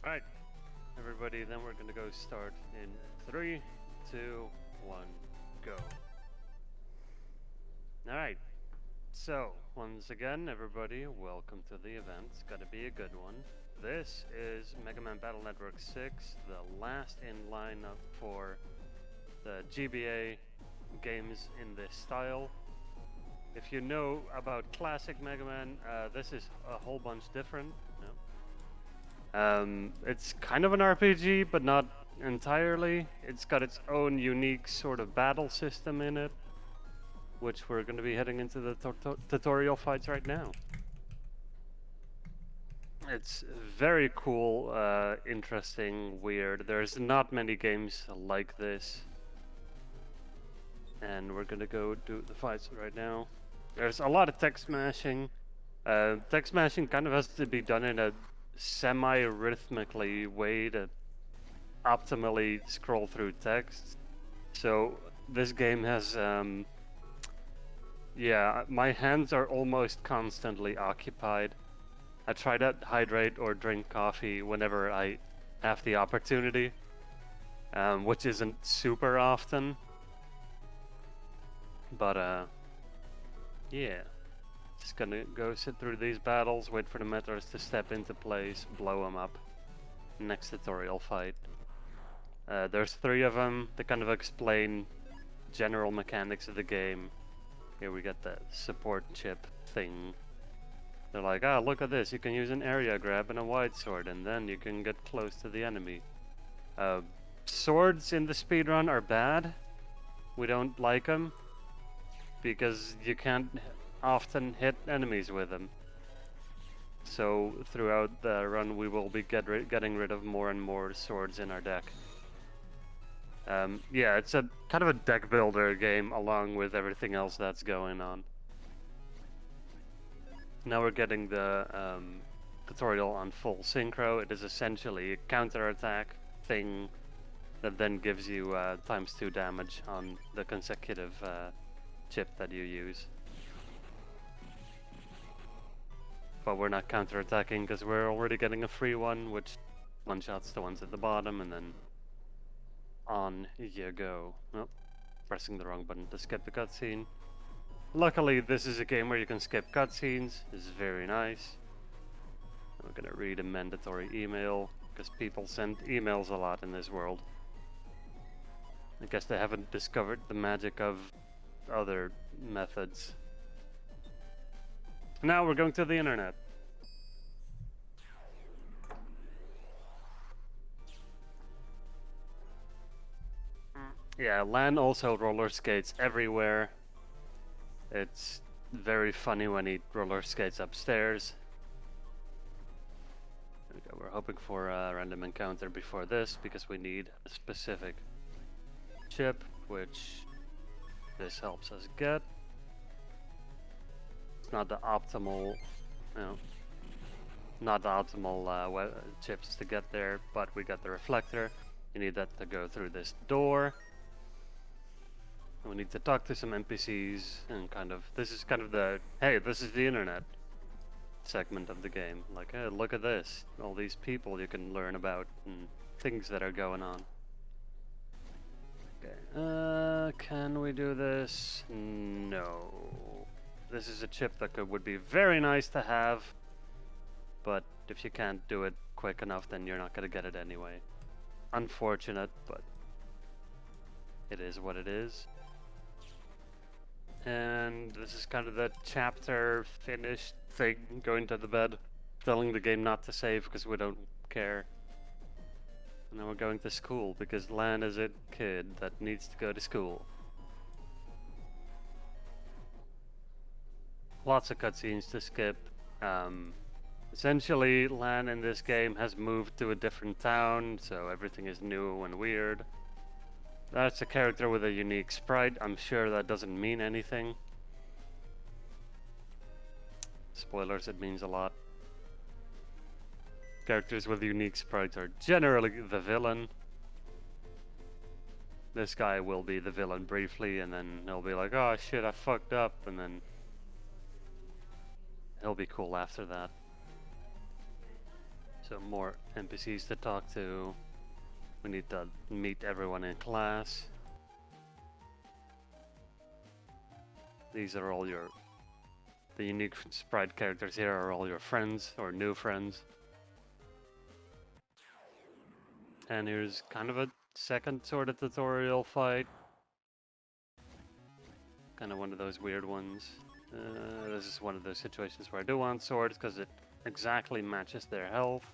Alright, everybody, then we're gonna go start in 3, 2, 1, go. Alright, so once again, everybody, welcome to the event. It's gonna be a good one. This is Mega Man Battle Network 6, the last in lineup for the GBA games in this style. If you know about classic Mega Man, this is a whole bunch different. It's kind of an RPG, but not entirely. It's got its own unique sort of battle system in it, which we're going to be heading into the tutorial fights right now. It's very cool, interesting, weird. There's not many games like this. And we're going to go do the fights right now. There's a lot of text smashing. Text smashing kind of has to be done in a semi-rhythmically way to optimally scroll through text. So this game has, yeah, my hands are almost constantly occupied. I try to hydrate or drink coffee whenever I have the opportunity, which isn't super often. But yeah. Just gonna go sit through these battles, wait for the meteors to step into place, blow them up. Next tutorial fight. There's 3 of them. They kind of explain general mechanics of the game. Here we get the support chip thing. They're like, ah, look at this. You can use an area grab and a wide sword, and then you can get close to the enemy. Swords in the speedrun are bad. We don't like them because you can't often hit enemies with them. So throughout the run we will be getting rid of more and more swords in our deck. Yeah, it's a kind of a deck builder game along with everything else that's going on. Now we're getting the tutorial on full synchro. It is essentially a counterattack thing that then gives you ×2 damage on the consecutive chip that you use. But we're not counterattacking because we're already getting a free one, which one-shots the ones at the bottom, and then on you go. Oh, pressing the wrong button to skip the cutscene. Luckily, this is a game where you can skip cutscenes. This is very nice. I'm gonna read a mandatory email, because people send emails a lot in this world. I guess they haven't discovered the magic of other methods. Now we're going to the internet. Yeah, Lan also roller skates everywhere. It's very funny when he roller skates upstairs. There we go. We're hoping for a random encounter before this because we need a specific chip, which this helps us get. It's not the optimal, not the optimal chips to get there, but we got the reflector. You need that to go through this door. We need to talk to some NPCs and this is kind of the, hey, this is the internet segment of the game. Like, hey, look at this. All these people you can learn about and things that are going on. Okay, can we do this? No. This is a chip that would be very nice to have, but if you can't do it quick enough, then you're not going to get it anyway. Unfortunate, but it is what it is. And this is kind of the chapter finished thing, going to the bed, telling the game not to save because we don't care. And then we're going to school because Lan is a kid that needs to go to school. Lots of cutscenes to skip. Essentially, Lan in this game has moved to a different town, so everything is new and weird. That's a character with a unique sprite. I'm sure that doesn't mean anything. Spoilers, it means a lot. Characters with unique sprites are generally the villain. This guy will be the villain briefly, and then he'll be like, oh shit, I fucked up, and then he'll be cool after that. So more NPCs to talk to. We need to meet everyone in class. These are all the unique sprite characters here are all your friends or new friends. And here's kind of a second sort of tutorial fight. Kind of one of those weird ones. This is one of those situations where I do want swords because it exactly matches their health.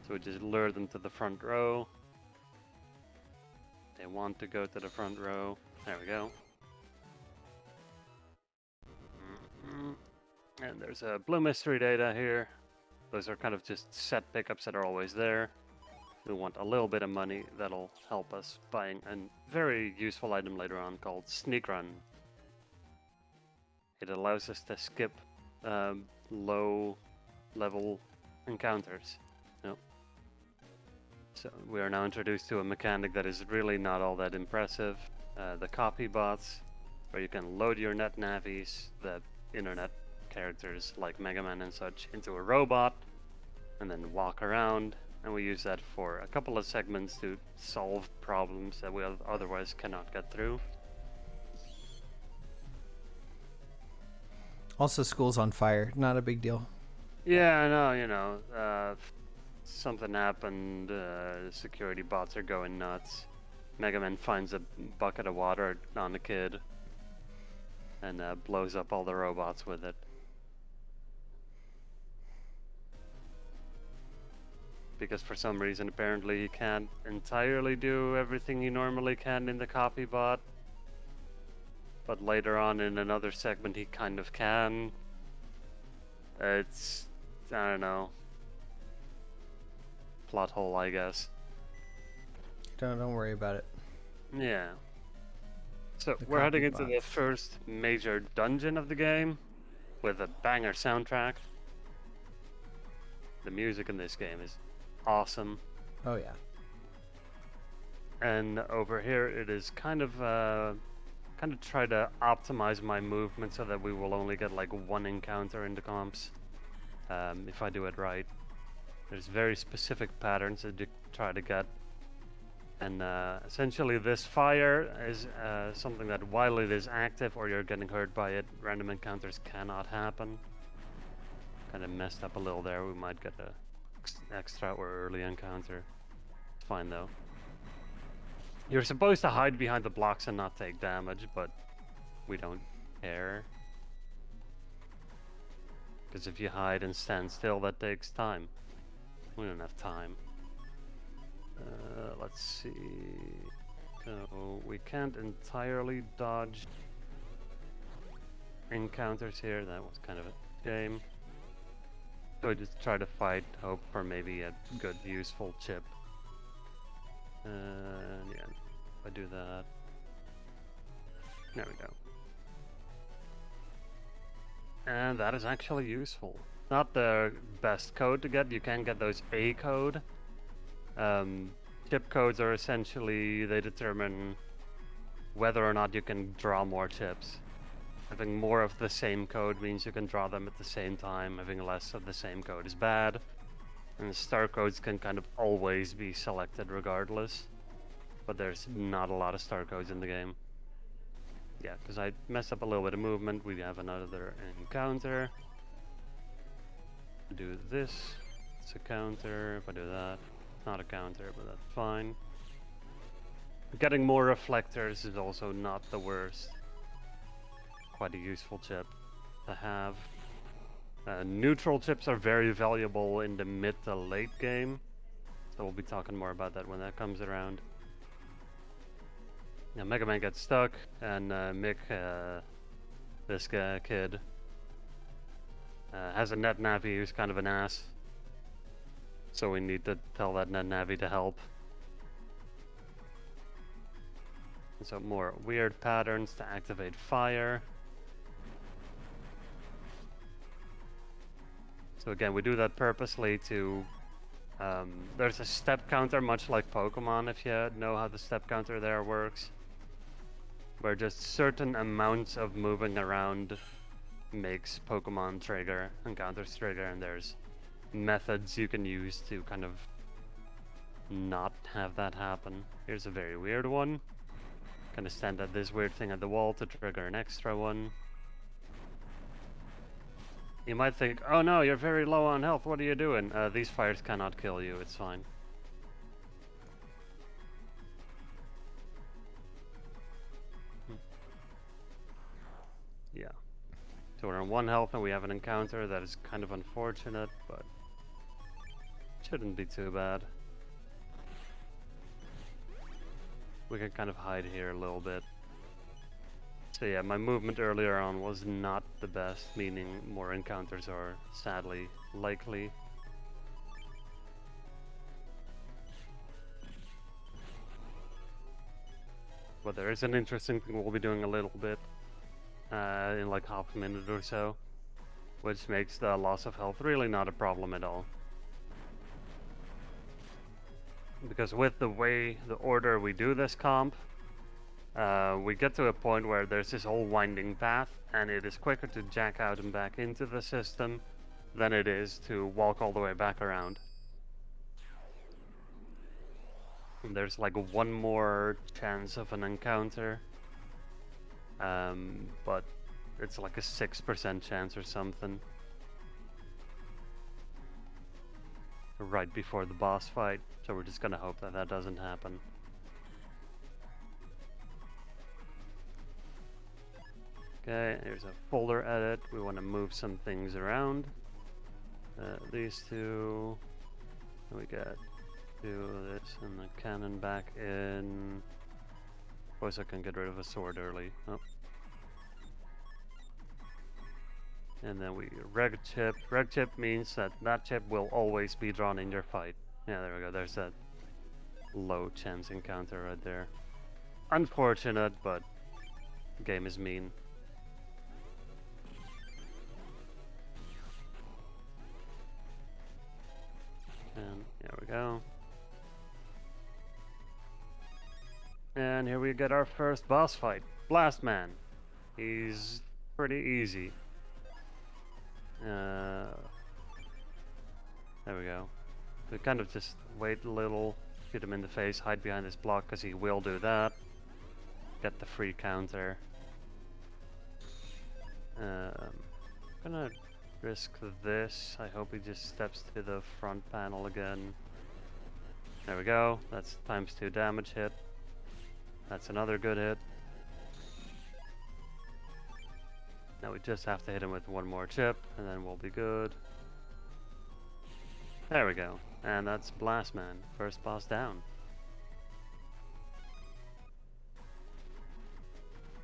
So we just lure them to the front row. They want to go to the front row. There we go. And there's a blue mystery data here. Those are kind of just set pickups that are always there. We want a little bit of money that'll help us buying a very useful item later on called Sneak Run. It allows us to skip low level encounters. Yep. So we are now introduced to a mechanic that is really not all that impressive. The copy bots, where you can load your net navies, the internet characters like Mega Man and such, into a robot and then walk around. And we use that for a couple of segments to solve problems that we otherwise cannot get through. Also, school's on fire. Not a big deal. Yeah, I know, you know. Something happened, security bots are going nuts. Mega Man finds a bucket of water on the kid and blows up all the robots with it. Because for some reason apparently he can't entirely do everything he normally can in the copy bot. But later on in another segment he kind of can. It's, I don't know, plot hole, I guess. Don't worry about it. Yeah. So The we're heading copy into bot. the first major dungeon of the game with a banger soundtrack. The music in this game is awesome. Oh yeah. And over here it is kind of try to optimize my movement so that we will only get like one encounter in the comps. If I do it right. There's very specific patterns that you try to get. And essentially this fire is something that while it is active or you're getting hurt by it, random encounters cannot happen. Kind of messed up a little there. We might get a extra or early encounter. It's fine though. You're supposed to hide behind the blocks and not take damage, but we don't care. Because if you hide and stand still, that takes time. We don't have time. Let's see. So we can't entirely dodge encounters here. That was kind of a shame. So I just try to fight, hope for maybe a good, useful chip. Yeah, if I do that. There we go. And that is actually useful. Not the best code to get. You can get those A code. Chip codes are essentially, they determine whether or not you can draw more chips. Having more of the same code means you can draw them at the same time. Having less of the same code is bad. And star codes can kind of always be selected regardless. But there's not a lot of star codes in the game. Yeah, because I messed up a little bit of movement. We have another encounter. Do this. It's a counter. If I do that, not a counter, but that's fine. Getting more reflectors is also not the worst. Quite a useful chip to have. Neutral chips are very valuable in the mid to late game. So we'll be talking more about that when that comes around. Now Mega Man gets stuck, and Mick, this kid, has a net navi who's kind of an ass. So we need to tell that net navi to help. And so more weird patterns to activate fire. So again, we do that purposely to... there's a step counter, much like Pokemon, if you know how the step counter there works. Where just certain amounts of moving around makes Pokemon trigger, encounters trigger, and there's methods you can use to kind of not have that happen. Here's a very weird one. Gonna stand at this weird thing at the wall to trigger an extra one. You might think, oh no, you're very low on health, what are you doing? These fires cannot kill you, it's fine. Yeah. So we're on 1 health and we have an encounter. That is kind of unfortunate, but shouldn't be too bad. We can kind of hide here a little bit. So yeah, my movement earlier on was not the best, meaning more encounters are sadly likely. But there is an interesting thing we'll be doing a little bit in like half a minute or so, which makes the loss of health really not a problem at all. Because with the way, the order we do this comp, we get to a point where there's this whole winding path, and it is quicker to jack out and back into the system than it is to walk all the way back around. And there's like one more chance of an encounter, but it's like a 6% chance or something. Right before the boss fight, so we're just gonna hope that that doesn't happen. Okay, here's a folder edit. We want to move some things around. These two. And we got this and the cannon back in. Of course, I can get rid of a sword early. Oh. And then we reg chip. Reg chip means that that chip will always be drawn in your fight. Yeah, there we go. There's that low chance encounter right there. Unfortunate, but the game is mean. And there we go. And here we get our first boss fight. Blast Man. He's pretty easy. There we go. We kind of just wait a little, shoot him in the face, hide behind this block because he will do that. Get the free counter. Gonna risk this. I hope he just steps to the front panel again. There we go. That's ×2 damage hit. That's another good hit. Now we just have to hit him with one more chip, and then we'll be good. There we go. And that's Blast Man. First boss down.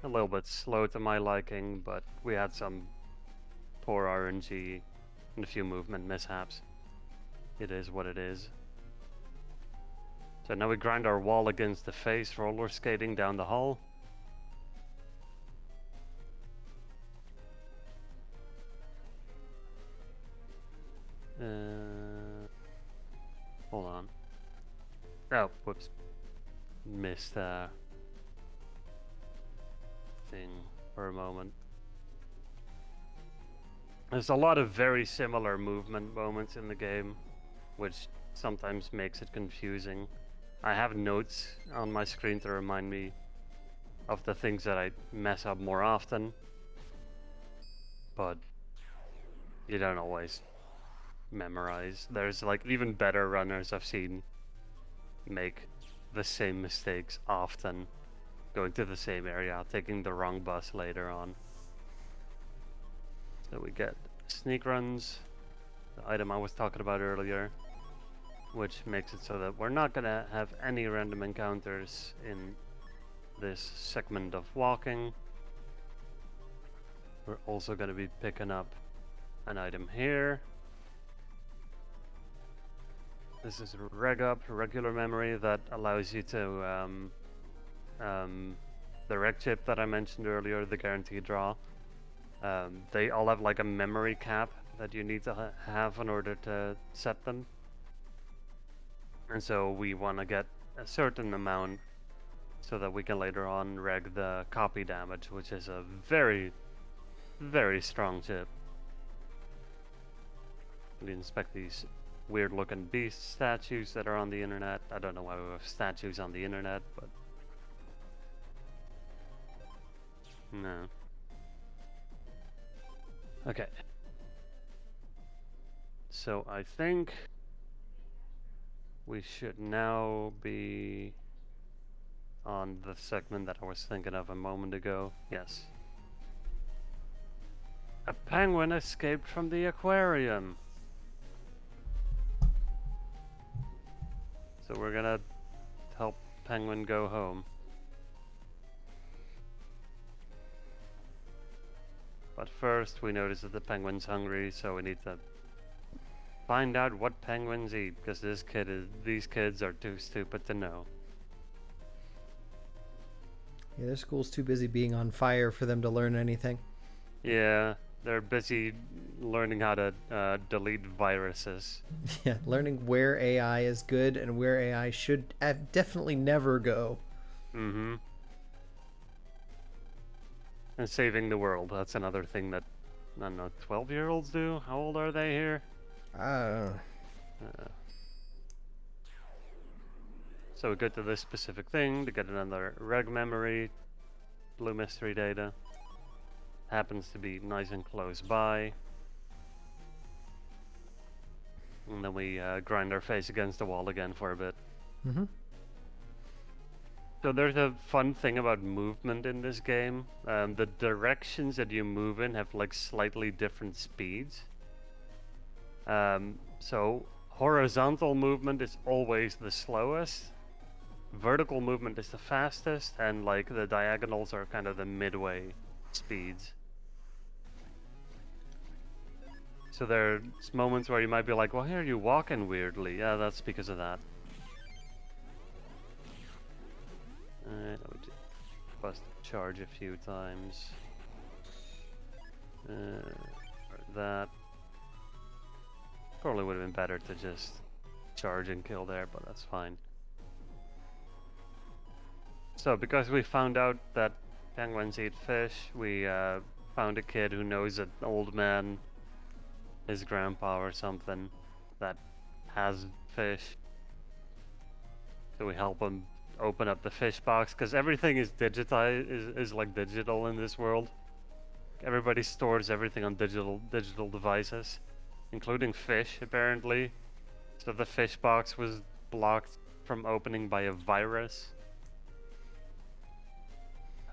A little bit slow to my liking, but we had some poor RNG and a few movement mishaps. It is what it is. So now we grind our wall against the face, roller skating down the hall. Hold on. Oh, whoops. Missed thing for a moment. There's a lot of very similar movement moments in the game, which sometimes makes it confusing. I have notes on my screen to remind me of the things that I mess up more often, but you don't always memorize. There's like even better runners I've seen make the same mistakes often, going to the same area, taking the wrong bus later on. So we get sneak runs, the item I was talking about earlier, which makes it so that we're not gonna have any random encounters in this segment of walking. We're also gonna be picking up an item here. This is reg up, regular memory, that allows you to the reg chip that I mentioned earlier, the guaranteed draw. They all have like a memory cap that you need to have in order to set them. And so we want to get a certain amount so that we can later on reg the copy damage, which is a very, very strong chip. We inspect these weird looking beast statues that are on the internet. I don't know why we have statues on the internet, but no. Okay. So I think we should now be on the segment that I was thinking of a moment ago. Yes. A penguin escaped from the aquarium. So we're gonna help penguin go home. But first we notice that the penguin's hungry, so we need to find out what penguins eat, because these kids are too stupid to know. Yeah, their school's too busy being on fire for them to learn anything. Yeah, they're busy learning how to delete viruses. Yeah, learning where AI is good and where AI should definitely never go. Mm-hmm. And saving the world, that's another thing that, I don't know, 12-year-olds do? How old are they here? Uh, so we go to this specific thing to get another reg memory, blue mystery data. Happens to be nice and close by. And then we grind our face against the wall again for a bit. Mm-hmm. So there's a fun thing about movement in this game. The directions that you move in have like slightly different speeds. So horizontal movement is always the slowest. Vertical movement is the fastest, and like the diagonals are kind of the midway speeds. So there's moments where you might be like, why are you walking weirdly? Yeah, that's because of that. I would bust charge a few times. Or that. Probably would have been better to just charge and kill there, but that's fine. So because we found out that penguins eat fish, we found a kid who knows an old man, his grandpa or something, that has fish. So we help him open up the fish box, because everything is digitized, is like digital in this world. Everybody stores everything on digital devices, including fish apparently. So the fish box was blocked from opening by a virus.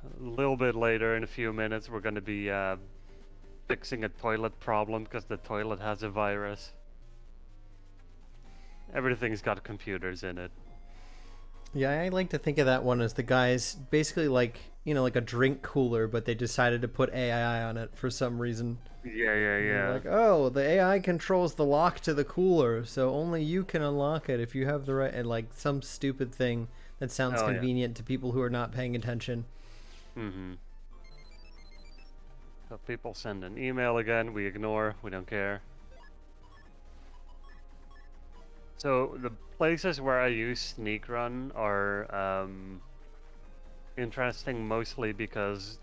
A little bit later, in a few minutes, we're going to be fixing a toilet problem because the toilet has a virus. Everything's got computers in it. Yeah, I like to think of that one as the guys basically like, like a drink cooler, but they decided to put AI on it for some reason. Yeah. Like, oh, the AI controls the lock to the cooler, so only you can unlock it if you have the right, and like some stupid thing that sounds convenient to people who are not paying attention. Mm-hmm. So people send an email again, we ignore, we don't care. So the places where I use sneak run are interesting mostly because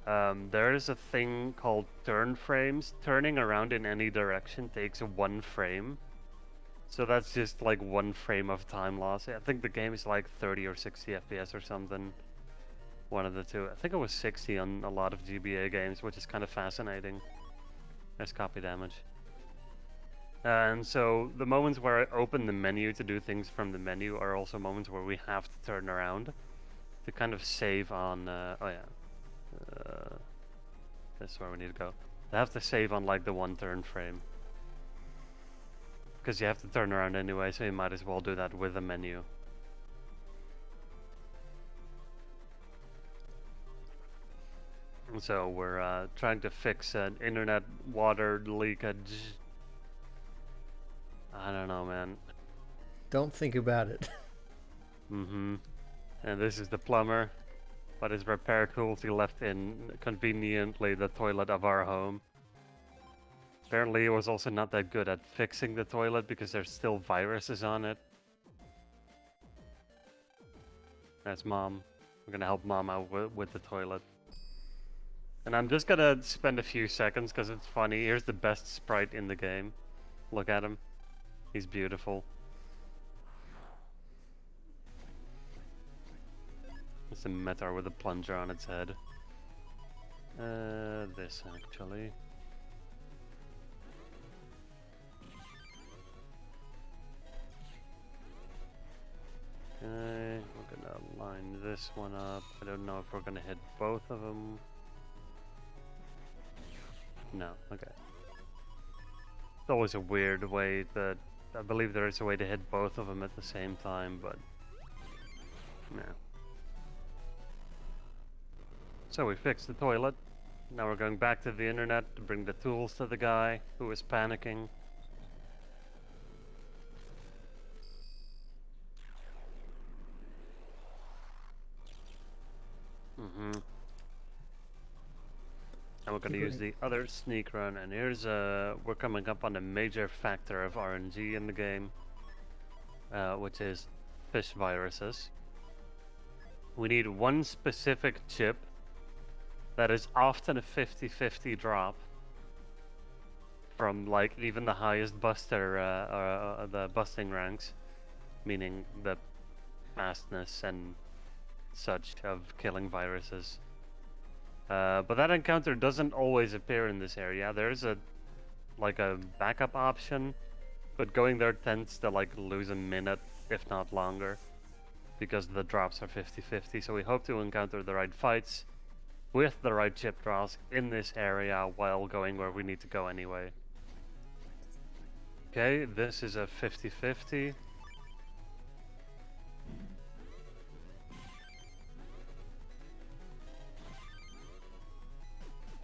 there is a thing called turn frames. Turning around in any direction takes 1 frame. So that's just like 1 frame of time loss. I think the game is like 30 or 60 FPS or something. One of the two. I think it was 60 on a lot of GBA games, which is kind of fascinating. There's copy damage. And so the moments where I open the menu to do things from the menu are also moments where we have to turn around to kind of save on, this is where we need to go. I have to save on like the 1 turn frame. Because you have to turn around anyway, so you might as well do that with the menu. And so we're trying to fix an internet water leakage. I don't know, man. Don't think about it. Mm-hmm. And this is the plumber, but his repair tools he left in conveniently the toilet of our home. Apparently he was also not that good at fixing the toilet because there's still viruses on it. That's Mom. We're gonna help Mom out with the toilet. And I'm just gonna spend a few seconds because it's funny. Here's the best sprite in the game. Look at him. He's beautiful. It's a meteor with a plunger on its head. This actually. Okay, we're gonna line this one up. I don't know if we're gonna hit both of them. No, okay. It's always a weird way that I believe there is a way to hit both of them at the same time, but no. So we fixed the toilet. Now we're going back to the internet to bring the tools to the guy who is panicking. And we're going to use the other sneak run, and here's we're coming up on a major factor of RNG in the game, which is fish viruses. We need one specific chip that is often a 50-50 drop from like even the highest buster, the busting ranks, meaning the fastness and such of killing viruses. But that encounter doesn't always appear in this area. There's a backup option, but going there tends to like lose a minute, if not longer, because the drops are 50-50. So we hope to encounter the right fights with the right chip draws in this area while going where we need to go anyway. Okay, this is a 50-50.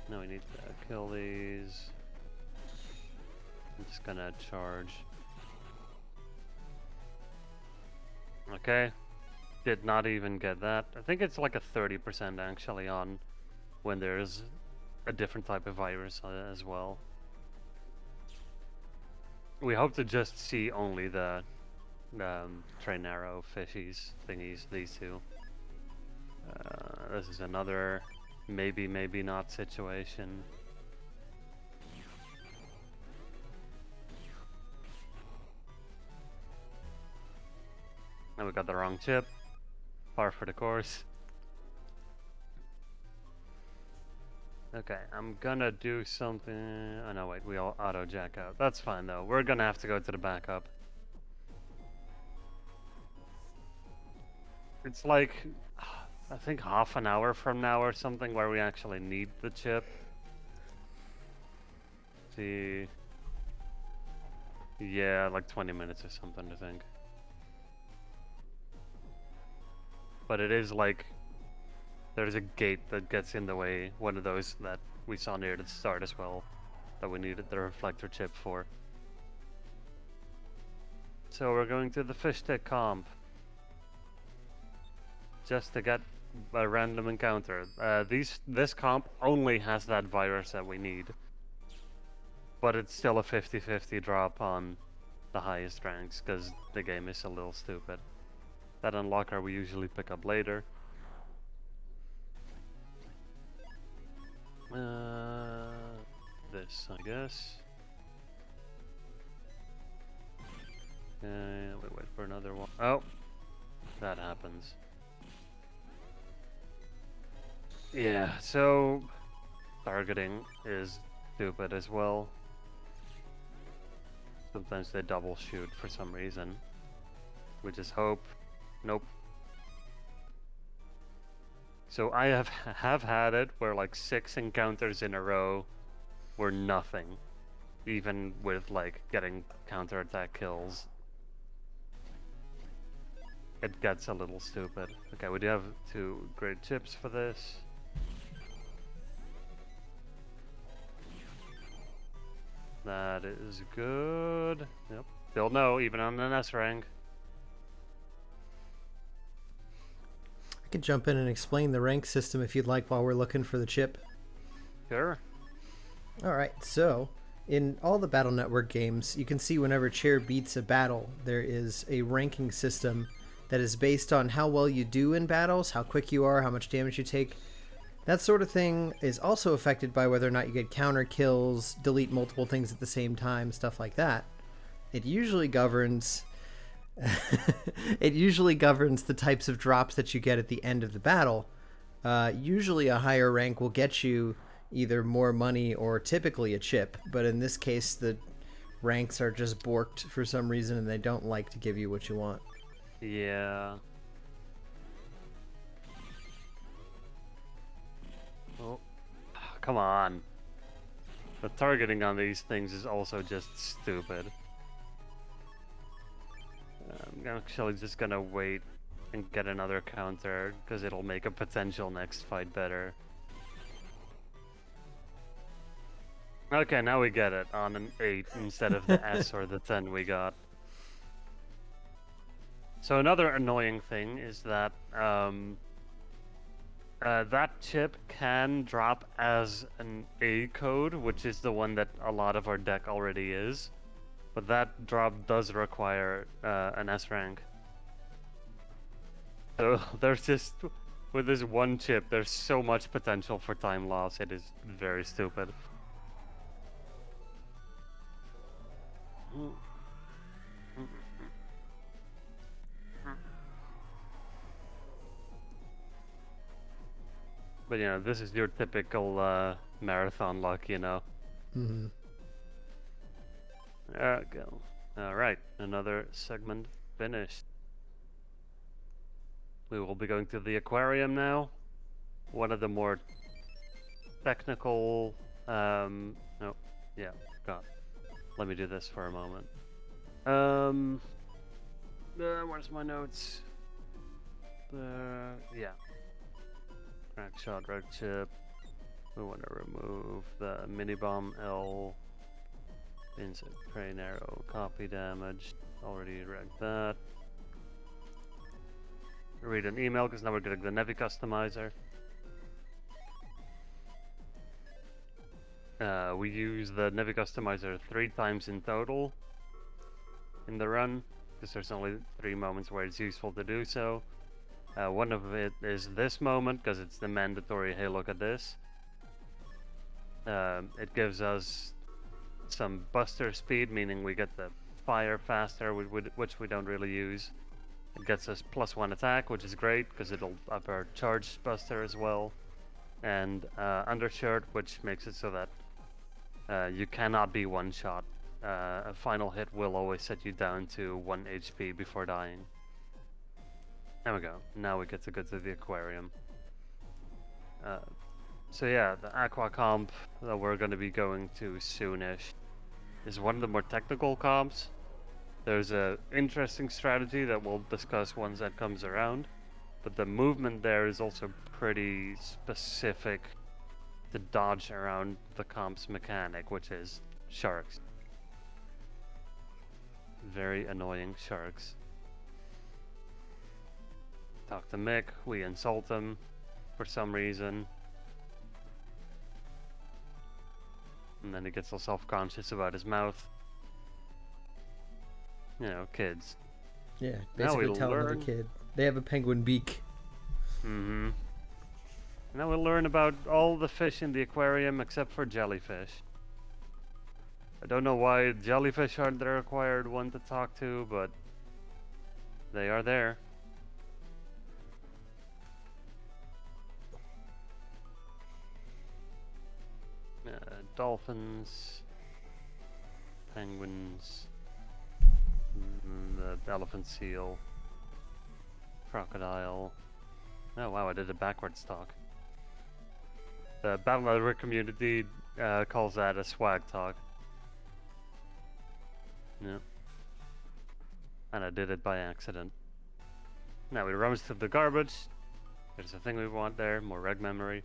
Now we need to kill these. I'm just gonna charge. Okay. Did not even get that. I think it's like a 30% actually on when there's a different type of virus as well. We hope to just see only the train arrow fishies thingies, these two. This is another maybe, maybe not situation. And we got the wrong chip. Par for the course. Okay, I'm gonna do something. Oh no, wait, we all auto jack out. That's fine though. We're gonna have to go to the backup. It's like, I think half an hour from now or something where we actually need the chip. See. Yeah, like 20 minutes or something, I think. But it is like, there's a gate that gets in the way, one of those that we saw near the start as well, that we needed the reflector chip for. So we're going to the fish stick comp, just to get a random encounter. This comp only has that virus that we need, but it's still a 50-50 drop on the highest ranks, because the game is a little stupid. That unlocker we usually pick up later. This, I guess. Wait for another one. Oh, that happens. Yeah, so targeting is stupid as well. Sometimes they double shoot for some reason. We just hope. Nope. So I have had it where like 6 encounters in a row were nothing, even with like getting counterattack kills. It gets a little stupid. Okay, we do have 2 great chips for this. That is good. Yep. Still no, even on an S rank. I could jump in and explain the rank system if you'd like while we're looking for the chip. Sure. Alright, so in all the Battle Network games, you can see whenever Chair beats a battle, there is a ranking system that is based on how well you do in battles, how quick you are, how much damage you take. That sort of thing is also affected by whether or not you get counter kills, delete multiple things at the same time, stuff like that. it usually governs it usually governs the types of drops that you get at the end of the battle. Usually a higher rank will get you either more money or typically a chip, but in this case the ranks are just borked for some reason and they don't like to give you what you want. Yeah. Oh, come on. The targeting on these things is also just stupid. I'm actually just gonna wait and get another counter, because it'll make a potential next fight better. Okay, now we get it on an 8 instead of the S or the 10 we got. So another annoying thing is that that chip can drop as an A code, which is the one that a lot of our deck already is. But that drop does require an S rank. So there's just, with this one chip, there's so much potential for time loss. It is very stupid. But you know, this is your typical marathon luck, you know. Mm-hmm. There we go. Alright, another segment finished. We will be going to the aquarium now. One of the more technical, oh, yeah, God. Let me do this for a moment. Where's my notes? Yeah. Crack shot, red chip. We want to remove the mini bomb L. Insert train arrow, copy damage. Already read that. Read an email because now we're getting the Nevi customizer. We use the Nevi customizer 3 times in total in the run, because there's only 3 moments where it's useful to do so. One of it is this moment, because it's the mandatory, hey look at this. It gives us some buster speed, meaning we get the fire faster, which we don't really use. It gets us +1 attack, which is great, because it'll up our charge buster as well. And undershirt, which makes it so that you cannot be one-shot. A final hit will always set you down to 1 HP before dying. There we go. Now we get to go to the aquarium. So yeah, the aqua comp that we're going to be going to soonish is one of the more technical comps. There's a interesting strategy that we'll discuss once that comes around, but the movement there is also pretty specific to dodge around the comp's mechanic, which is sharks. Very annoying sharks. Talk to Mick, we insult him for some reason. And then he gets all self-conscious about his mouth. You know, kids. Yeah, basically tell another kid. They have a penguin beak. Mm-hmm. Now we'll learn about all the fish in the aquarium except for jellyfish. I don't know why jellyfish aren't the required one to talk to, but they are there. Dolphins, penguins, the elephant seal, crocodile. Oh wow, I did a backwards talk. The Battle Network community calls that a swag talk. Yeah. And I did it by accident. Now we rummage through the garbage. There's a thing we want there, more reg memory.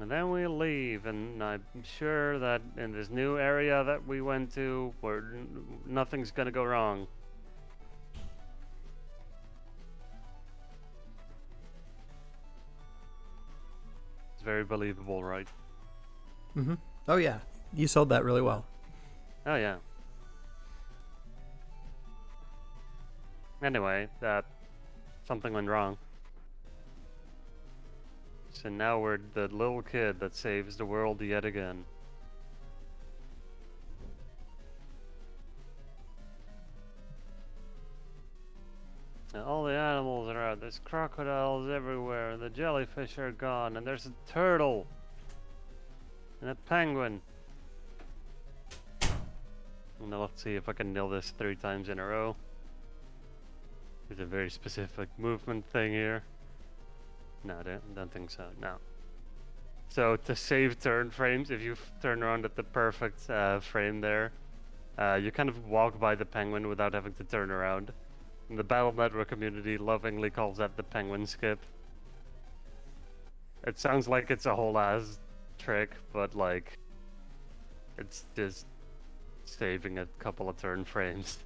And then we leave, and I'm sure that in this new area that we went to, where nothing's gonna go wrong. It's very believable, right? Mm-hmm. Oh yeah, you sold that really well. Oh yeah. Anyway, something went wrong. So now we're the little kid that saves the world yet again. And all the animals are out. There's crocodiles everywhere, and the jellyfish are gone, and there's a turtle and a penguin. And now let's see if I can nail this 3 times in a row. There's a very specific movement thing here. No, I don't think so. No. So to save turn frames, if you turn around at the perfect frame there, you kind of walk by the penguin without having to turn around. And the Battle Network community lovingly calls that the penguin skip. It sounds like it's a whole ass trick, but like, it's just saving a couple of turn frames.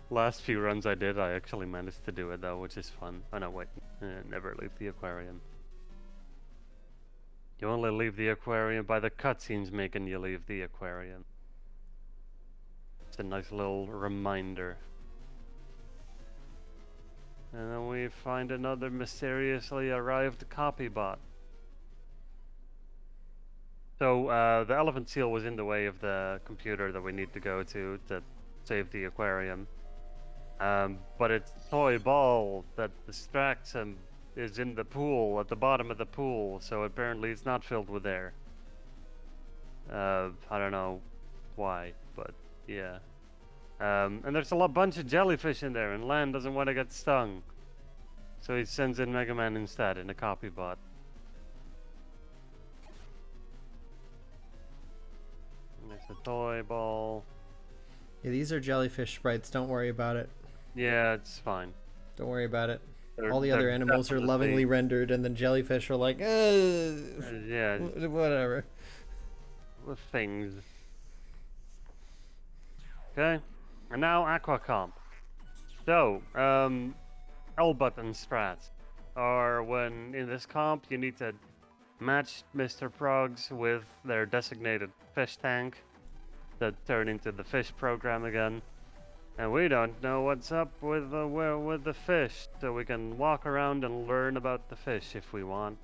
Last few runs I did, I actually managed to do it though, which is fun. Oh no, wait, never leave the aquarium. You only leave the aquarium by the cutscenes making you leave the aquarium. It's a nice little reminder. And then we find another mysteriously arrived copy bot. So the elephant seal was in the way of the computer that we need to go to save the aquarium. But it's toy ball that distracts him is in the pool, at the bottom of the pool, so apparently it's not filled with air. I don't know why, but yeah. And there's a bunch of jellyfish in there, and Lan doesn't want to get stung. So he sends in Mega Man instead, in a copy bot. And there's a toy ball. Yeah, these are jellyfish sprites. Don't worry about it. Yeah, it's fine. Don't worry about it. They're, All the other animals are lovingly rendered, and then jellyfish are like, yeah, whatever. With things. Okay, and now Aqua Comp. So, L button strats are when in this comp you need to match Mr. Progs with their designated fish tank that turn into the fish program again. And we don't know what's up with the fish, so we can walk around and learn about the fish if we want.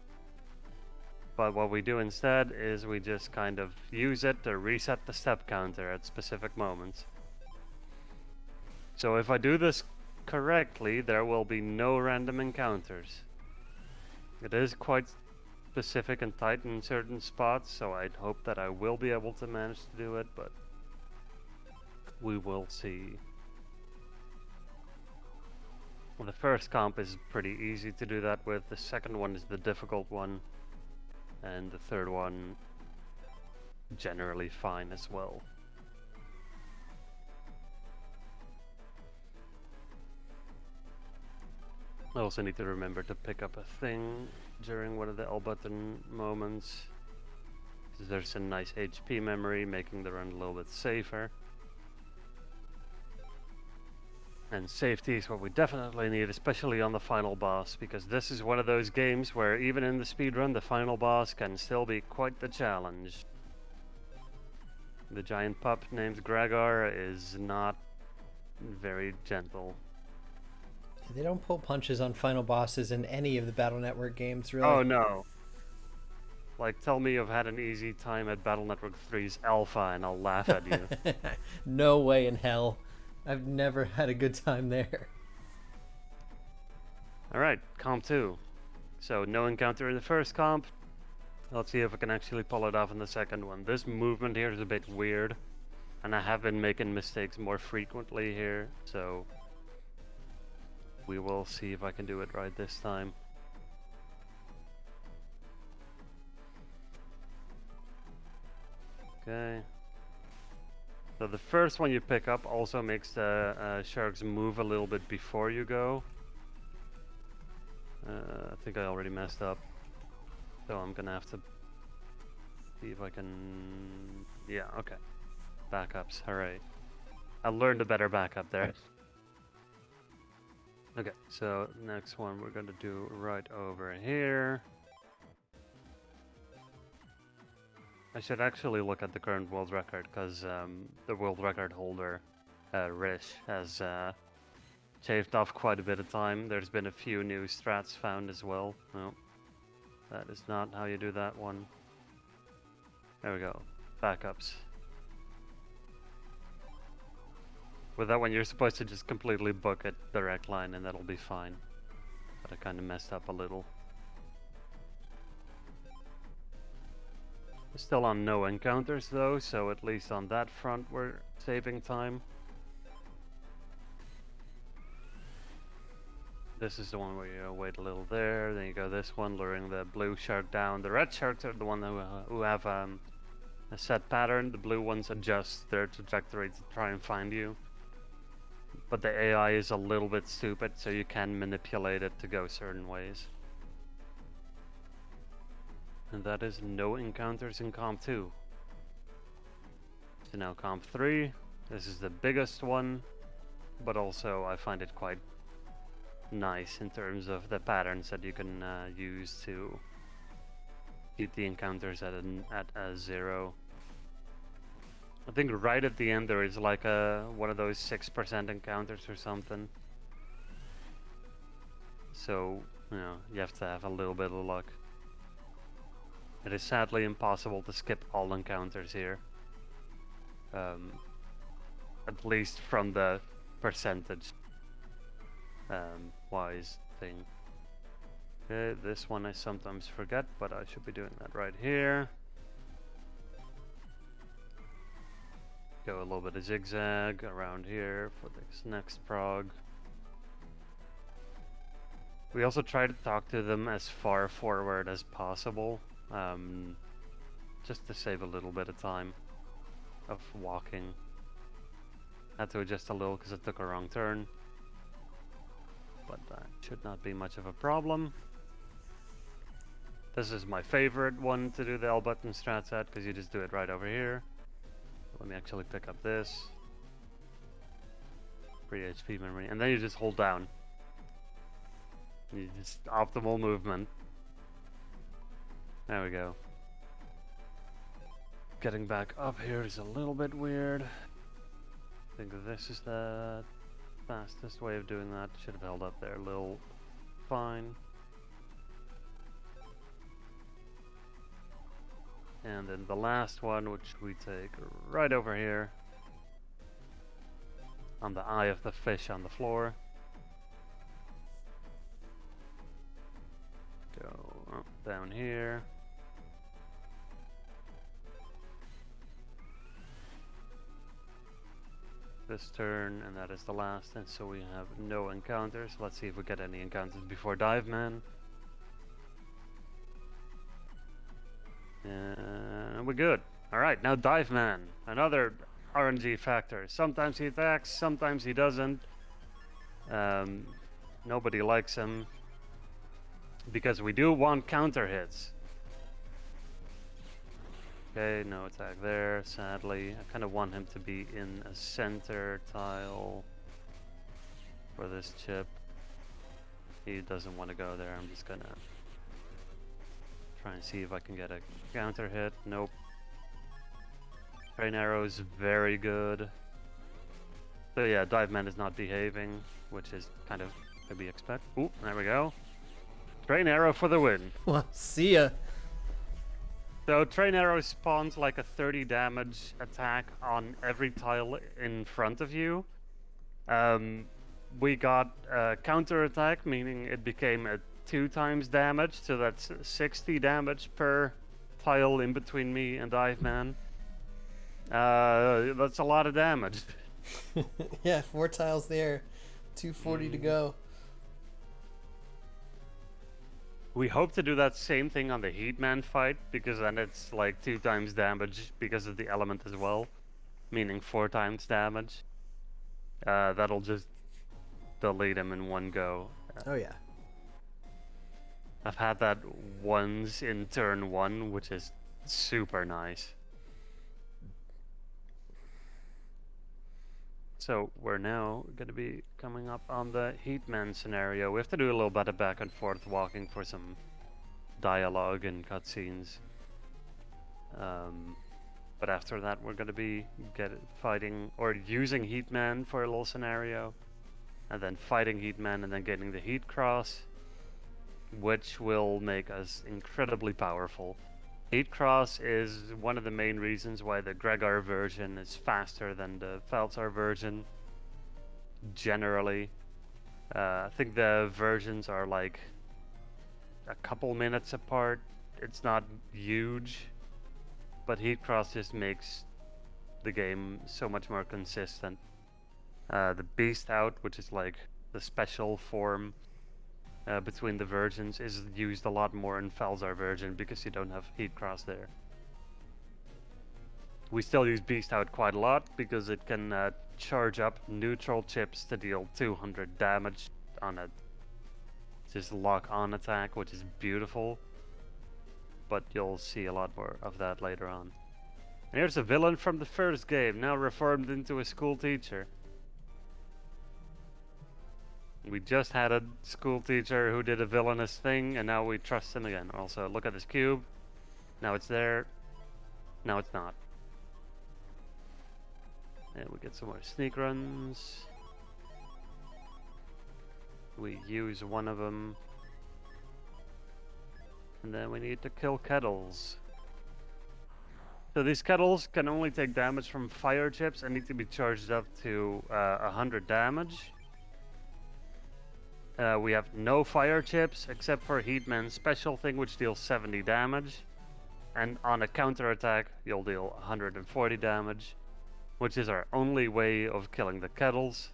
But what we do instead is we just kind of use it to reset the step counter at specific moments. So if I do this correctly, there will be no random encounters. It is quite specific and tight in certain spots, so I'd hope that I will be able to manage to do it, but we will see. Well, the first comp is pretty easy to do that with, the second one is the difficult one, and the third one generally fine as well. I also need to remember to pick up a thing during one of the L button moments. There's a nice HP memory, making the run a little bit safer. And safety is what we definitely need, especially on the final boss, because this is one of those games where even in the speedrun, the final boss can still be quite the challenge. The giant pup named Gregor is not very gentle. They don't pull punches on final bosses in any of the Battle Network games, really. Oh no. Like, tell me you've had an easy time at Battle Network 3's Alpha and I'll laugh at you. No way in hell. I've never had a good time there. Alright, comp 2. So, no encounter in the first comp. Let's see if I can actually pull it off in the second one. This movement here is a bit weird, and I have been making mistakes more frequently here, so we will see if I can do it right this time. Okay. So the first one you pick up also makes the sharks move a little bit before you go. I think I already messed up. So I'm gonna have to see if I can... Yeah, okay. Backups, hooray. I learned a better backup there. Okay, so next one we're gonna do right over here. I should actually look at the current world record, because the world record holder, Rish, has shaved off quite a bit of time. There's been a few new strats found as well. No, that is not how you do that one. There we go. Backups. With that one, you're supposed to just completely book a direct line and that'll be fine. But I kind of messed up a little. We're still on no encounters though, so at least on that front we're saving time. This is the one where you wait a little there, then you go this one, luring the blue shark down. The red sharks are the one who have a set pattern. The blue ones adjust their trajectory to try and find you. But the AI is a little bit stupid, so you can manipulate it to go certain ways. And that is no encounters in Comp 2. So now Comp 3, this is the biggest one, but also I find it quite nice in terms of the patterns that you can use to keep the encounters at a 0. I think right at the end there is like one of those 6% encounters or something. So, you know, you have to have a little bit of luck. It is sadly impossible to skip all encounters here. At least from the percentage wise thing. Okay, this one I sometimes forget, but I should be doing that right here. Go a little bit of zigzag around here for this next prog. We also try to talk to them as far forward as possible, just to save a little bit of time of walking. Had to adjust a little because I took a wrong turn, but that should not be much of a problem. This is my favorite one to do the L button strats at because you just do it right over here. Let me actually pick up this. Free HP memory, and then you just hold down. You just optimal movement. There we go. Getting back up here is a little bit weird. I think this is the fastest way of doing that. Should have held up there a little. Fine. And then the last one, which we take right over here on the eye of the fish on the floor. Go up, down here. This turn, and that is the last, and so we have no encounters. Let's see if we get any encounters before Dive Man. And we're good. Alright, now Dive Man. Another RNG factor. Sometimes he attacks, sometimes he doesn't. Nobody likes him. Because we do want counter hits. Okay, no attack there, sadly. I kind of want him to be in a center tile for this chip. He doesn't want to go there. I'm just gonna try and see if I can get a counter hit. Nope. Train arrow is very good. So yeah, Dive Man is not behaving, which is kind of to be expected. Ooh, there we go. Train arrow for the win. Well, see ya. So Train Arrow spawns like a 30 damage attack on every tile in front of you. We got a counter attack, meaning it became a 2 times damage, so that's 60 damage per tile in between me and Dive Man. That's a lot of damage. Yeah, 4 tiles there, 240 to go. We hope to do that same thing on the Heatman fight, because then it's like 2 times damage because of the element as well, meaning 4 times damage. That'll just delete him in one go. Oh yeah. I've had that once in turn 1, which is super nice. So we're now going to be coming up on the Heatman scenario. We have to do a little bit of back and forth walking for some dialogue and cutscenes. But after that we're going to be fighting or using Heatman for a little scenario. And then fighting Heatman and then getting the Heat Cross, which will make us incredibly powerful. Heat Cross is one of the main reasons why the Gregar version is faster than the Feltzar version. generally. I think the versions are like a couple minutes apart. It's not huge, but Heatcross just makes the game so much more consistent. The Beast Out, which is like the special form between the versions, is used a lot more in Falzar version because you don't have Heatcross there. We still use Beast Out quite a lot because it can charge up neutral chips to deal 200 damage on a just lock-on attack, which is beautiful. But you'll see a lot more of that later on. And here's a villain from the first game, now reformed into a school teacher. We just had a school teacher who did a villainous thing, and now we trust him again. Also, look at this cube. Now it's there. Now it's not. And we get some more sneak runs. We use one of them. And then we need to kill kettles. So these kettles can only take damage from fire chips and need to be charged up to 100 damage. We have no fire chips except for Heatman's special thing, which deals 70 damage. And on a counter attack, you'll deal 140 damage, which is our only way of killing the kettles,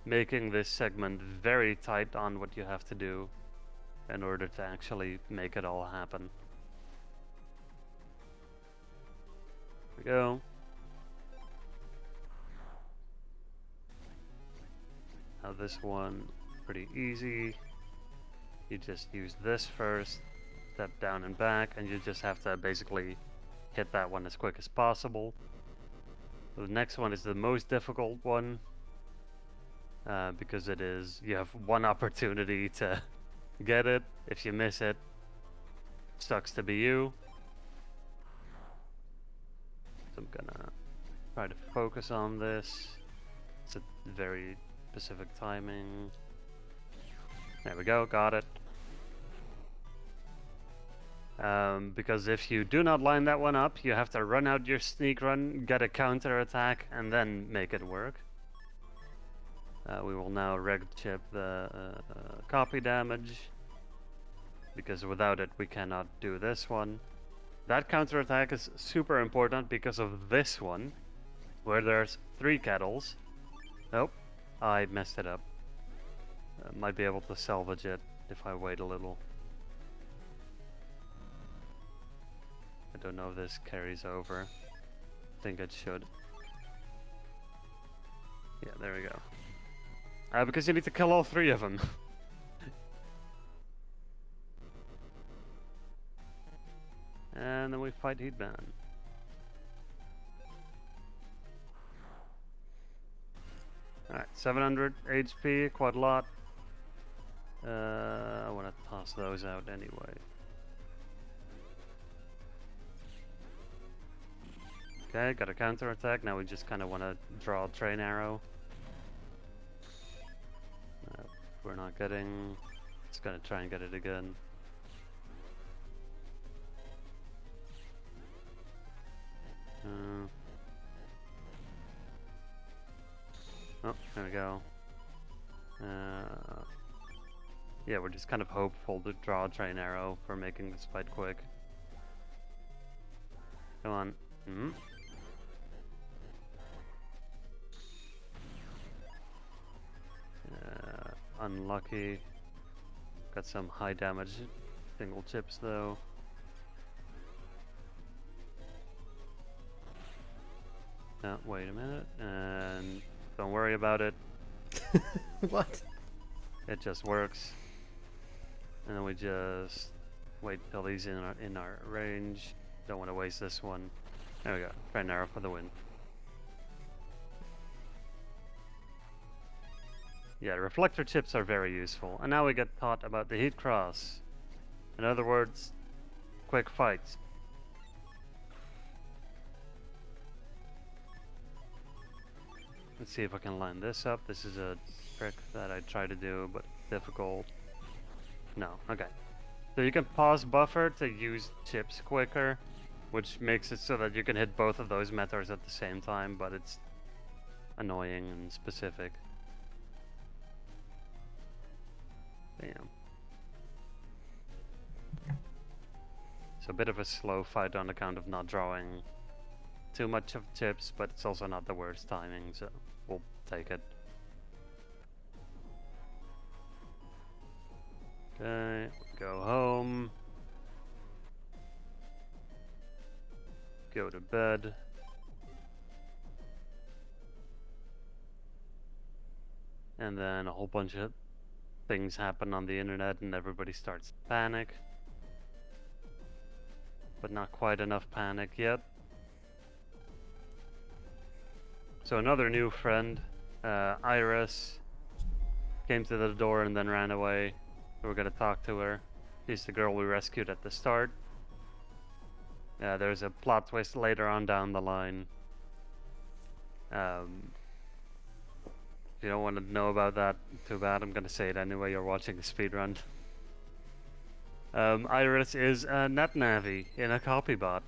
making this segment very tight on what you have to do in order to actually make it all happen. Here we go. Now this one, pretty easy. You just use this first, step down and back, and you just have to basically hit that one as quick as possible. The next one is the most difficult one, because you have one opportunity to get it. If you miss it, sucks to be you. So I'm gonna try to focus on this. It's a very specific timing. There we go, got it. Because if you do not line that one up, you have to run out your sneak run, get a counter attack, and then make it work. We will now reg chip the copy damage, because without it we cannot do this one. That counter attack is super important because of this one, where there's 3 kettles. Nope, I messed it up. Might be able to salvage it if I wait a little. I don't know if this carries over. I think it should. Yeah, there we go. Because you need to kill all 3 of them. And then we fight Heatman. Alright, 700 HP, quite a lot. I want to toss those out anyway. Okay, got a counter attack. Now we just kind of want to draw a train arrow. We're not getting. Just gonna try and get it again. Oh, there we go. Yeah, we're just kind of hopeful to draw a train arrow for making this fight quick. Come on. Unlucky. Got some high damage single chips though. No, wait a minute, and don't worry about it. What? It just works. And then we just wait till he's in our range. Don't want to waste this one. There we go. Train arrow for the win. Yeah, reflector chips are very useful. And now we get taught about the heat cross. In other words, quick fights. Let's see if I can line this up. This is a trick that I try to do, but difficult. No, okay. So you can pause buffer to use chips quicker, which makes it so that you can hit both of those methods at the same time, but it's annoying and specific. Bam. So a bit of a slow fight on account of not drawing too much of chips, but it's also not the worst timing, so we'll take it. Okay, go home. Go to bed. And then a whole bunch of things happen on the internet and everybody starts to panic. But not quite enough panic yet. So another new friend, Iris, came to the door and then ran away. So we're gonna talk to her. She's the girl we rescued at the start. There's a plot twist later on down the line. If you don't want to know about that, too bad. I'm gonna say it anyway. You're watching the speedrun. Iris is a NetNavi in a copybot.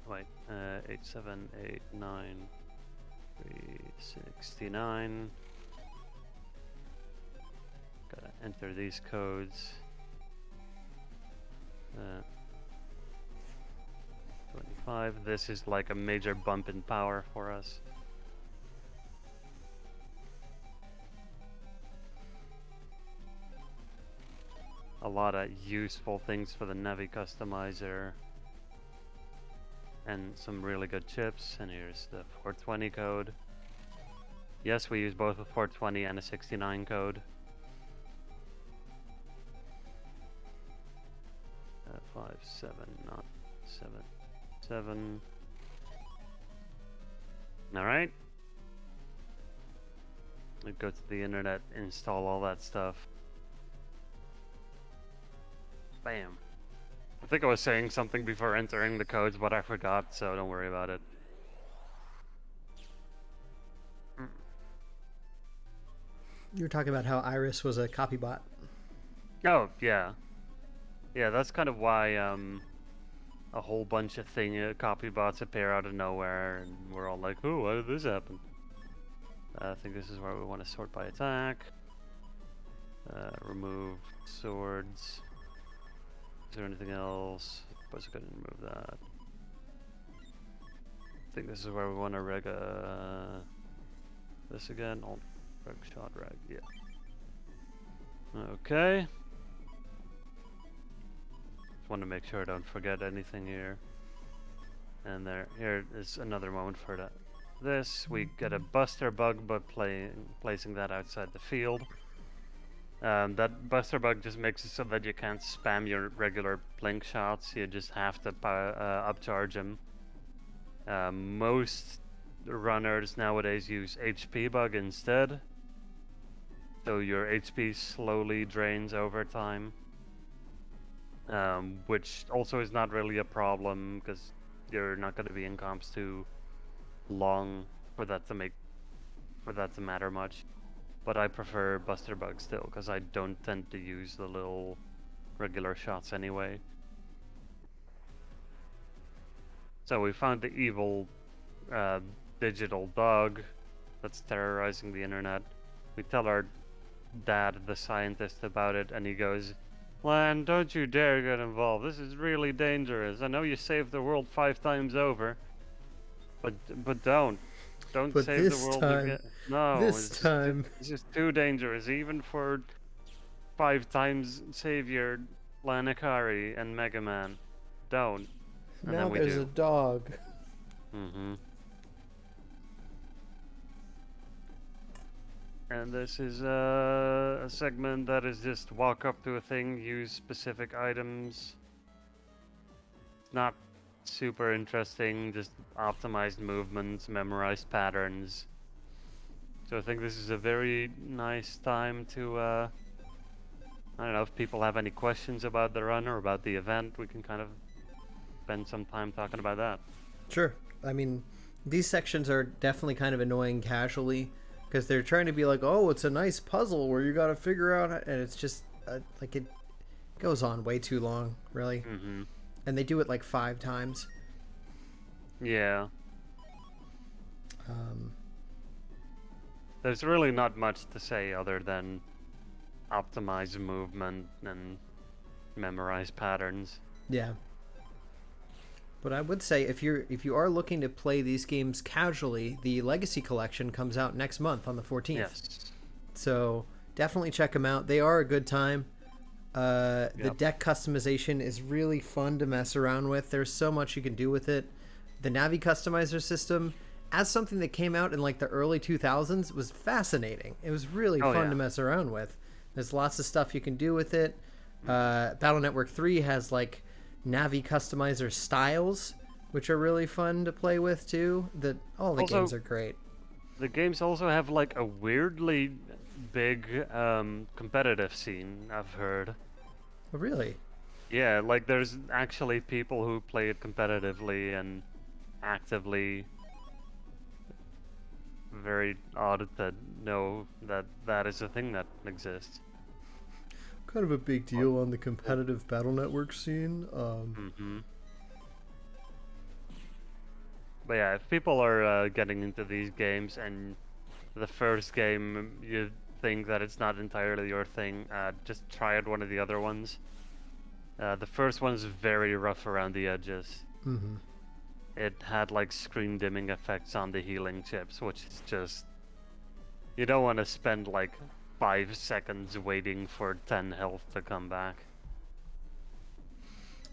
Wait, 8789369. Gotta enter these codes. 25. This is like a major bump in power for us. A lot of useful things for the Navi customizer. And some really good chips. And here's the 420 code. Yes, we use both a 420 and a 69 code. 5777. Alright. We go to the internet, install all that stuff. Bam. I think I was saying something before entering the codes, but I forgot, so don't worry about it. You were talking about how Iris was a copybot. Oh, yeah. Yeah, that's kind of why a whole bunch of copybots appear out of nowhere, and we're all like, "Ooh, why did this happen?" I think this is where we want to sort by attack. Remove swords. Is there anything else? I suppose I couldn't remove that. I think this is where we want to reg this again. Oh, reg shot reg, yeah. Okay. Just want to make sure I don't forget anything here. And here is another moment for that. We get a buster bug by placing that outside the field. That buster bug just makes it so that you can't spam your regular blink shots. You just have to upcharge them. Most runners nowadays use HP bug instead. So your HP slowly drains over time. Which also is not really a problem because you're not going to be in comps too long for that to matter much. But I prefer buster bug still because I don't tend to use the little regular shots anyway. So we found the evil digital dog that's terrorizing the internet. We tell our dad, the scientist, about it, and he goes, "Lan, don't you dare get involved. This is really dangerous. I know you saved the world 5 times over, but don't But save this the world time, again. No, this time, it's just too dangerous, even for 5 times savior Lanakari and Mega Man. Don't." And now then we there's do. a dog. And this is a segment that is just walk up to a thing, use specific items. It's not super interesting, just optimized movements, memorized patterns. So I think this is a very nice time to, I don't know, if people have any questions about the run or about the event, we can kind of spend some time talking about that. Sure. I mean, these sections are definitely kind of annoying casually because they're trying to be like, oh, it's a nice puzzle where you got to figure out, and it's just like it goes on way too long, really. And they do it like 5 times. Yeah. there's really not much to say other than optimize movement and memorize patterns. Yeah. But I would say if you are looking to play these games casually, the Legacy Collection comes out next month on the 14th. Yes. So definitely check them out. They are a good time. The Yep. deck customization is really fun to mess around with. There's so much you can do with it. The Navi customizer system, as something that came out in like the early 2000s, was fascinating. It was really Oh fun yeah. to mess around with. There's lots of stuff you can do with it. Mhm. Battle Network 3 has like Navi customizer styles, which are really fun to play with too. All the games Also, are great. the games also have like a weirdly big competitive scene, I've heard. Oh, really? Yeah, like there's actually people who play it competitively and actively. Very odd to know that that is a thing that exists. Kind of a big Or, deal on the competitive Battle Network scene. mm-hmm. But yeah, if people are getting into these games and the first game you think that it's not entirely your thing, just try out one of the other ones. The first one's very rough around the edges. Mm-hmm. It had like screen dimming effects on the healing chips, which is just... You don't want to spend like 5 seconds waiting for 10 health to come back.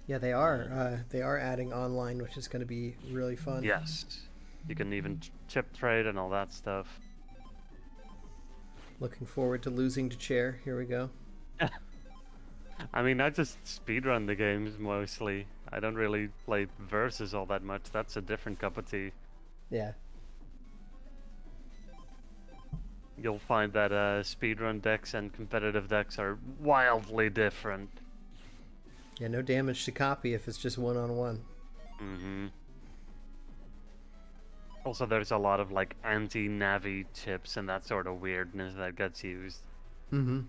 Yeah, they are. They are adding online, which is going to be really fun. Yes. You can even chip trade and all that stuff. Looking forward to losing to Chair. Here we go. I mean, I just speedrun the games mostly. I don't really play versus all that much. That's a different cup of tea. Yeah. You'll find that speedrun decks and competitive decks are wildly different. Yeah, no damage to copy if it's just one-on-one. Mm-hmm. Also, there's a lot of like anti-Navi chips and that sort of weirdness that gets used. Mm-hmm.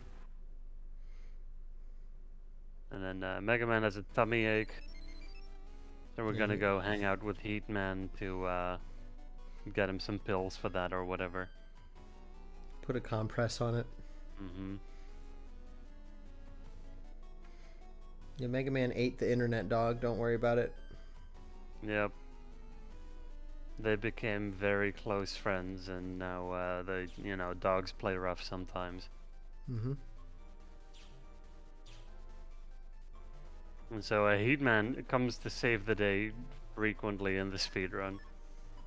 And then Mega Man has a tummy ache. So we're Yeah, gonna go hang out with Heatman to get him some pills for that or whatever. put a compress on it. Mm-hmm. Yeah, Mega Man ate the internet dog. Don't worry about it. Yep. They became very close friends, and now dogs play rough sometimes. Mm-hmm. And so Heatman comes to save the day frequently in the speedrun.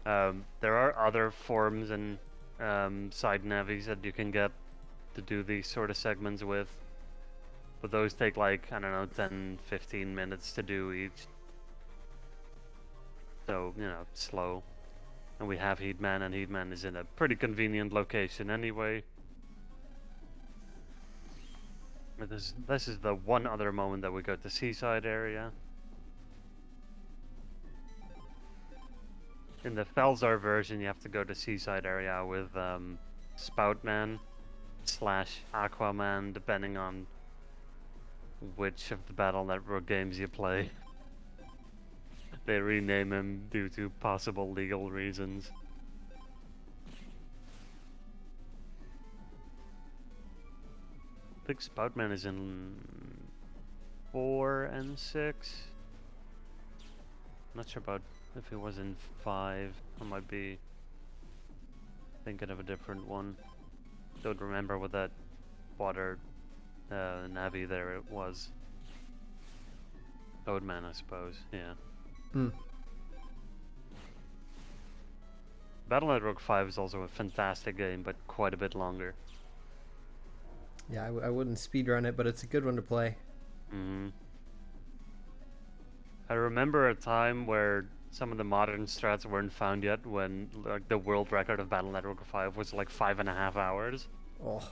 There are other forms and side navies that you can get to do these sort of segments with, but those take like, I don't know, 10-15 minutes to do each. So, slow. And we have Heatman, and Heatman is in a pretty convenient location anyway. But this is the one other moment that we go to Seaside area. In the Felzar version, you have to go to Seaside area with Spoutman / Aquaman, depending on which of the Battle Network games you play. They rename him due to possible legal reasons. I think Spoutman is in 4 and 6. Not sure about if he was in 5. I might be thinking of a different one. Don't remember what that water Navi there it was. Toadman, I suppose. Yeah. Mm. Battle Network 5 is also a fantastic game, but quite a bit longer. Yeah, I wouldn't speedrun it, but it's a good one to play. Mm-hmm. I remember a time where some of the modern strats weren't found yet, when like the world record of Battle Network 5 was like 5.5 hours. Oh.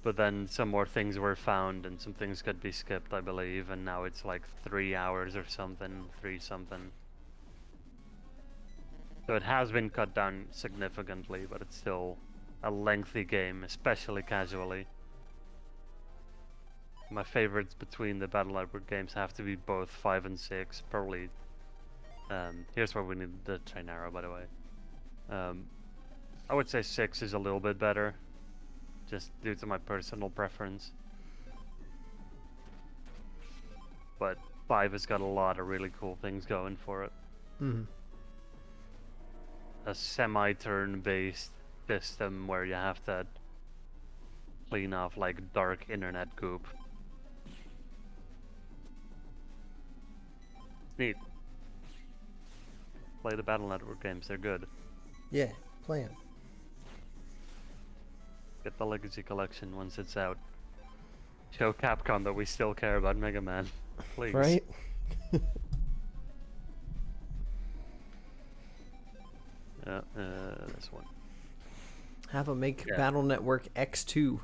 But then some more things were found, and some things could be skipped, I believe, and now it's like 3 hours or something, 3 something. So it has been cut down significantly, but it's still a lengthy game, especially casually. My favorites between the Battle Network games have to be both 5 and 6, probably. Here's where we need the train arrow, by the way. I would say 6 is a little bit better, just due to my personal preference. But 5 has got a lot of really cool things going for it. Hmm. A semi-turn-based system where you have to clean off like dark internet goop. Neat. Play the Battle Network games, they're good. Yeah, plan. Get the Legacy Collection once it's out. Show Capcom that we still care about Mega Man. Please. Right? This one. Have them make Yeah. Battle Network X2.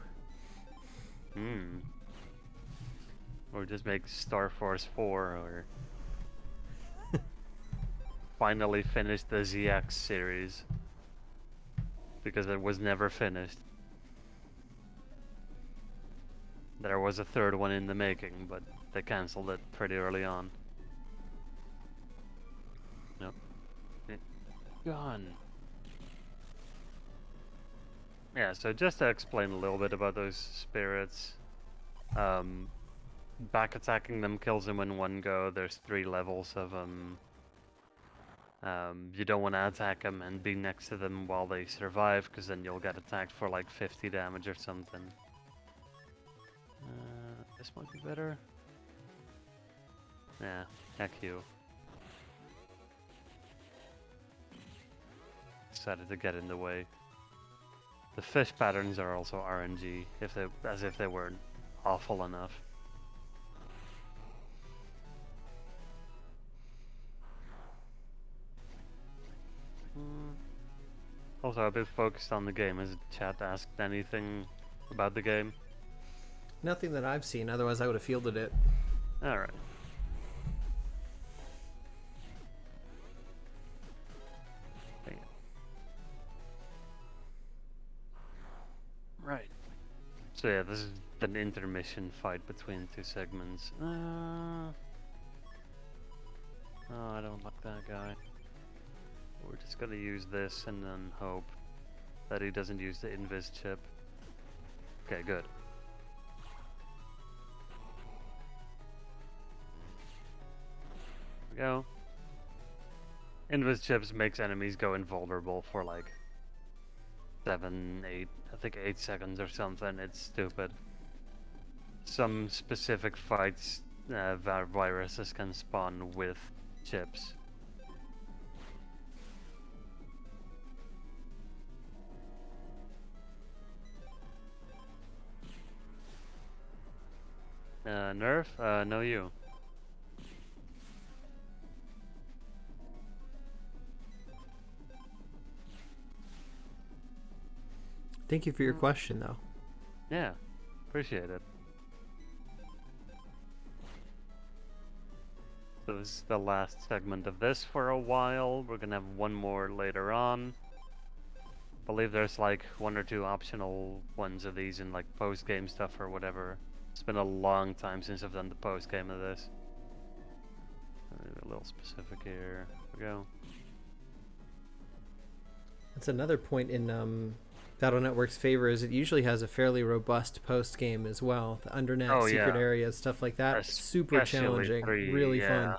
Or just make Star Force 4, or finally finish the ZX series. Because it was never finished. There was a third one in the making, but they cancelled it pretty early on. Nope. Gone. Yeah, so just to explain a little bit about those spirits. Back attacking them kills them in one go. There's 3 levels of them. You don't want to attack them and be next to them while they survive, because then you'll get attacked for like 50 damage or something. This might be better. Yeah, heck you. Decided to get in the way. The fish patterns are also RNG, as if they weren't awful enough. Also, a bit focused on the game. Has chat asked anything about the game? Nothing that I've seen, otherwise I would have fielded it. Alright. Right. So yeah, this is an intermission fight between 2 segments. Oh, I don't like that guy. We're just gonna use this and then hope that he doesn't use the invis chip. Okay, good. There we go. Invis chips makes enemies go invulnerable for like 7, 8, I think 8 seconds or something. It's stupid. Some specific fights, viruses can spawn with chips. Nerf? No you. Thank you for your question, though. Yeah, appreciate it. So this is the last segment of this for a while. We're gonna have one more later on. I believe there's like 1 or 2 optional ones of these in like post-game stuff or whatever. It's been a long time since I've done the post-game of this. A little specific here. There we go. That's another point in Battle Network's favor, is it usually has a fairly robust post game as well. The undernet, secret areas, stuff like that. Super challenging, 3, really fun.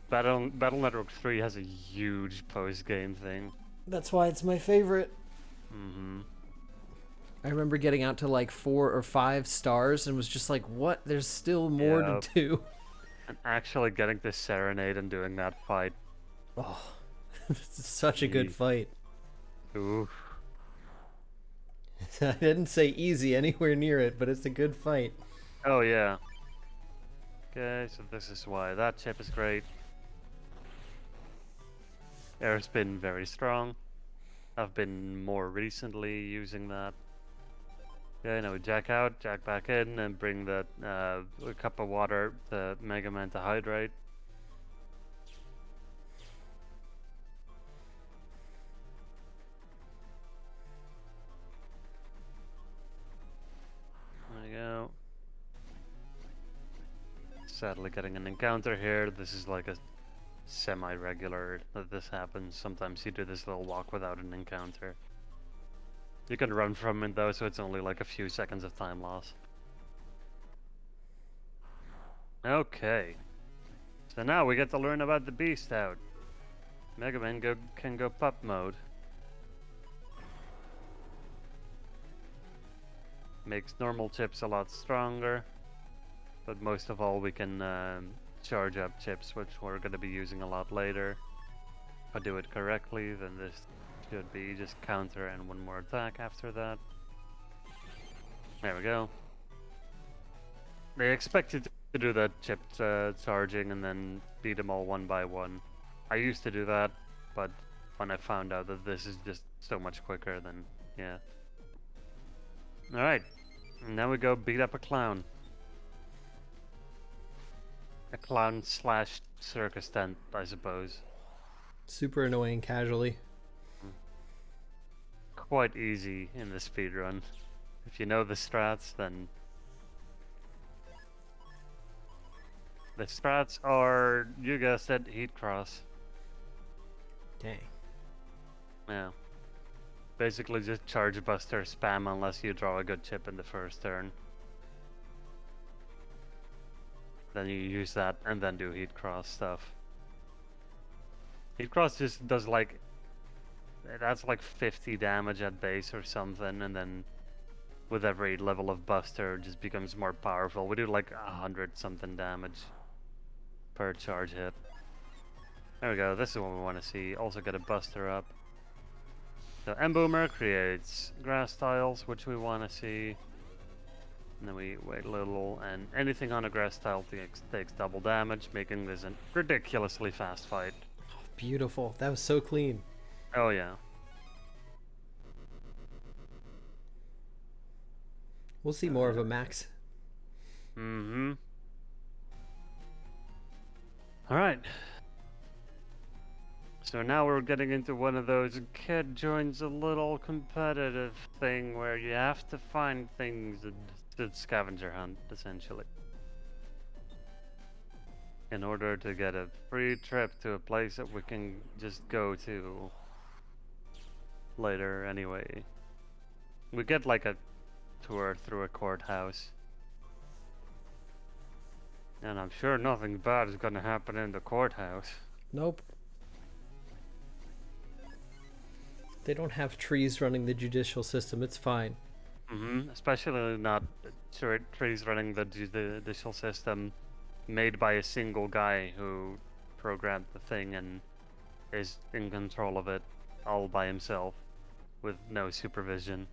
Battle Network 3 has a huge post game thing. That's why it's my favorite. Mm-hmm. I remember getting out to like 4 or 5 stars and was just like, what? There's still more to do. And actually getting to Serenade and doing that fight. Oh, it's such a good fight. Ooh. I didn't say easy anywhere near it, but it's a good fight. Oh yeah. Okay, so this is why that chip is great. Air's been very strong. I've been more recently using that. Okay, now we jack out, jack back in, and bring that a cup of water to Mega Man to hydrate. There you go. Sadly getting an encounter here. This is like a semi-regular that this happens. Sometimes you do this little walk without an encounter. You can run from it though, so it's only like a few seconds of time loss. Okay. So now we get to learn about the beast out. Mega Man can go pup mode. Makes normal chips a lot stronger. But most of all we can charge up chips, which we're going to be using a lot later. If I do it correctly, then this should be just counter and one more attack after that. There we go. They expect you to do that chip charging and then beat them all one by one. I used to do that, but when I found out that this is just so much quicker, then yeah. Alright, now we go beat up a clown. A clown slash circus tent, I suppose. Super annoying casually. Quite easy in the speedrun. If you know the strats, then... The strats are, you guessed it, heat cross. Dang. Yeah. Basically just charge buster spam unless you draw a good chip in the first turn. Then you use that and then do heat cross stuff. Heat cross just does like... That's like 50 damage at base or something, and then with every level of buster it just becomes more powerful. We do like 100 something damage per charge hit. There we go, this is what we want to see. Also get a buster up. So M-Boomer creates grass tiles, which we want to see. And then we wait a little, and anything on a grass tile takes double damage, making this a ridiculously fast fight. Oh, beautiful. That was so clean. Oh yeah. We'll see more of a Max. Mm-hmm. Alright. So now we're getting into one of those kid joins a little competitive thing where you have to find things to scavenger hunt, essentially. In order to get a free trip to a place that we can just go to later anyway. We get like a tour through a courthouse. And I'm sure nothing bad is gonna happen in the courthouse. Nope. They don't have trees running the judicial system. It's fine. Especially not trees running the judicial system made by a single guy who programmed the thing and is in control of it all by himself with no supervision.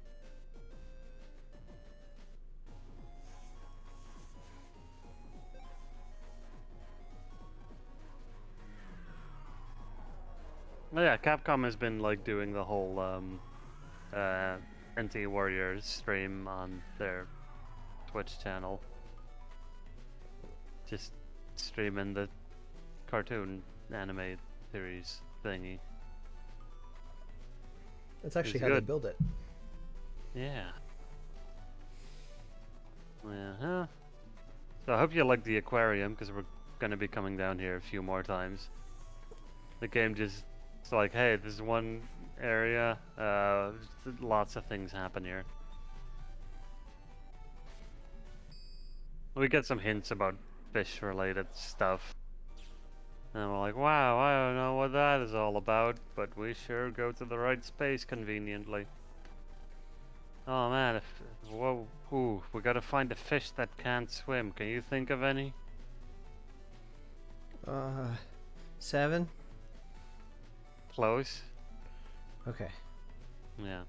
Well, yeah, Capcom has been like doing the whole NT Warriors stream on their Twitch channel. Just streaming the cartoon anime series thingy. That's actually It's how they good. build it. Yeah. Yeah. So I hope you like the aquarium, because we're going to be coming down here a few more times. The game just, it's like, hey, this is one area, lots of things happen here. We get some hints about fish-related stuff. And we're like, wow, I don't know what that is all about, but we sure go to the right space conveniently. Oh man, whoa, ooh, we gotta find a fish that can't swim. Can you think of any? 7? Close? Okay. Yeah.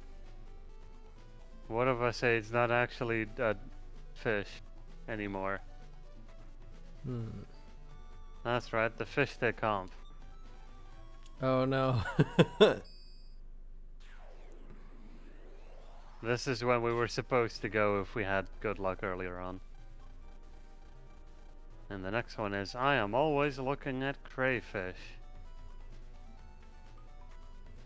What if I say it's not actually a fish anymore? That's right, the fish they comp. Oh no. This is when we were supposed to go if we had good luck earlier on. And the next one is, I am always looking at crayfish.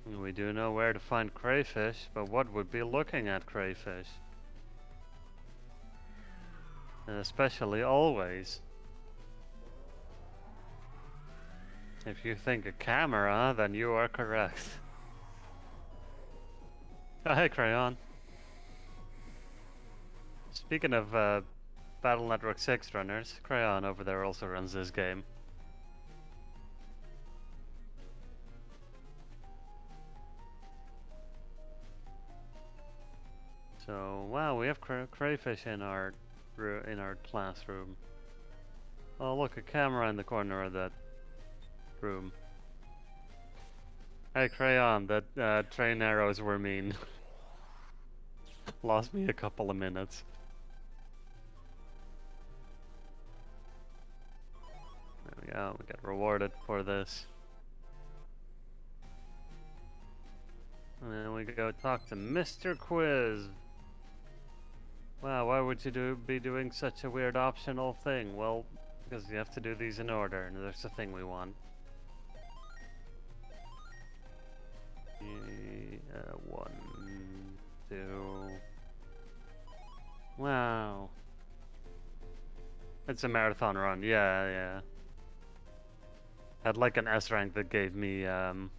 And we do know where to find crayfish, but what would be looking at crayfish? And especially always. If you think a camera, then you are correct. Oh, hey, Crayon. Speaking of Battle Network 6 runners, Crayon over there also runs this game. So, wow, we have crayfish in our classroom. Oh, look, a camera in the corner of that room. Hey, Crayon, that train arrows were mean. Lost me a couple of minutes. There we go, we get rewarded for this. And then we go talk to Mr. Quiz. Wow, why would you be doing such a weird optional thing? Well, because you have to do these in order, and there's a thing we want. One, two. Wow. It's a marathon run, yeah. Had like an S rank that gave me, well,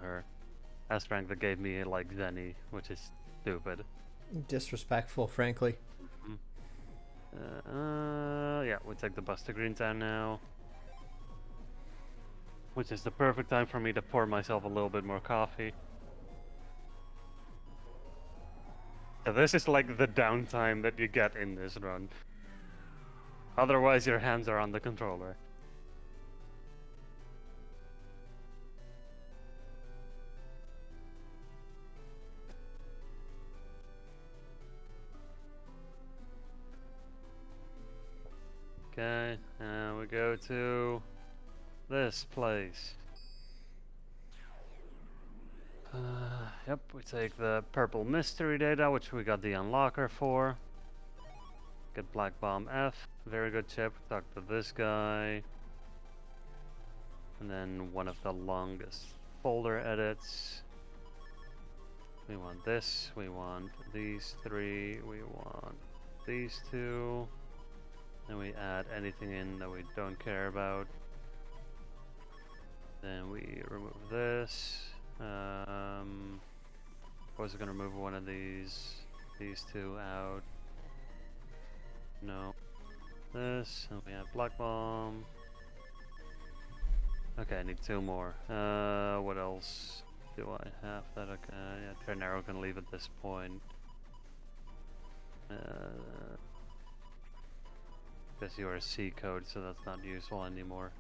her. S rank that gave me like Zenny, which is stupid. Disrespectful, frankly. Yeah, we take the bus to Greentown now. Which is the perfect time for me to pour myself a little bit more coffee. So this is like the downtime that you get in this run. Otherwise your hands are on the controller. Okay, and we go to this place. Yep, we take the purple mystery data, which we got the unlocker for. Get Black Bomb F, very good chip. Talk to this guy. And then one of the longest folder edits. We want this, we want these three, we want these two. Then we add anything in that we don't care about. Then we remove this. Was gonna remove one of these two out. No. This, and we have Black Bomb. Okay, I need two more. What else do I have that I can, yeah, turn arrow can leave at this point. Guess you are a C code, so that's not useful anymore.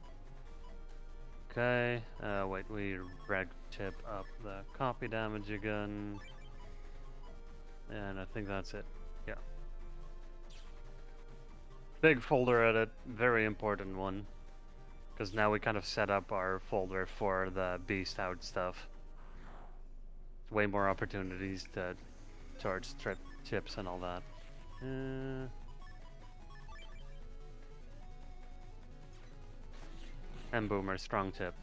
Okay, wait, we reg chip up the copy damage again. And I think that's it, yeah. Big folder edit, very important one. Because now we kind of set up our folder for the beast out stuff. Way more opportunities to charge strip chips and all that. And Boomer, strong tip.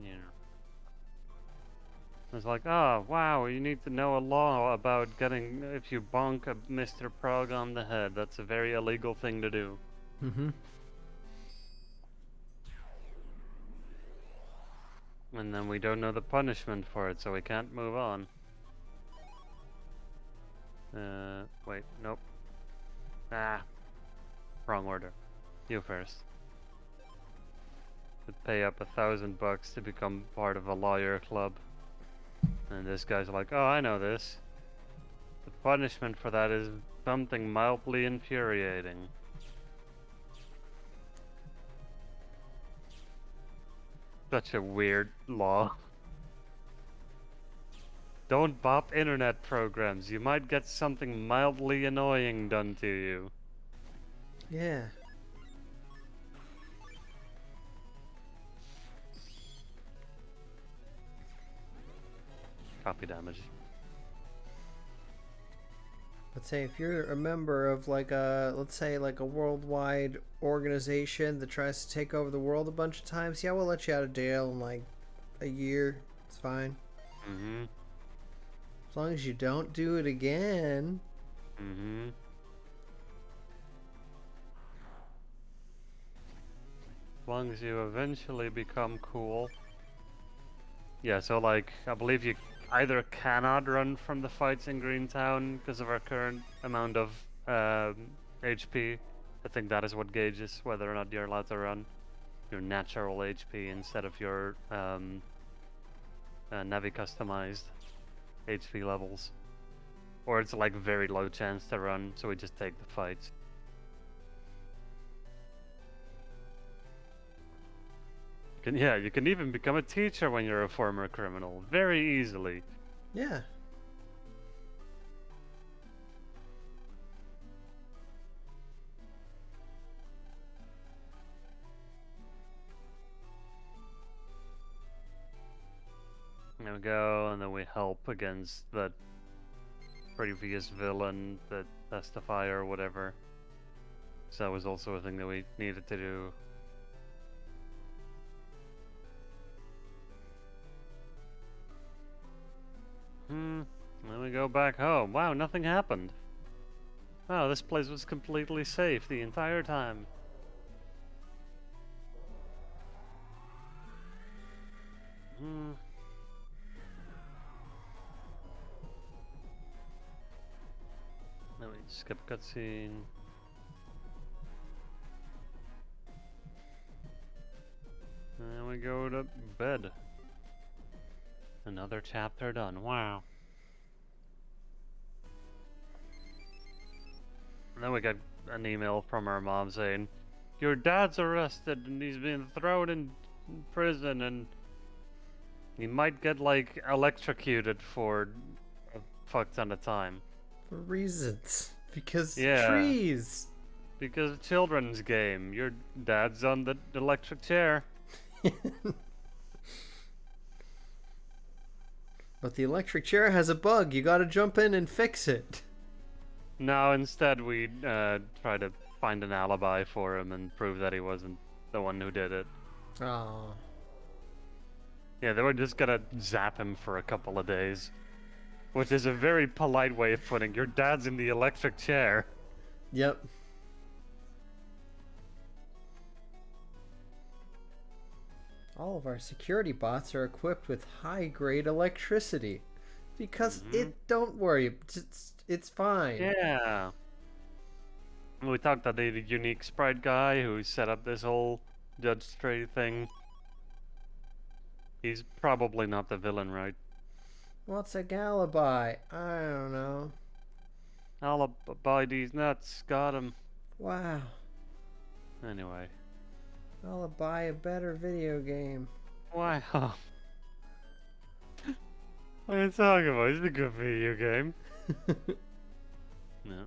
Yeah. It's like, oh, wow, you need to know a law about getting, if you bonk a Mr. Prog on the head, that's a very illegal thing to do. Mm-hmm. And then we don't know the punishment for it, so we can't move on. Wait, nope. Ah, wrong order. You first. Could pay up $1,000 to become part of a lawyer club. And this guy's like, oh, I know this. The punishment for that is something mildly infuriating. Such a weird law. Don't bop internet programs. You might get something mildly annoying done to you. Yeah. Copy damage. Let's say if you're a member of like a, let's say like a worldwide organization that tries to take over the world a bunch of times, yeah, we'll let you out of jail in like a year. It's fine. Mm-hmm. As long as you don't do it again. Mm-hmm. As long as you eventually become cool. Yeah, so like, I believe you either cannot run from the fights in Greentown because of our current amount of HP. I think that is what gauges whether or not you're allowed to run. Your natural HP instead of your Navi customized HP levels. Or it's like very low chance to run, so we just take the fights. Yeah, you can even become a teacher when you're a former criminal, very easily. Yeah. There we go, and then we help against the previous villain, the testifier or whatever. So that was also a thing that we needed to do. Then we go back home. Wow, nothing happened. Wow, this place was completely safe the entire time. Hmm. Then we skip cutscene. And then we go to bed. Another chapter done. Wow. And then we got an email from our mom saying, "Your dad's arrested and he's been thrown in prison and he might get like electrocuted for a fuck ton of time." For reasons. Because Yeah, trees. because children's game. Your dad's on the electric chair. But the electric chair has a bug. You gotta jump in and fix it. No, instead we try to find an alibi for him and prove that he wasn't the one who did it. Oh. Yeah, they were just gonna zap him for a couple of days. Which is a very polite way of putting your dad's in the electric chair. Yep. All of our security bots are equipped with high-grade electricity. Because don't worry, it's fine. Yeah. We talked to the unique sprite guy who set up this whole Judge Stray thing. He's probably not the villain, right? What's a galabai? I don't know. I'll buy these nuts. Got him. Wow. Anyway. I'll buy a better video game. Wow. What are you talking about? It's a good video game. No.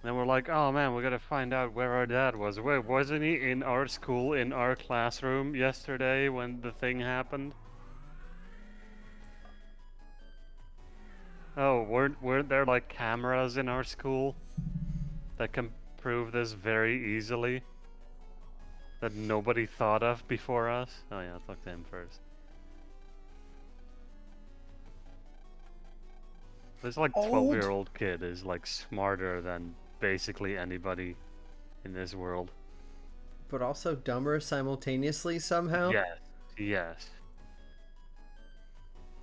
Then we're like, oh man, we gotta find out where our dad was. Wait, wasn't he in our school, in our classroom yesterday when the thing happened? Oh, weren't there like cameras in our school that can prove this very easily? That nobody thought of before us? Oh yeah, I'll talk to him first. This like 12-year-old kid is like smarter than basically anybody in this world. But also dumber simultaneously somehow? Yes, yes.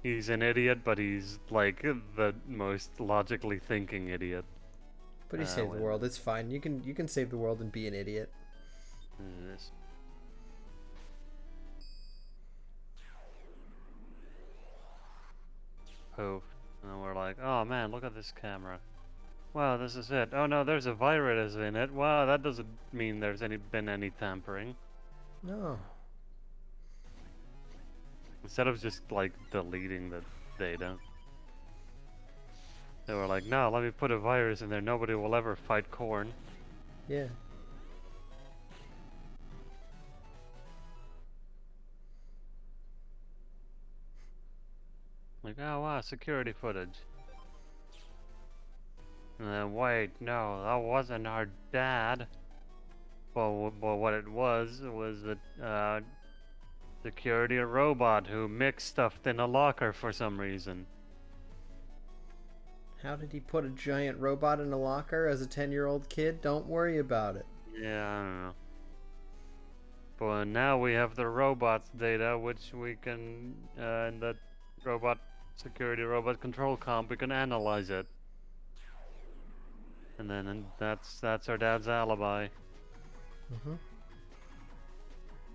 He's an idiot, but he's like the most logically thinking idiot. But he saved the world. It's fine. You can save the world and be an idiot. This. Poof. And then we're like, oh man, look at this camera. Wow, this is it. Oh no, there's a virus in it. Wow, that doesn't mean there's been any tampering. No. Instead of just like deleting the data. They were like, no, let me put a virus in there. Nobody will ever fight corn. Yeah. Like, oh wow, security footage. And then, wait, no, that wasn't our dad. Well, what it was that security robot who mixed stuff in a locker for some reason. How did he put a giant robot in a locker as a 10-year-old kid? Don't worry about it. Yeah, I don't know. But now we have the robot's data, which we can, in the robot security robot control comp, we can analyze it. And that's our dad's alibi. Mm-hmm.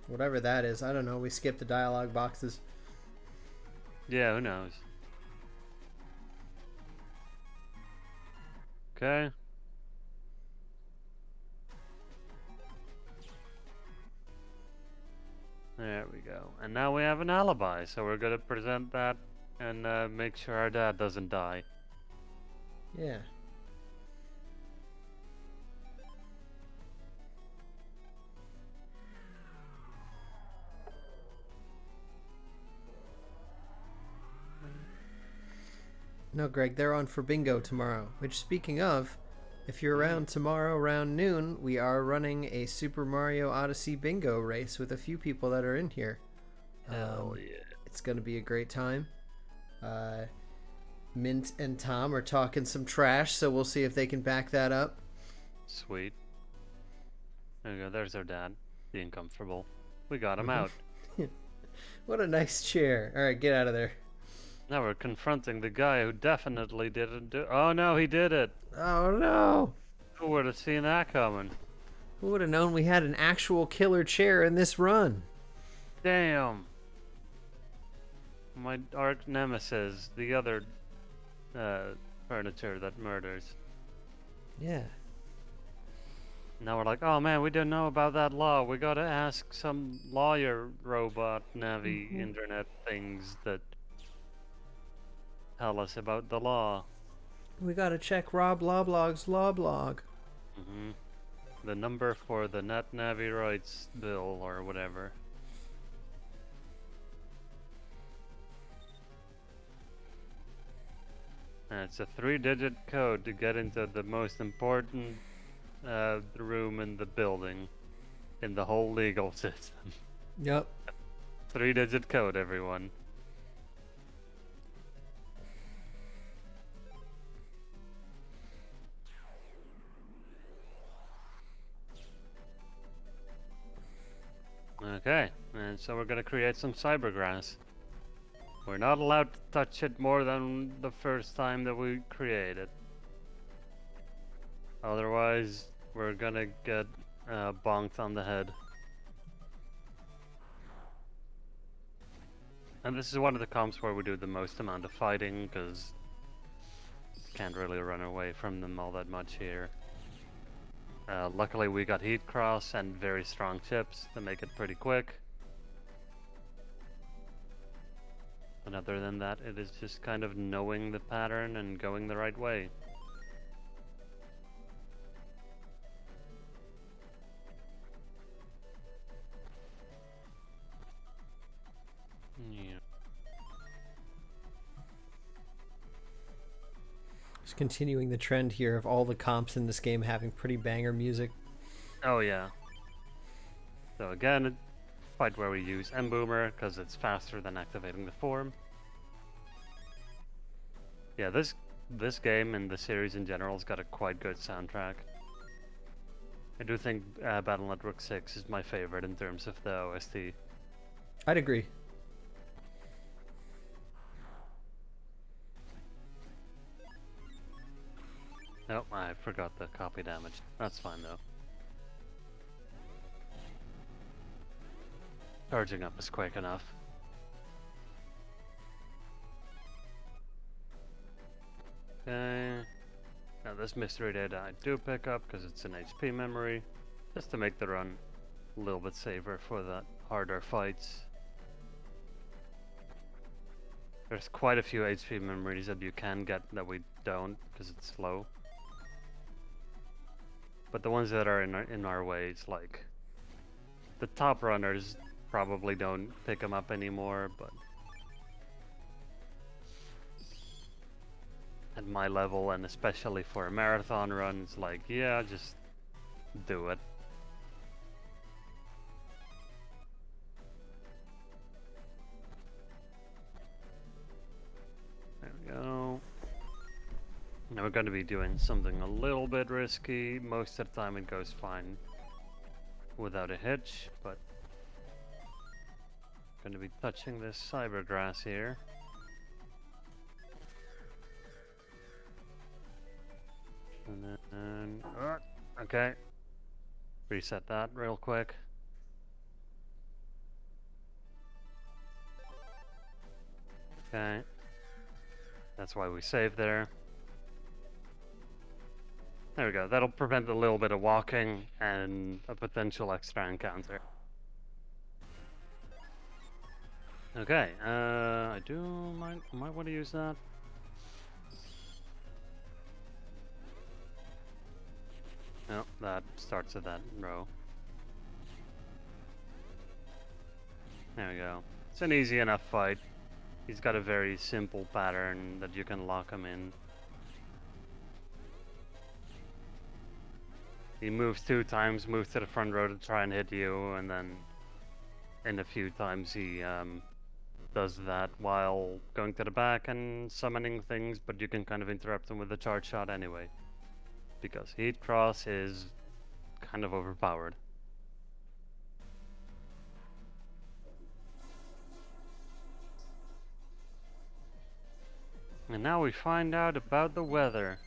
Whatever that is, I don't know. We skipped the dialogue boxes. Yeah, who knows? Okay. There we go. And now we have an alibi, so we're gonna present that and make sure our dad doesn't die. Yeah. No, Greg, they're on for bingo tomorrow. Which, speaking of, if you're around tomorrow around noon, we are running a Super Mario Odyssey bingo race with a few people that are in here. Hell yeah. It's going to be a great time. Mint and Tom are talking some trash, so we'll see if they can back that up. Sweet. There we go. There's our dad. Being comfortable. We got him out. What a nice chair. All right, get out of there. Now we're confronting the guy who definitely didn't do. Oh no, he did it. Oh no! Who would have seen that coming? Who would have known we had an actual killer chair in this run? Damn. My arch nemesis, the other furniture that murders. Yeah. Now we're like, oh man, we didn't know about that law. We gotta ask some lawyer robot Navi internet things that tell us about the law. We gotta check Rob Loblog's law blog. The number for the net Navi rights bill or whatever. And it's a 3-digit code to get into the most important room in the building, in the whole legal system. Yep. 3-digit code, everyone. Okay, and so we're gonna create some cybergrass. We're not allowed to touch it more than the first time that we create it. Otherwise, we're gonna get bonked on the head. And this is one of the comps where we do the most amount of fighting, because can't really run away from them all that much here. Luckily we got heat cross and very strong chips to make it pretty quick. And other than that, it is just kind of knowing the pattern and going the right way. Yeah. Just continuing the trend here of all the comps in this game having pretty banger music. Oh yeah. So again, fight where we use M-Boomer because it's faster than activating the form. Yeah, this game and the series in general has got a quite good soundtrack. I do think Battle Network 6 is my favorite in terms of the OST. I'd agree. Nope, I forgot the copy damage. That's fine though. Charging up is quick enough. Okay. Now this mystery data I do pick up because it's an HP memory, just to make the run a little bit safer for the harder fights. There's quite a few HP memories that you can get that we don't because it's slow. But the ones that are in our way, it's like the top runners probably don't pick them up anymore, but at my level and especially for a marathon run, it's like, yeah, just do it. going to be doing something a little bit risky. Most of the time it goes fine without a hitch, but going to be touching this cybergrass here. And then, okay. Reset that real quick. Okay. That's why we saved there. There we go. That'll prevent a little bit of walking and a potential extra encounter. Okay, I might want to use that. No, that starts at that row. There we go. It's an easy enough fight. He's got a very simple pattern that you can lock him in. He moves 2 times, moves to the front row to try and hit you, and then in a few times he does that while going to the back and summoning things, but you can kind of interrupt him with a charge shot anyway. Because Heat Cross is kind of overpowered. And now we find out about the weather.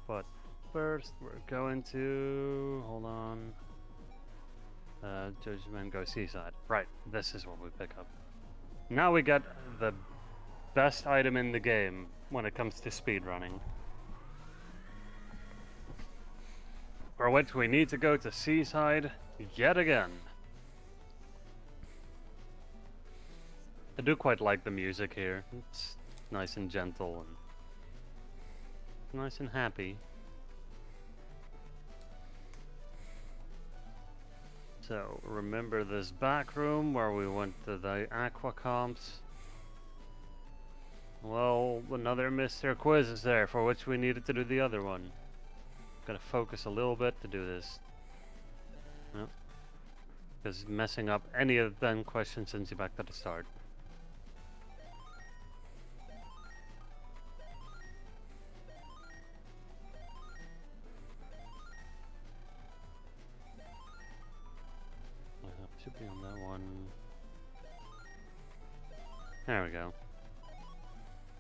But first we're going to... hold on. Judgment go seaside. Right, this is what we pick up. Now we got the best item in the game when it comes to speedrunning. For which we need to go to seaside yet again. I do quite like the music here. It's nice and gentle and nice and happy. So remember this back room where we went to the aqua comps? Well, another Mr. Quiz is there for which we needed to do the other one. Gotta focus a little bit to do this. Yep. Because messing up any of them questions sends you back to the start. Should be on that one. There we go.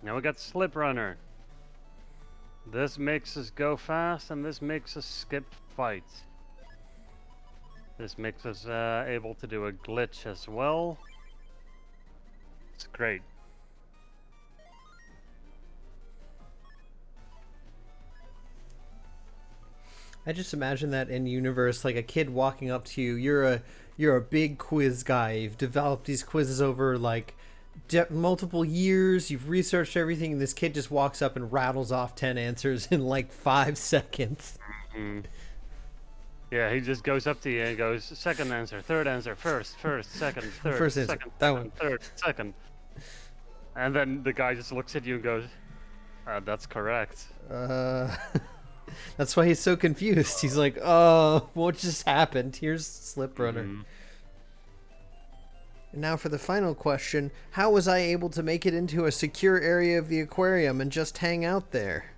Now we got Slip Runner. This makes us go fast and this makes us skip fights. This makes us able to do a glitch as well. It's great. I just imagine that in universe, like a kid walking up to you. You're a big quiz guy. You've developed these quizzes over like multiple years. You've researched everything, and this kid just walks up and rattles off 10 answers in like 5 seconds. Mm-hmm. Yeah, he just goes up to you and goes, second answer, third answer, first, second, third, First answer, second, that one. third, second. And then the guy just looks at you and goes, that's correct. That's why he's so confused. He's like, oh, what just happened? Here's Slip Runner. Mm-hmm. And now for the final question. How was I able to make it into a secure area of the aquarium and just hang out there?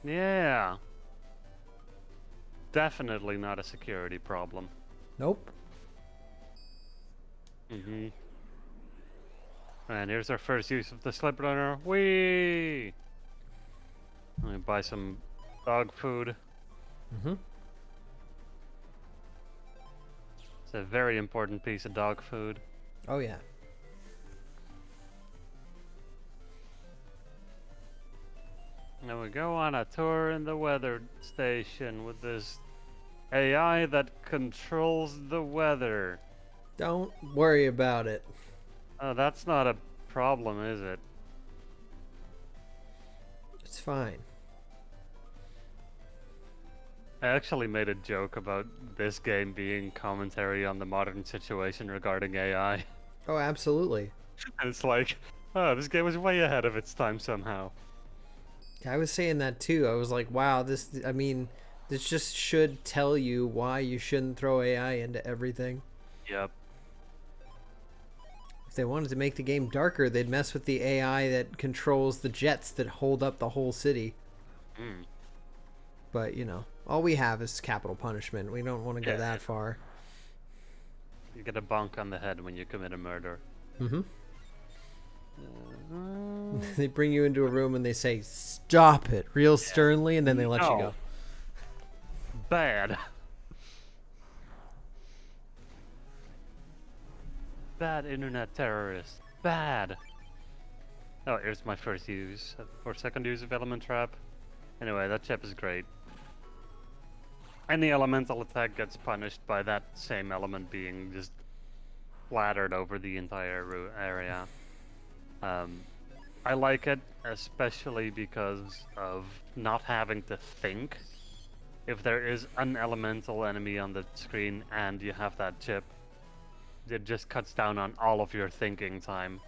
Yeah. Definitely not a security problem. Nope. Mm-hmm. And here's our first use of the Slip Runner. Whee! Let me buy some dog food. Mm-hmm. It's a very important piece of dog food. Oh, yeah. Now we go on a tour in the weather station with this AI that controls the weather. Don't worry about it. Oh, that's not a problem, is it? It's fine. I actually made a joke about this game being commentary on the modern situation regarding AI. Oh, absolutely. And it's like, oh, this game was way ahead of its time somehow. I was saying that too. I was like, wow, this just should tell you why you shouldn't throw AI into everything. Yep. If they wanted to make the game darker, they'd mess with the AI that controls the jets that hold up the whole city. Mm. But, you know, all we have is capital punishment. We don't want to go Yeah, that far. you get a bonk on the head when you commit a murder. Mm-hmm. Uh, They bring you into a room and they say, "Stop it," real sternly, and then they let you go. no. Bad. Bad internet terrorist. Bad. Oh, here's my first use or second use of element trap. Anyway, that chip is great. Any elemental attack gets punished by that same element being just splattered over the entire area. I like it, especially because of not having to think. If there is an elemental enemy on the screen and you have that chip, it just cuts down on all of your thinking time.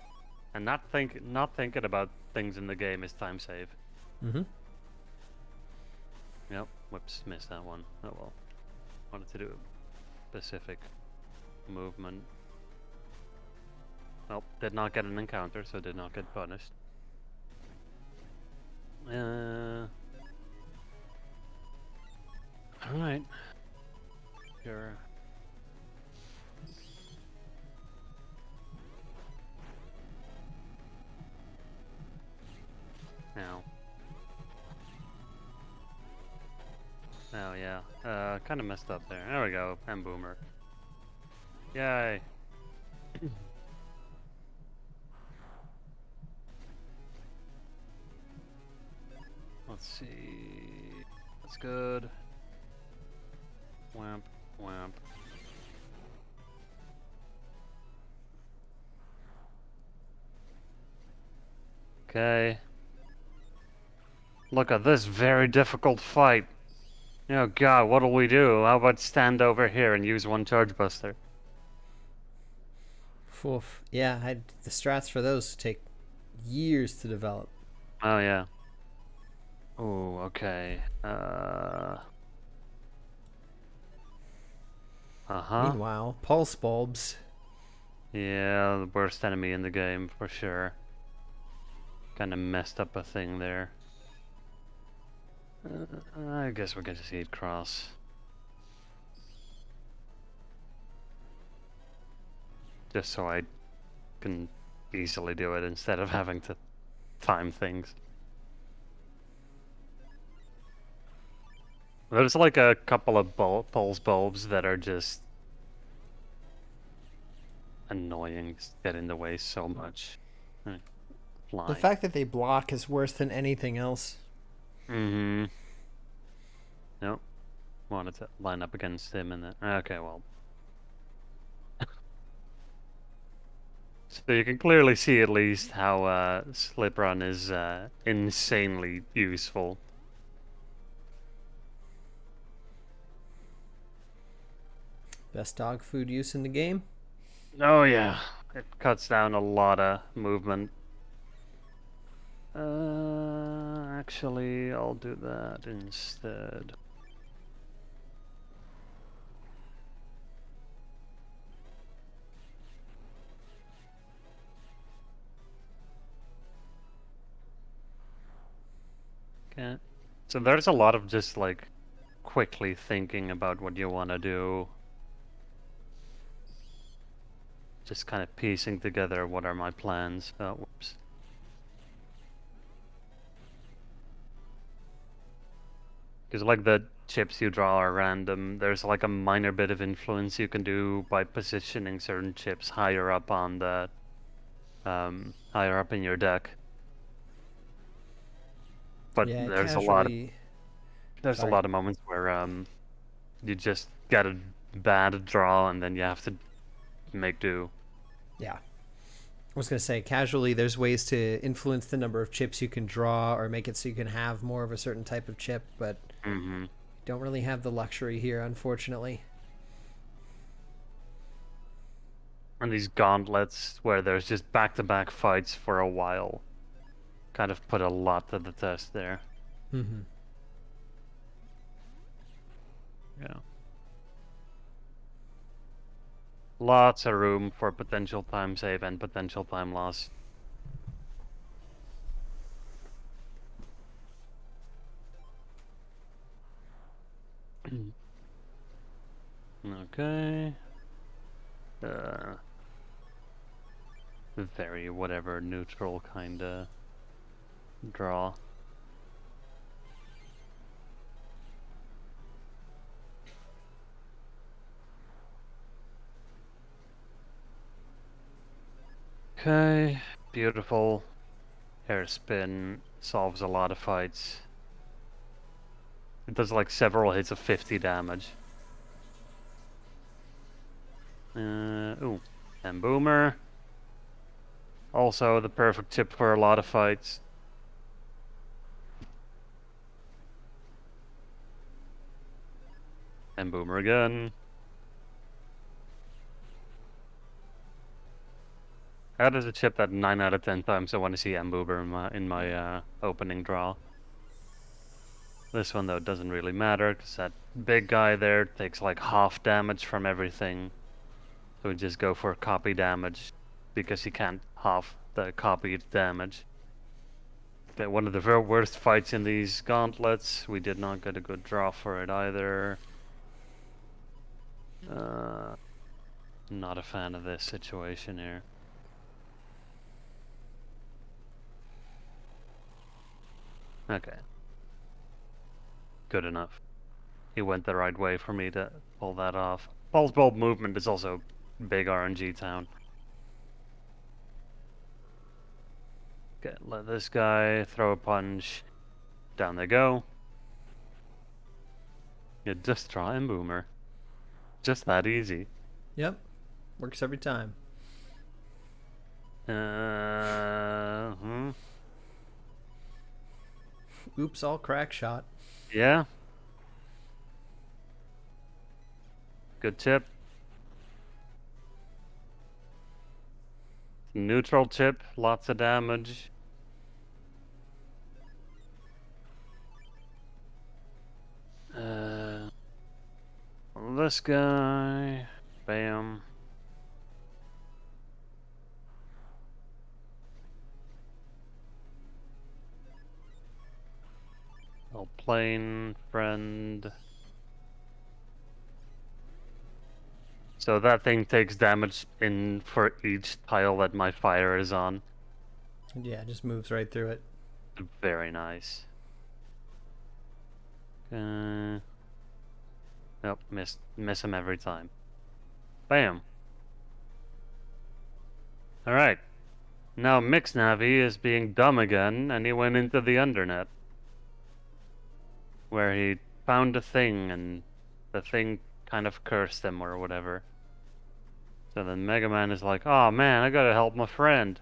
And not thinking about things in the game is time save. Mm-hmm. Yep, whoops, missed that one. Oh well. Wanted to do a specific movement. Well, did not get an encounter, so did not get punished. Alright. Sure. Now. Oh yeah. Kind of messed up there. There we go. And boomer. Yay. Let's see. That's good. Wamp, wamp. Okay. Look at this very difficult fight. Oh god, what'll we do? How about stand over here and use one charge buster? Oof. Yeah, the strats for those take years to develop. Oh yeah. Oh, okay. Meanwhile, pulse bulbs. Yeah, the worst enemy in the game for sure. Kind of messed up a thing there. I guess we're going to see it cross. Just so I can easily do it instead of having to time things. There's like a couple of pulse bulbs that are just annoying, just get in the way so much. The fact that they block is worse than anything else. Mm-hmm. Nope. Wanted to line up against him and then... Okay, well. So you can clearly see at least how Slip Run is insanely useful. Best dog food use in the game? Oh yeah, it cuts down a lot of movement. Actually, I'll do that instead. Okay. So there's a lot of just like quickly thinking about what you want to do. Just kind of piecing together what are my plans. Oh, whoops. Because like the chips you draw are random. There's like a minor bit of influence you can do by positioning certain chips higher up on the higher up in your deck. But Yeah, there's casually. a Sorry. lot of moments where you just get a bad draw and then you have to make do. Yeah. I was going to say, casually, there's ways to influence the number of chips you can draw or make it so you can have more of a certain type of chip, but Mm-hmm. don't really have the luxury here, unfortunately. And these gauntlets where there's just back-to-back fights for a while kind of put a lot to the test there. Mm-hmm. Yeah. Lots of room for potential time save and potential time loss. Okay. Very whatever neutral kinda draw. Okay, beautiful. Hairspin solves a lot of fights. It does like several hits of 50 damage. Ooh. And Boomer. Also the perfect tip for a lot of fights. And Boomer again. That is a chip that 9 out of 10 times I want to see M Boomer in my opening draw. This one though doesn't really matter because that big guy there takes like half damage from everything. So we just go for copy damage because he can't half the copied damage. Okay, one of the worst fights in these gauntlets. We did not get a good draw for it either. Not a fan of this situation here. Okay. Good enough. He went the right way for me to pull that off. Pulse bulb movement is also big RNG town. Okay, let this guy throw a punch. Down they go. You just draw and Boomer. Just that easy. Yep. Works every time. Hmm. Oops, all crack shot. Yeah. Good tip. Neutral tip, lots of damage. This guy. Bam. Little plane friend. So that thing takes damage in for each tile that my fire is on. Yeah, it just moves right through it. Very nice. Nope, miss him every time. Bam. Alright. Now Mixnavi is being dumb again, and he went into the undernet. Where he found a thing, and the thing kind of cursed him or whatever. So then Mega Man is like, oh man, I gotta help my friend.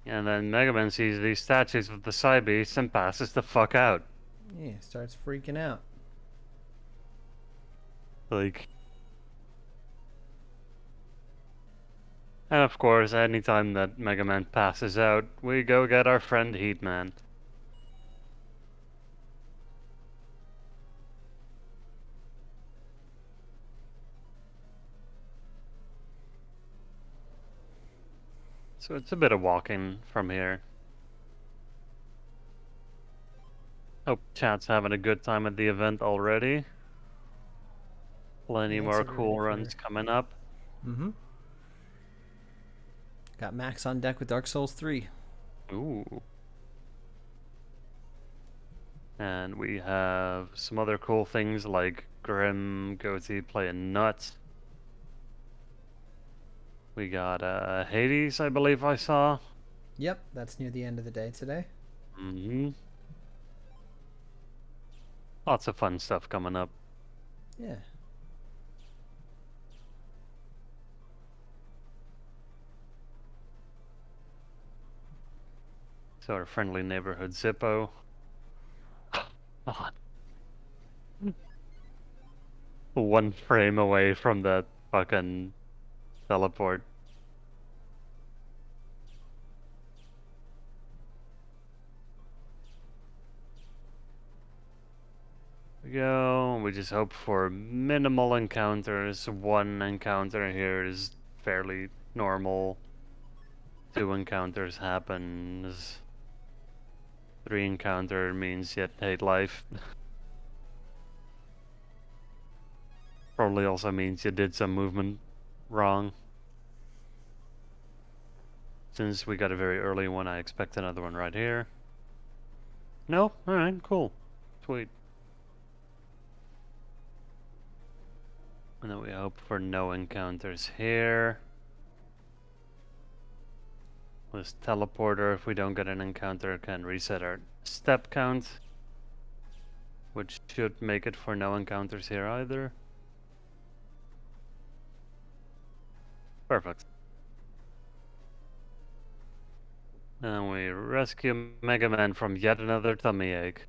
And then Mega Man sees these statues of the Psy Beasts and passes the fuck out. Yeah, starts freaking out. Like... And of course, anytime that Mega Man passes out, we go get our friend Heatman. So it's a bit of walking from here. Hope chat's having a good time at the event already. Plenty Yeah, more so we're ready cool runs for... coming up. Mm-hmm. Got Max on deck with Dark Souls 3. Ooh. And we have some other cool things like Grim Goatee playing nuts. We got Hades, I believe I saw. Yep, that's near the end of the day today. Mm-hmm. Lots of fun stuff coming up. Yeah. So our friendly neighborhood Zippo. God. 1 frame away from that fucking teleport. We go. now. We just hope for minimal encounters. One encounter here is fairly normal. 2 encounters happens. 3 encounter means yet hate life. Probably also means you did some movement wrong. Since we got a very early one, I expect another one right here. No? Alright, cool. Sweet. And then we hope for no encounters here. This teleporter, if we don't get an encounter, can reset our step count, which should make it for no encounters here either. Perfect. And we rescue Mega Man from yet another tummy ache.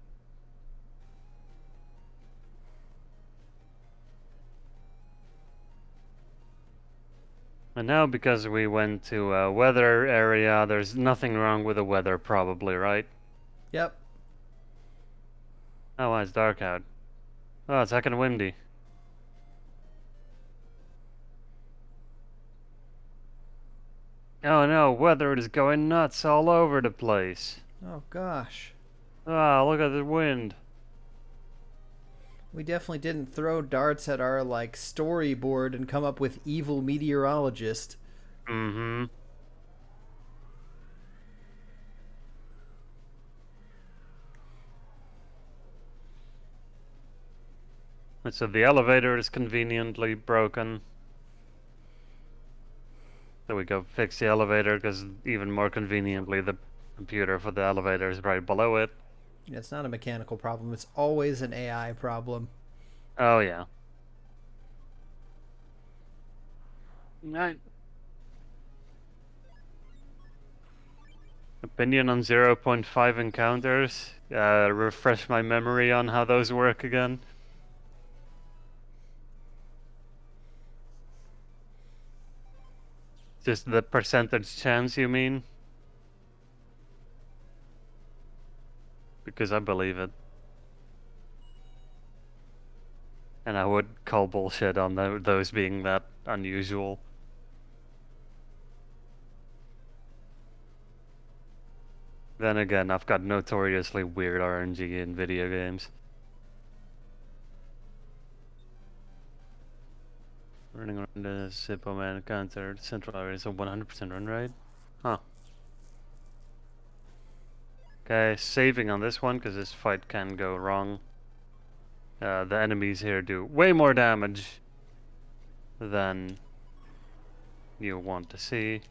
And now, because we went to a weather area, there's nothing wrong with the weather, probably, right? Yep. Oh, it's dark out. Oh, it's heckin' windy. Oh no, weather is going nuts all over the place. Oh gosh. Ah, look at the wind. We definitely didn't throw darts at our like storyboard and come up with evil meteorologist. Mm-hmm. So the elevator is conveniently broken. So we go fix the elevator, because even more conveniently the computer for the elevator is right below it. It's not a mechanical problem, it's always an AI problem. Oh yeah. Right. Opinion on 0.5 encounters. Refresh my memory on how those work again. Just the percentage chance, you mean? Because I believe it. And I would call bullshit on those being that unusual. Then again, I've got notoriously weird RNG in video games. Running around the Zippo Man encounter, central area is a 100% run rate. Huh. Okay, saving on this one, because this fight can go wrong. The enemies here do way more damage than you want to see.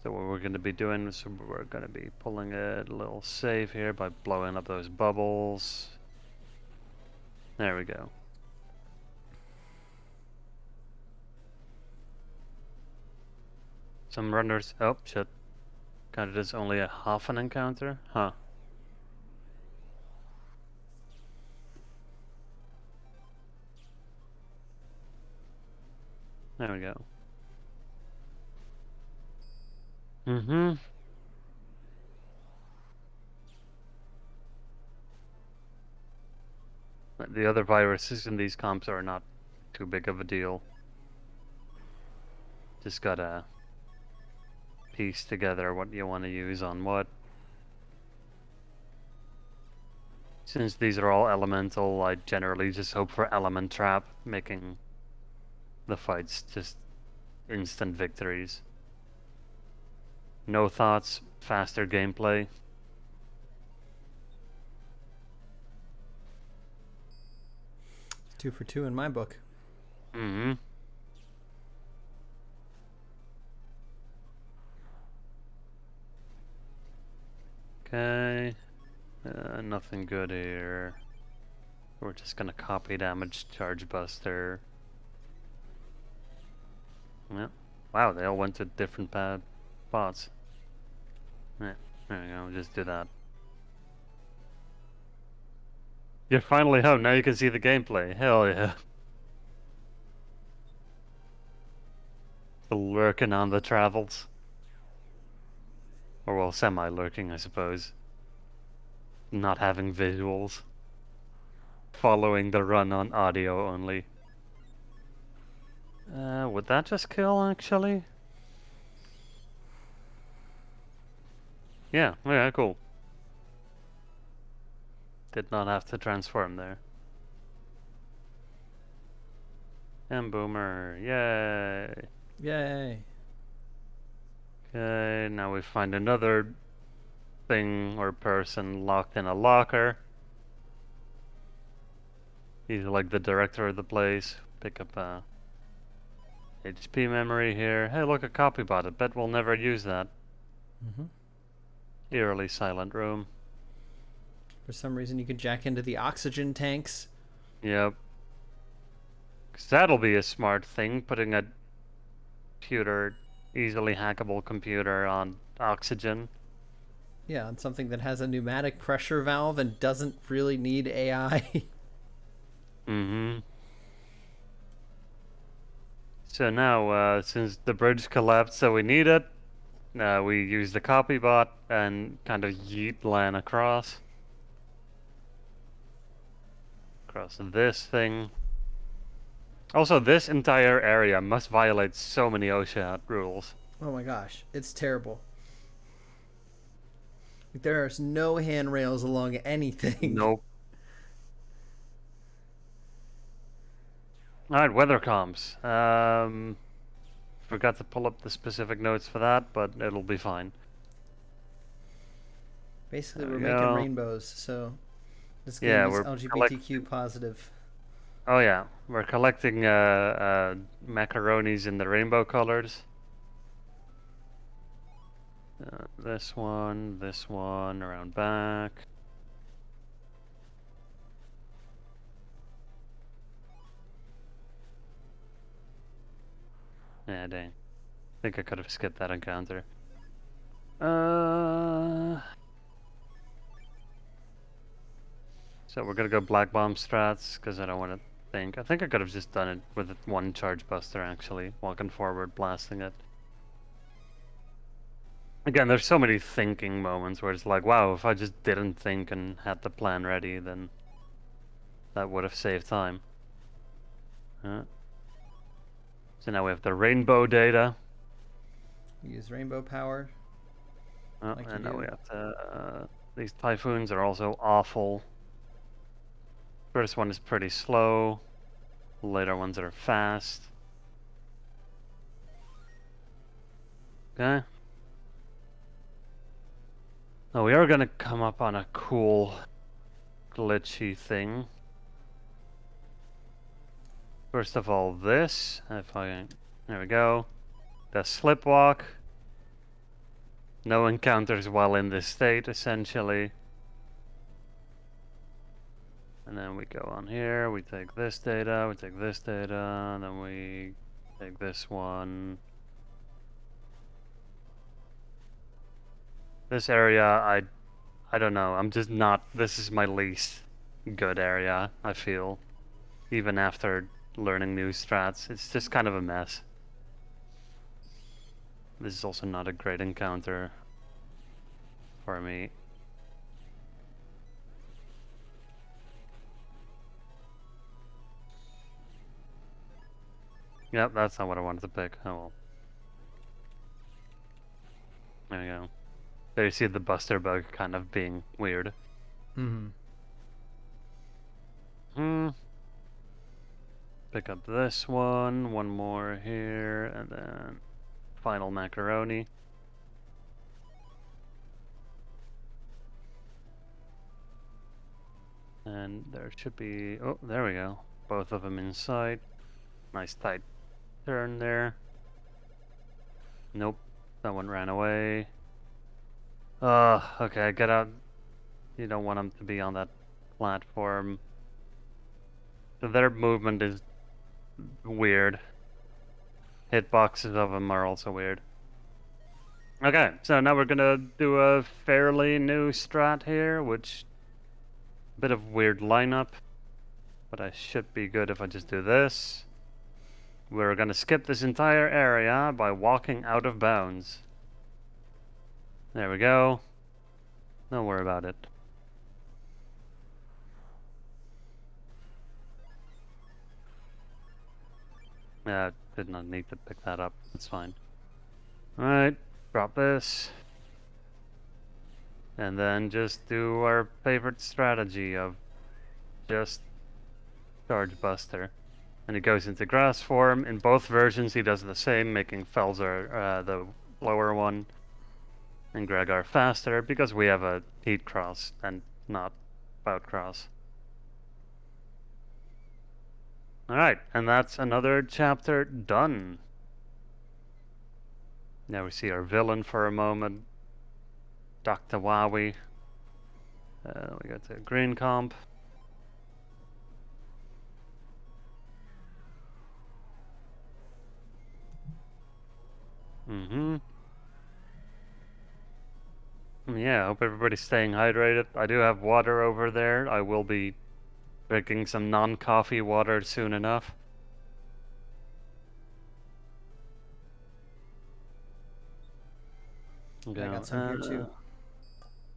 So what we're going to be doing is we're going to be pulling a little save here by blowing up those bubbles. There we go. Some runners. Oh, shit. Counted as only a half an encounter? Huh. There we go. Mm-hmm. The other viruses in these comps are not too big of a deal. Just gotta piece together what you want to use on what. Since these are all elemental, I generally just hope for element trap, making the fights just instant victories. No thoughts, faster gameplay. 2 for 2 in my book. Mm-hmm. Okay. Nothing good here. We're just gonna copy damage charge buster. Yeah. Wow, they all went to different spots. Yeah, there we go, just do that. You're finally home, now you can see the gameplay. Hell yeah. Still lurking on the travels. Or well, semi-lurking, I suppose. Not having visuals. following the run on audio only. Would that just kill, actually? Yeah, yeah, cool. Did not have to transform there. And boomer, yay! Yay. Okay, now we find another thing or person locked in a locker. He's like the director of the place. Pick up a HP memory here. Hey, look, a copy bot. I bet we'll never use that. Mm-hmm. Eerily silent room. For some reason, you can jack into the oxygen tanks. Yep. 'Cause that'll be a smart thing, putting a computer, easily hackable computer on oxygen. Yeah, on something that has a pneumatic pressure valve and doesn't really need AI. Mm-hmm. So now, since the bridge collapsed, so we need it, we use the copy bot and kind of yeet Lan across this thing. Also, this entire area must violate so many OSHA rules. Oh my gosh, it's terrible. There's no handrails along anything. Nope. Alright, weather comms. Forgot to pull up the specific notes for that, but it'll be fine. Basically, There we're we making go. rainbows, so this Yeah, game is we're LGBTQ positive. Oh yeah, we're collecting macaronis in the rainbow colors. This one, around back. Yeah, dang. Think I could have skipped that encounter. So we're gonna go black bomb strats, because I don't want to think. I think I could have just done it with one charge buster, actually. Walking forward, blasting it. Again, there's so many thinking moments where it's like, wow, if I just didn't think and had the plan ready, then that would have saved time. So now we have the rainbow data. Use rainbow power. Oh, Like you and now we do. have to, these typhoons are also awful. First one is pretty slow. Later ones are fast. Okay. Now we are gonna come up on a cool glitchy thing. First of all, this. If I, there we go. The slipwalk. No encounters while in this state, essentially. And then we go on here, we take this data, we take this data, and then we take this one. This area, I don't know, I'm just not, this is my least good area, I feel. Even after learning new strats, it's just kind of a mess. This is also not a great encounter for me. Yep, that's not what I wanted to pick. Oh well. There you go. There you see the buster bug kind of being weird. Mm-hmm. Pick up this one more here, and then final macaroni. And there should be, oh, there we go. Both of them inside. Nice tight turn there. Nope, that one ran away. Okay, get out. You don't want them to be on that platform. So their movement is weird. Hitboxes of them are also weird. Okay, so now we're gonna do a fairly new strat here, which bit of weird lineup, but I should be good if I just do this. We're gonna skip this entire area by walking out of bounds. There we go. Don't worry about it. Did not need to pick that up. That's fine. Alright, drop this. And then just do our favorite strategy of just Charge Buster. And he goes into grass form. In both versions, he does the same, making Felzer the lower one and Gregor faster because we have a heat cross and not bout cross. Alright, and that's another chapter done. Now we see our villain for a moment. Dr. Wowie. We go to green comp. Yeah, I hope everybody's staying hydrated. I do have water over there. I will be drinking some non-coffee water soon enough. I got some here too.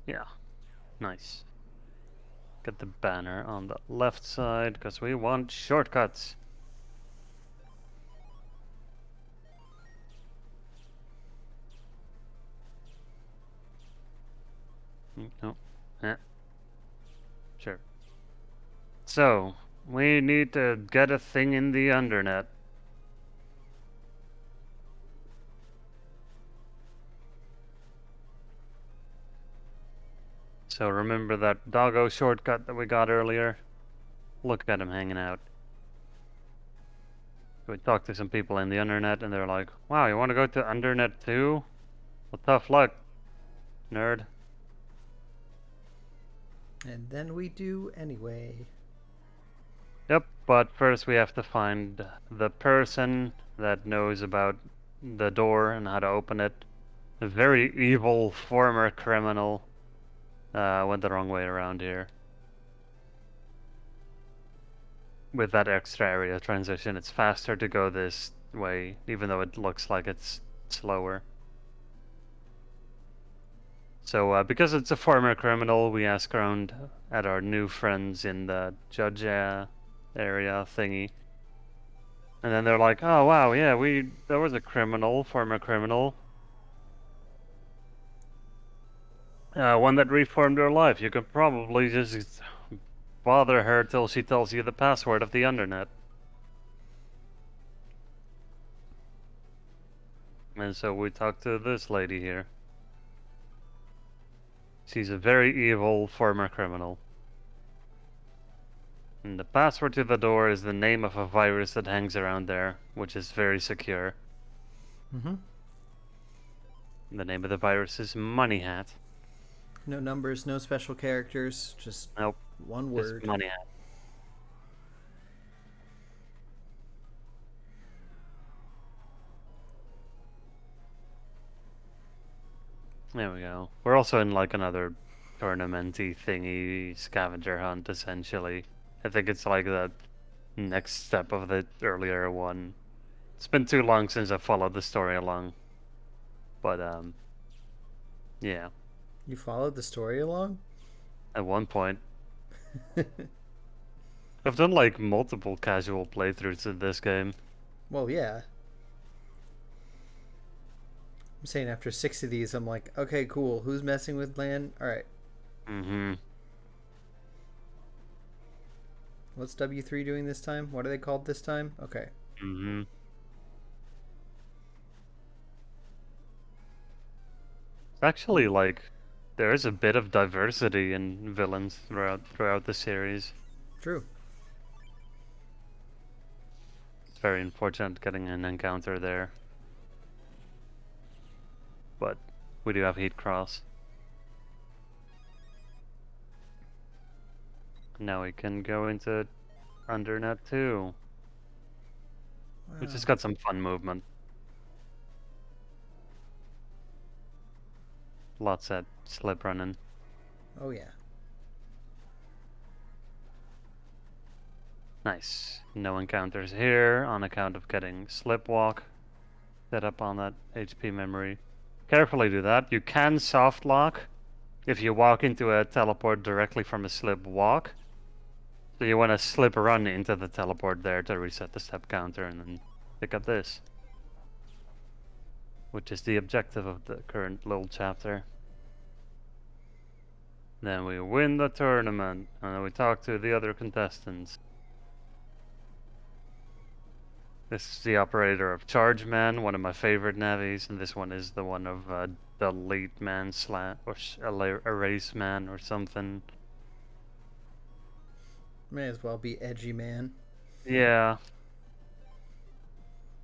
Yeah, nice. Get the banner on the left side because we want shortcuts. No. Sure. So, we need to get a thing in the undernet. So remember that doggo shortcut that we got earlier? Look at him hanging out. We talked to some people in the undernet and they're like, wow, you want to go to undernet too? Well, tough luck, nerd. And then we do anyway. Yep, but first we have to find the person that knows about the door and how to open it. A very evil former criminal went the wrong way around here. With that extra area transition, it's faster to go this way, even though it looks like it's slower. So because it's a former criminal, we ask around at our new friends in the judge area thingy. And then they're like, oh wow, yeah, there was a criminal, former criminal. One that reformed her life. You could probably just bother her till she tells you the password of the undernet. And so we talked to this lady here. She's a very evil former criminal. And the password to the door is the name of a virus that hangs around there, which is very secure. Mm-hmm. The name of the virus is Money Hat. No numbers, no special characters, just Nope, one just word. Money Hat. There we go. We're also in like another tournament-y thingy scavenger hunt, essentially. I think it's like the next step of the earlier one. It's been too long since I followed the story along. But, yeah. You followed the story along? At one point. I've done like multiple casual playthroughs of this game. Well, yeah. I'm saying after 6 of these, I'm like, okay, cool. Who's messing with land? All right. Mm-hmm. What's W3 doing this time? What are they called this time? Okay. Mm-hmm. Actually, like, there is a bit of diversity in villains throughout the series. True. It's very unfortunate getting an encounter there. But we do have Heat Cross. Now we can go into Undernet too. Wow. Which has got some fun movement. Lots of slip running. Oh, yeah. Nice. No encounters here on account of getting slip walk set up on that HP memory. Carefully do that. You can soft lock if you walk into a teleport directly from a slip walk. So you want to slip run into the teleport there to reset the step counter and then pick up this, which is the objective of the current little chapter. Then we win the tournament, and then we talk to the other contestants. This is the operator of Charge Man, one of my favorite navies, and this one is the one of Delete Man or Erase Man or something. May as well be Edgy Man. Yeah.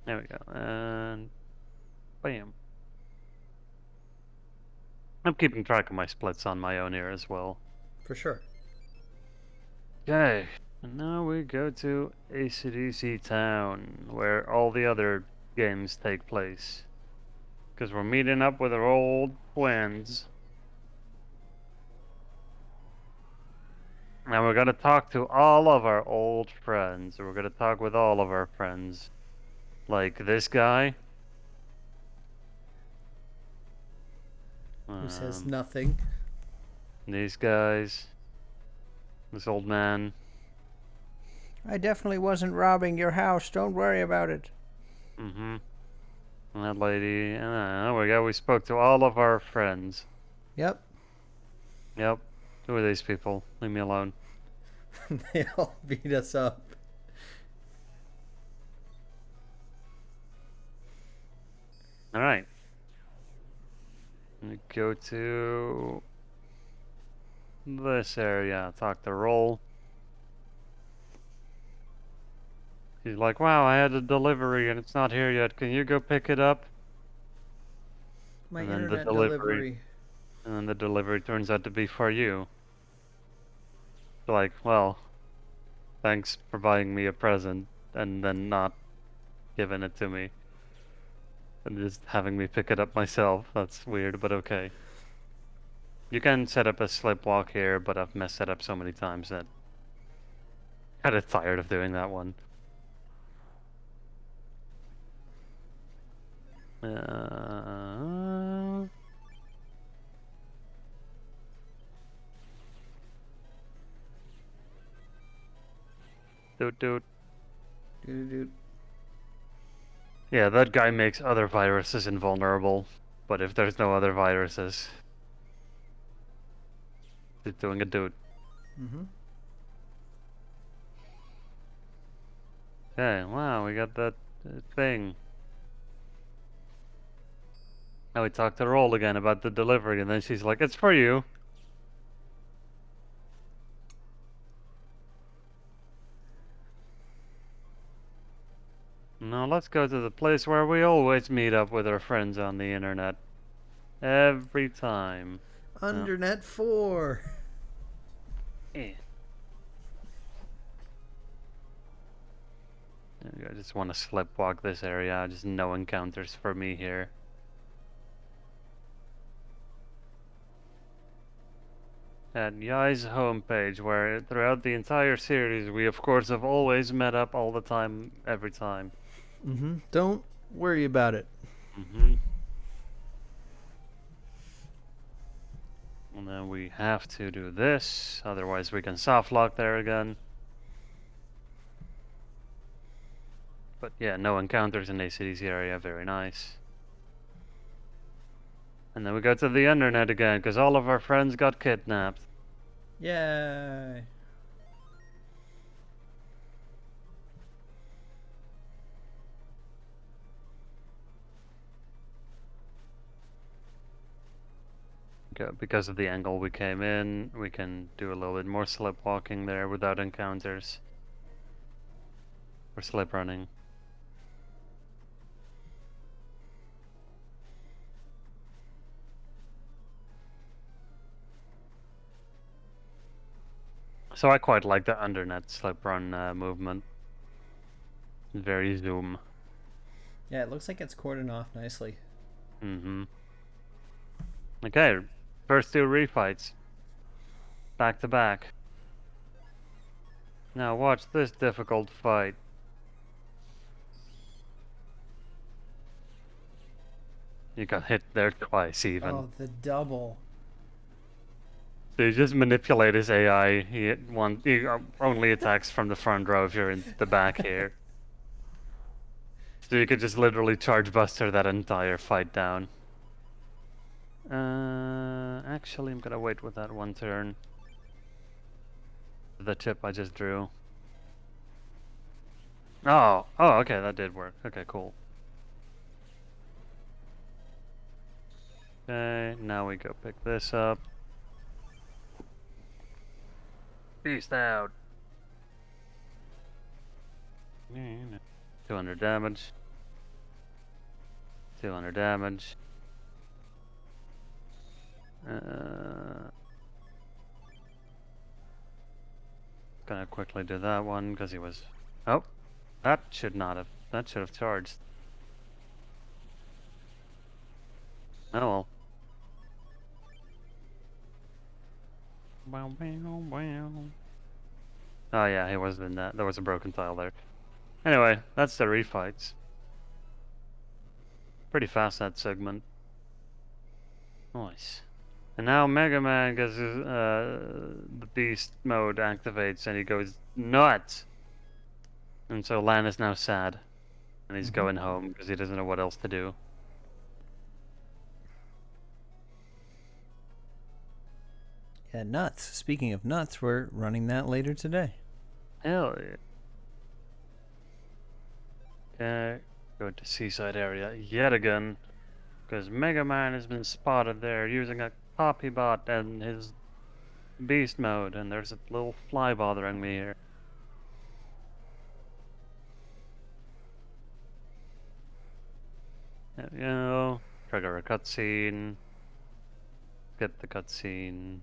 There we go. And bam. I'm keeping track of my splits on my own here as well. For sure. Okay. And now we go to AC/DC Town, where all the other games take place. Because we're meeting up with our old friends. And we're going to talk to all of our old friends. We're going to talk with all of our friends. Like this guy. Who says nothing? These guys. This old man. I definitely wasn't robbing your house. Don't worry about it. Mm-hmm. And that lady. We spoke to all of our friends. Yep. Yep. Who are these people? Leave me alone. They all beat us up. Alright. Go to this area. Talk to Roll. He's like, wow, I had a delivery and it's not here yet. Can you go pick it up? My And then internet delivery. And then the delivery turns out to be for you. Like, well, thanks for buying me a present and then not giving it to me. And just having me pick it up myself. That's weird, but okay. You can set up a slipwalk here, but I've messed it up so many times that I'm kind of tired of doing that one. Doot. Dude. Yeah, that guy makes other viruses invulnerable, but if there's no other viruses, he's doing a dude. Mm-hmm. Okay, wow, we got that thing. Now we talked to Roll again about the delivery, and then she's like, it's for you. Now let's go to the place where we always meet up with our friends on the internet. Every time. Undernet 4. Eh. I just want to slipwalk this area, just no encounters for me here. At Yai's homepage, where throughout the entire series we of course have always met up all the time, every time. Mm-hmm. Don't worry about it. Mm-hmm. And then we have to do this, otherwise we can soft lock there again. But yeah, no encounters in ACDC area, very nice. And then we go to the internet again, because all of our friends got kidnapped. Yay. Because of the angle we came in, we can do a little bit more slipwalking there without encounters. Or slip running. So I quite like the undernet slip run movement. Very zoom. Yeah, it looks like it's cordoned off nicely. Mm-hmm. Okay, first two refights. Back to back. Now watch this difficult fight. You got hit there twice even. Oh, the double. They just manipulate his AI. He only attacks from the front row if you're in the back here. So you could just literally charge buster that entire fight down. Actually, I'm gonna wait with that one turn. The tip I just drew. Oh, okay, that did work. Okay, cool. Okay, now we go pick this up. Beast out. 200 damage. 200 damage. Gonna quickly do that one because he was. Oh, that should not have. That should have charged. Oh well. Oh yeah, he was in that. There was a broken tile there. Anyway, that's the refights. Pretty fast that segment. Nice. And now Mega Man gets the beast mode activates and he goes nuts. And so Lan is now sad. And he's going home because he doesn't know what else to do. Yeah, nuts. Speaking of nuts, we're running that later today. Hell yeah. Okay, go to seaside area yet again. Because Mega Man has been spotted there using a copy bot and his beast mode. And there's a little fly bothering me here. There we go. Trigger a cutscene. Get the cutscene.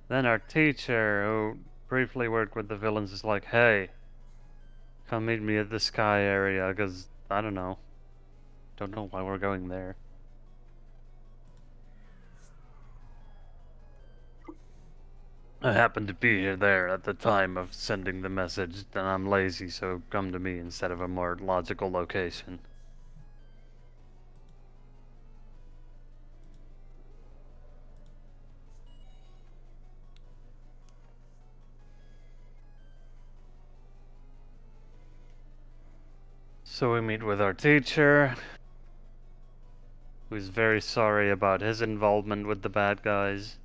Then our teacher, who briefly worked with the villains, is like, hey, come meet me at the sky area, because, I don't know. Don't know why we're going there. I happened to be there at the time of sending the message, and I'm lazy, so come to me instead of a more logical location. So we meet with our teacher, who's very sorry about his involvement with the bad guys.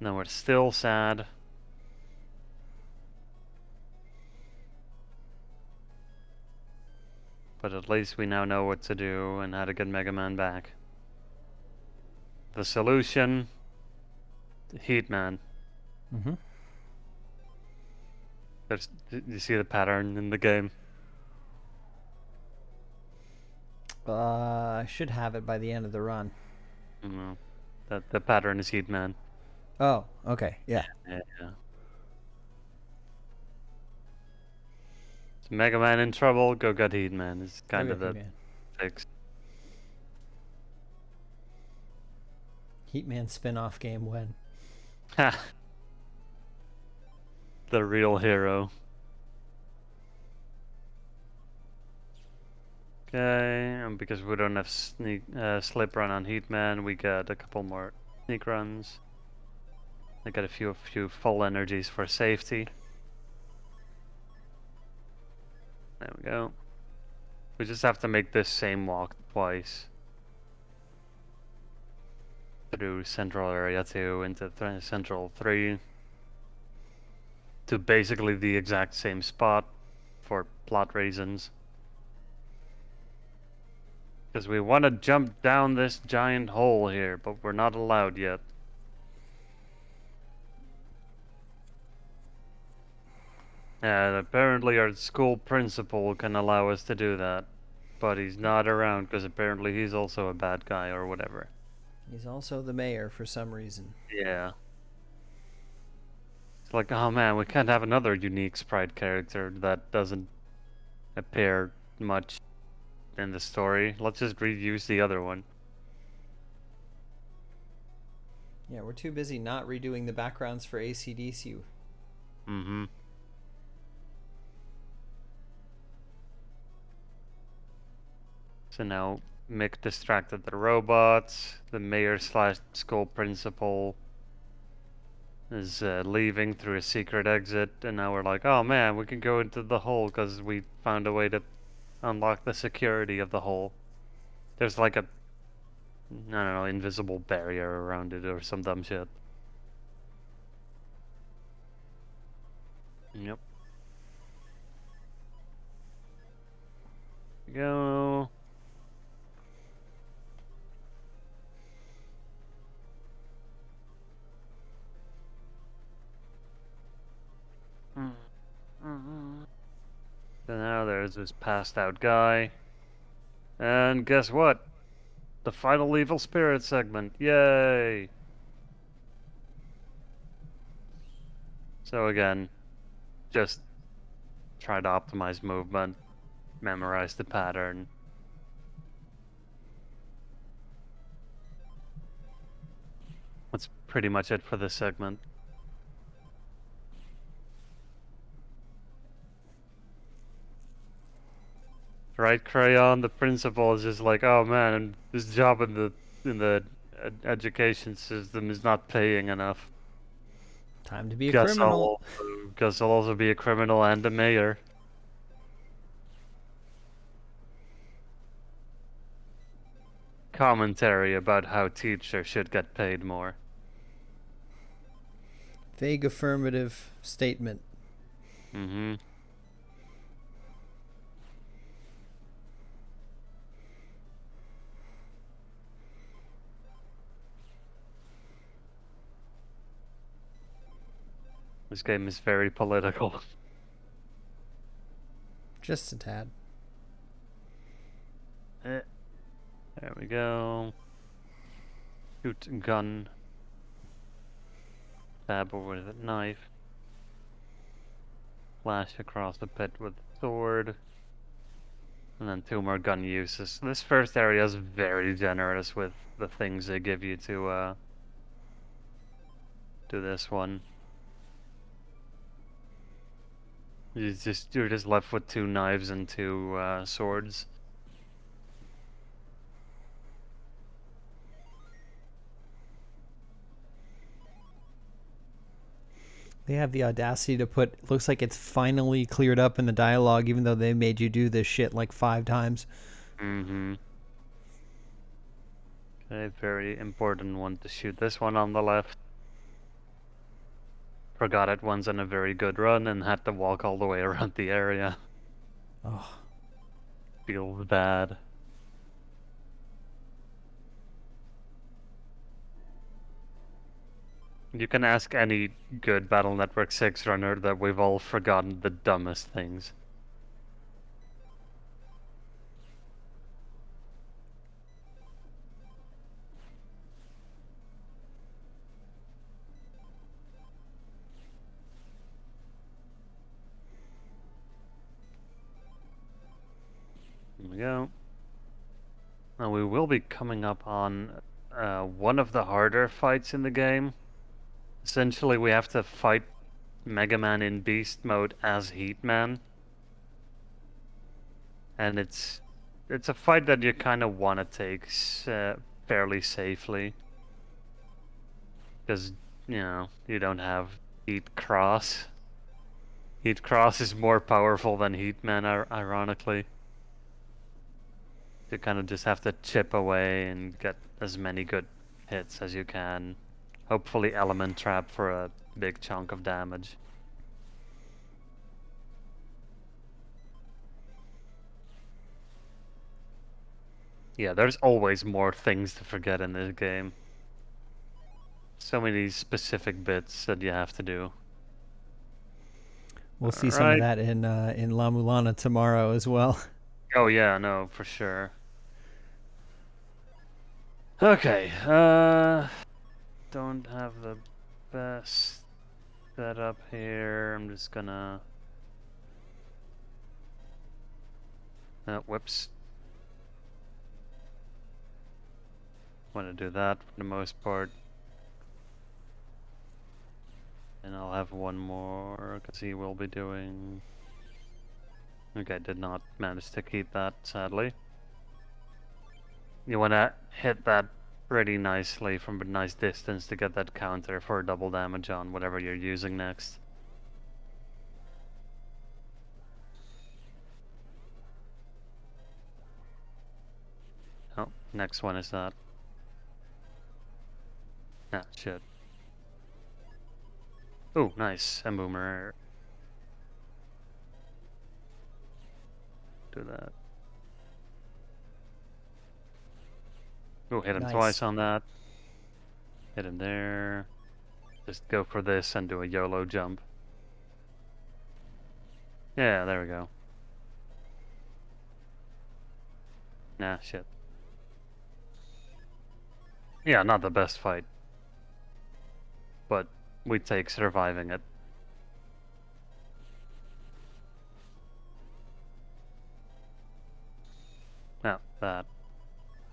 No, we're still sad. But at least we now know what to do and how to get Mega Man back. The solution... Heatman. Mm-hmm. You see the pattern in the game? I should have it by the end of the run. No. The pattern is Heatman. Oh, okay, yeah. Yeah. Is Mega Man in trouble? Go get Heatman is kind of the fix. Heatman spin-off game when? Ha! The real hero. Okay, and because we don't have slip run on Heatman, we get a couple more sneak runs. I got a few full energies for safety. There we go. We just have to make this same walk twice. Through Central Area 2 into Central 3. To basically the exact same spot for plot reasons. Because we want to jump down this giant hole here, but we're not allowed yet. And apparently our school principal can allow us to do that. But he's not around because apparently he's also a bad guy or whatever. He's also the mayor for some reason. Yeah. It's like, oh man, we can't have another unique sprite character that doesn't appear much in the story. Let's just reuse the other one. Yeah, we're too busy not redoing the backgrounds for AC/DC. Mm-hmm. So now Mick distracted the robots, the mayor slash school principal is leaving through a secret exit, and now we're like, oh man, we can go into the hole because we found a way to unlock the security of the hole. There's like a, I don't know, invisible barrier around it or some dumb shit. Yep. Go. So now there's this passed out guy. And guess what? The final evil spirit segment. Yay! So again, just try to optimize movement, memorize the pattern. That's pretty much it for this segment. Right, Crayon? The principal is just like, oh man, this job in the education system is not paying enough. Time to be a Guess criminal. I'll also be a criminal and a mayor. Commentary about how teachers should get paid more. Vague affirmative statement. Mm-hmm. This game is very political. Just a tad. There we go. Shoot gun. Stab over with a knife. Flash across the pit with sword. And then 2 more gun uses. This first area is very generous with the things they give you to do this one. You're just left with 2 knives and 2 swords. They have the audacity to put, looks like it's finally cleared up in the dialogue, even though they made you do this shit like 5 times. Mm-hmm. Okay, very important one to shoot. This one on the left. Forgot it once on a very good run and had to walk all the way around the area. Oh, Feels bad. You can ask any good Battle Network 6 runner that we've all forgotten the dumbest things. Here we go. Now we will be coming up on one of the harder fights in the game. Essentially, we have to fight Mega Man in Beast mode as Heat Man. And it's a fight that you kind of want to take fairly safely. Because, you know, you don't have Heat Cross. Heat Cross is more powerful than Heat Man, ironically. You kind of just have to chip away and get as many good hits as you can. Hopefully Element Trap for a big chunk of damage. Yeah, there's always more things to forget in this game. So many specific bits that you have to do. we'll see some of that in La Mulana tomorrow as well. Oh yeah, no, for sure. Okay, don't have the best setup here. I'm just gonna... whoops. Want to do that for the most part. And I'll have one more, because he will be doing... Okay, did not manage to keep that, sadly. You want to hit that pretty nicely from a nice distance to get that counter for double damage on whatever you're using next. Oh, next one is that. Ah, shit. Oh, nice. And boomer. Do that. Oh, hit him twice Nice. on that. Hit him there. Just go for this and do a YOLO jump. Yeah, there we go. Nah, shit. Yeah, not the best fight. But we take surviving it. Ah, that.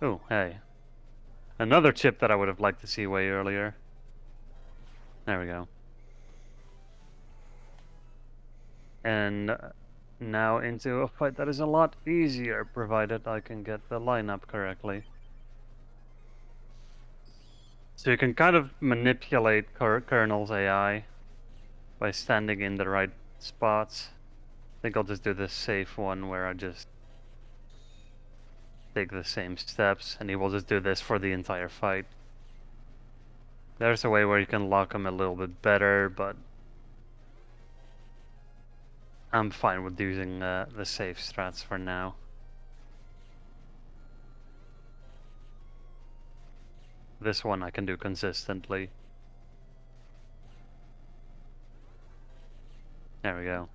Oh, hey. Another chip that I would have liked to see way earlier. There we go. And now into a fight that is a lot easier, provided I can get the lineup correctly. So you can kind of manipulate Kernel's AI by standing in the right spots. I think I'll just do this safe one where I just take the same steps, and he will just do this for the entire fight. There's a way where you can lock him a little bit better, but I'm fine with using the safe strats for now. This one I can do consistently. There we go.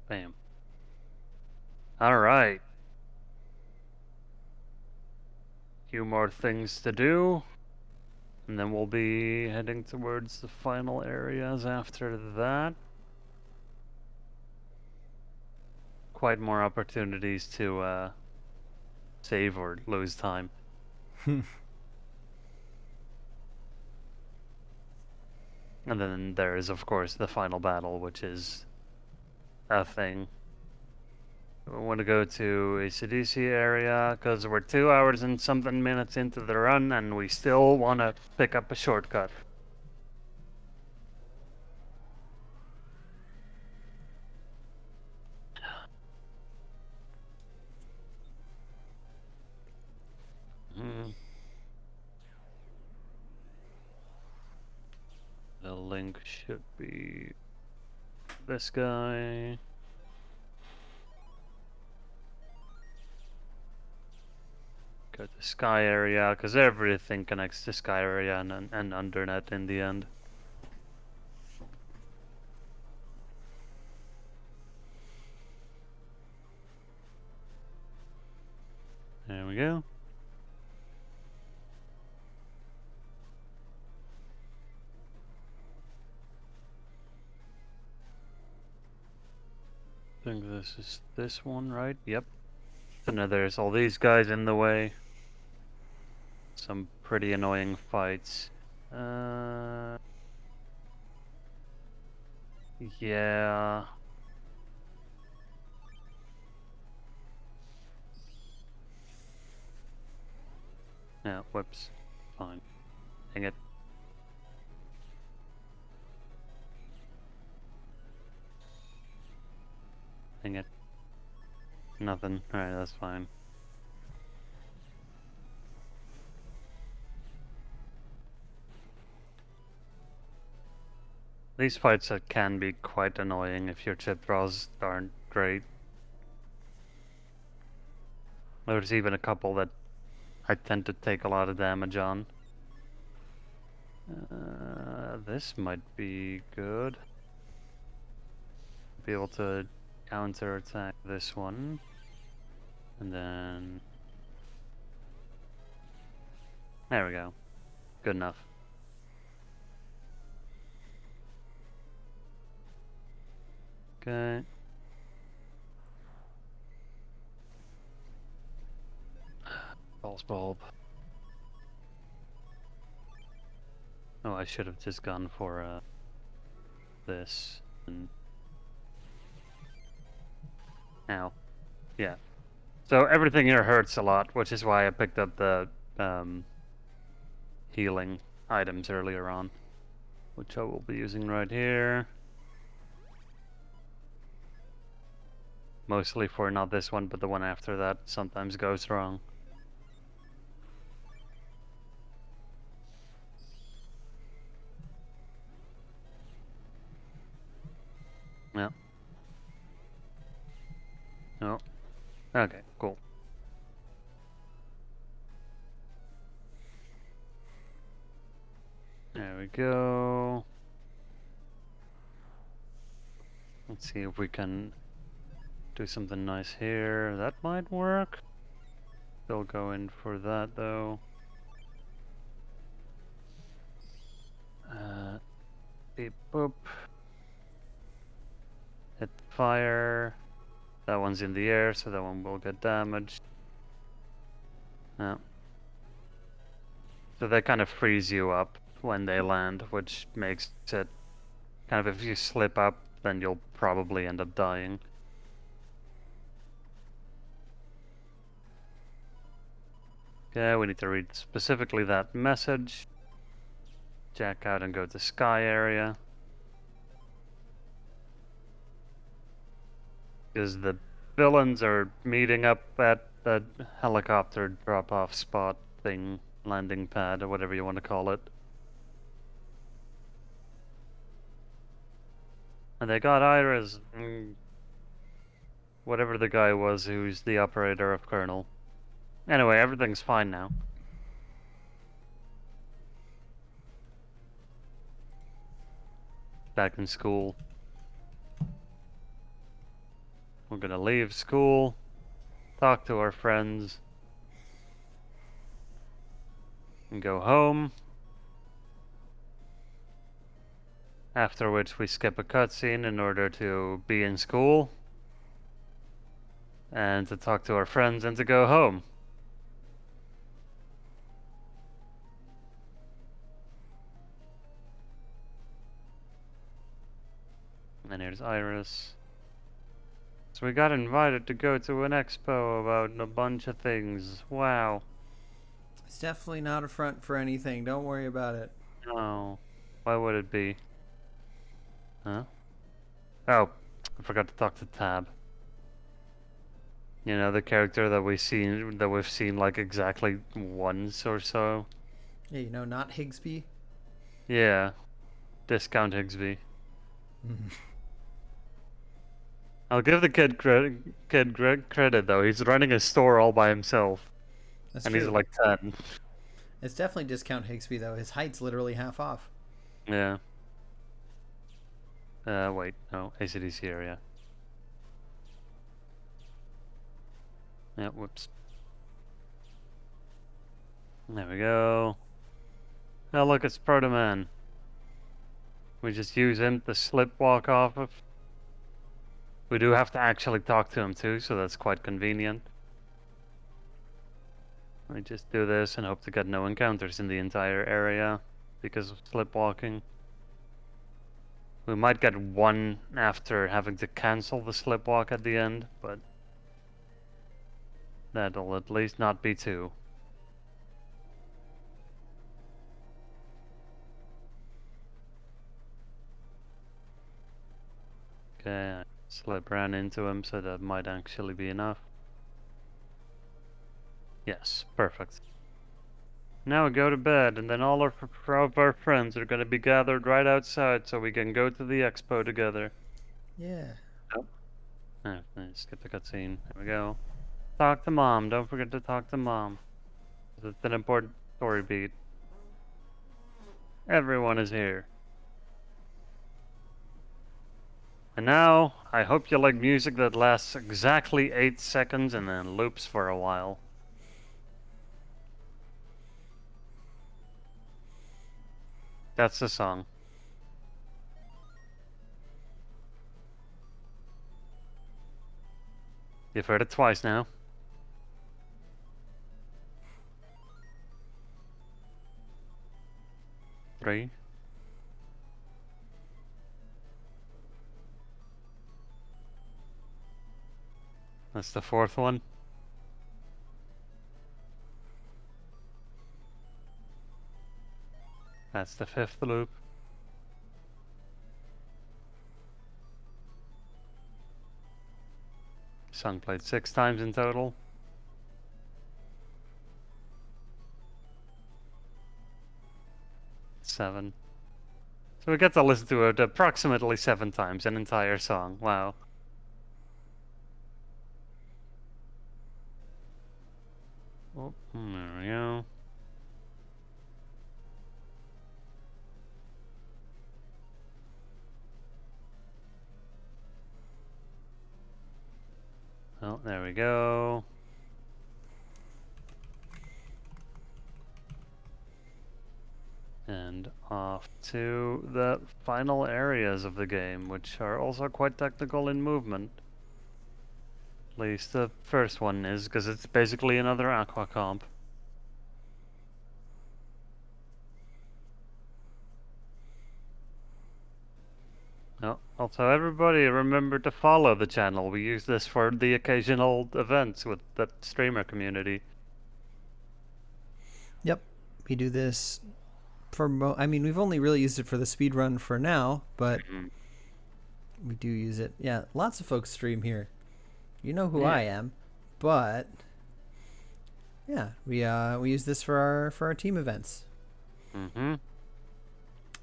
Bam. Alright. Few more things to do. And then we'll be heading towards the final areas after that. Quite more opportunities to save or lose time. And then there is, of course, the final battle, which is a thing. We want to go to AC/DC area because we're 2 hours and something minutes into the run and we still want to pick up a shortcut. The link should be this guy. Go to sky area, because everything connects to sky area and undernet in the end. There we go. I think this is this one, right? Yep. So now there's all these guys in the way. Some pretty annoying fights. Yeah. Yeah, whoops. Fine. Dang it. Dang it. Nothing. Alright, that's fine. These fights can be quite annoying if your chip draws aren't great. There's even a couple that I tend to take a lot of damage on. This might be good. Be able to counter attack this one. And then... there we go. Good enough. Okay. False bulb. Oh, I should have just gone for this. And... ow. Yeah. So everything here hurts a lot, which is why I picked up the healing items earlier on, which I will be using right here. Mostly for not this one, but the one after that sometimes goes wrong. Yeah. Oh. Okay, cool. There we go. Let's see if we can do something nice here. That might work. Still go in for that though. Beep boop. Hit fire. That one's in the air, so that one will get damaged. Yeah. So they kind of freeze you up when they land, which makes it kind of, if you slip up, then you'll probably end up dying. Okay, we need to read specifically that message. Jack out and go to sky area. Because the villains are meeting up at the helicopter drop-off spot thing, landing pad, or whatever you want to call it. And they got Iris, whatever the guy was who's the operator of Colonel. Anyway, everything's fine now. Back in school. We're gonna leave school, talk to our friends, and go home. After which we skip a cutscene in order to be in school, and to talk to our friends and to go home. And here's Iris. So we got invited to go to an expo about a bunch of things. Wow. It's definitely not a front for anything. Don't worry about it. No. Why would it be? Huh? Oh, I forgot to talk to Tab. You know, the character that we've seen like exactly once or so. Yeah, you know, not Higsby. Yeah. Discount Higsby. I'll give the credit though. He's running a store all by himself, That's and he's true. like 10. It's definitely discount Higsby though. His height's literally half off. Yeah. Wait, no, ACDC area. Yeah, whoops. There we go. Oh, look, it's Proto Man. We just use him to slip walk off of. We do have to actually talk to him too, so that's quite convenient. We just do this and hope to get no encounters in the entire area because of slip walking. We might get one after having to cancel the slip walk at the end, but that'll at least not be two. Okay, I slip ran into him, so that might actually be enough. Yes, perfect. Now we go to bed, and then all of our friends are gonna be gathered right outside so we can go to the expo together. Yeah. Oh, skip the cutscene. There we go. Talk to Mom. Don't forget to talk to Mom. It's an important story beat. Everyone is here. And now, I hope you like music that lasts exactly 8 seconds and then loops for a while. That's the song. You've heard it twice now. Three. That's the fourth one. That's the 5th loop. Sun played 6 times in total. Seven. So we get to listen to it approximately 7 times, an entire song. Wow. Oh, there we go. Oh, there we go. And off to the final areas of the game, which are also quite technical in movement. At least the first one is, because it's basically another aqua comp. Oh, also everybody remember to follow the channel. We use this for the occasional events with the streamer community. Yep, we do this for. I mean, we've only really used it for the speed run for now, but we do use it. Yeah, lots of folks stream here. You know who I am, but yeah, we use this for our team events. Mm-hmm.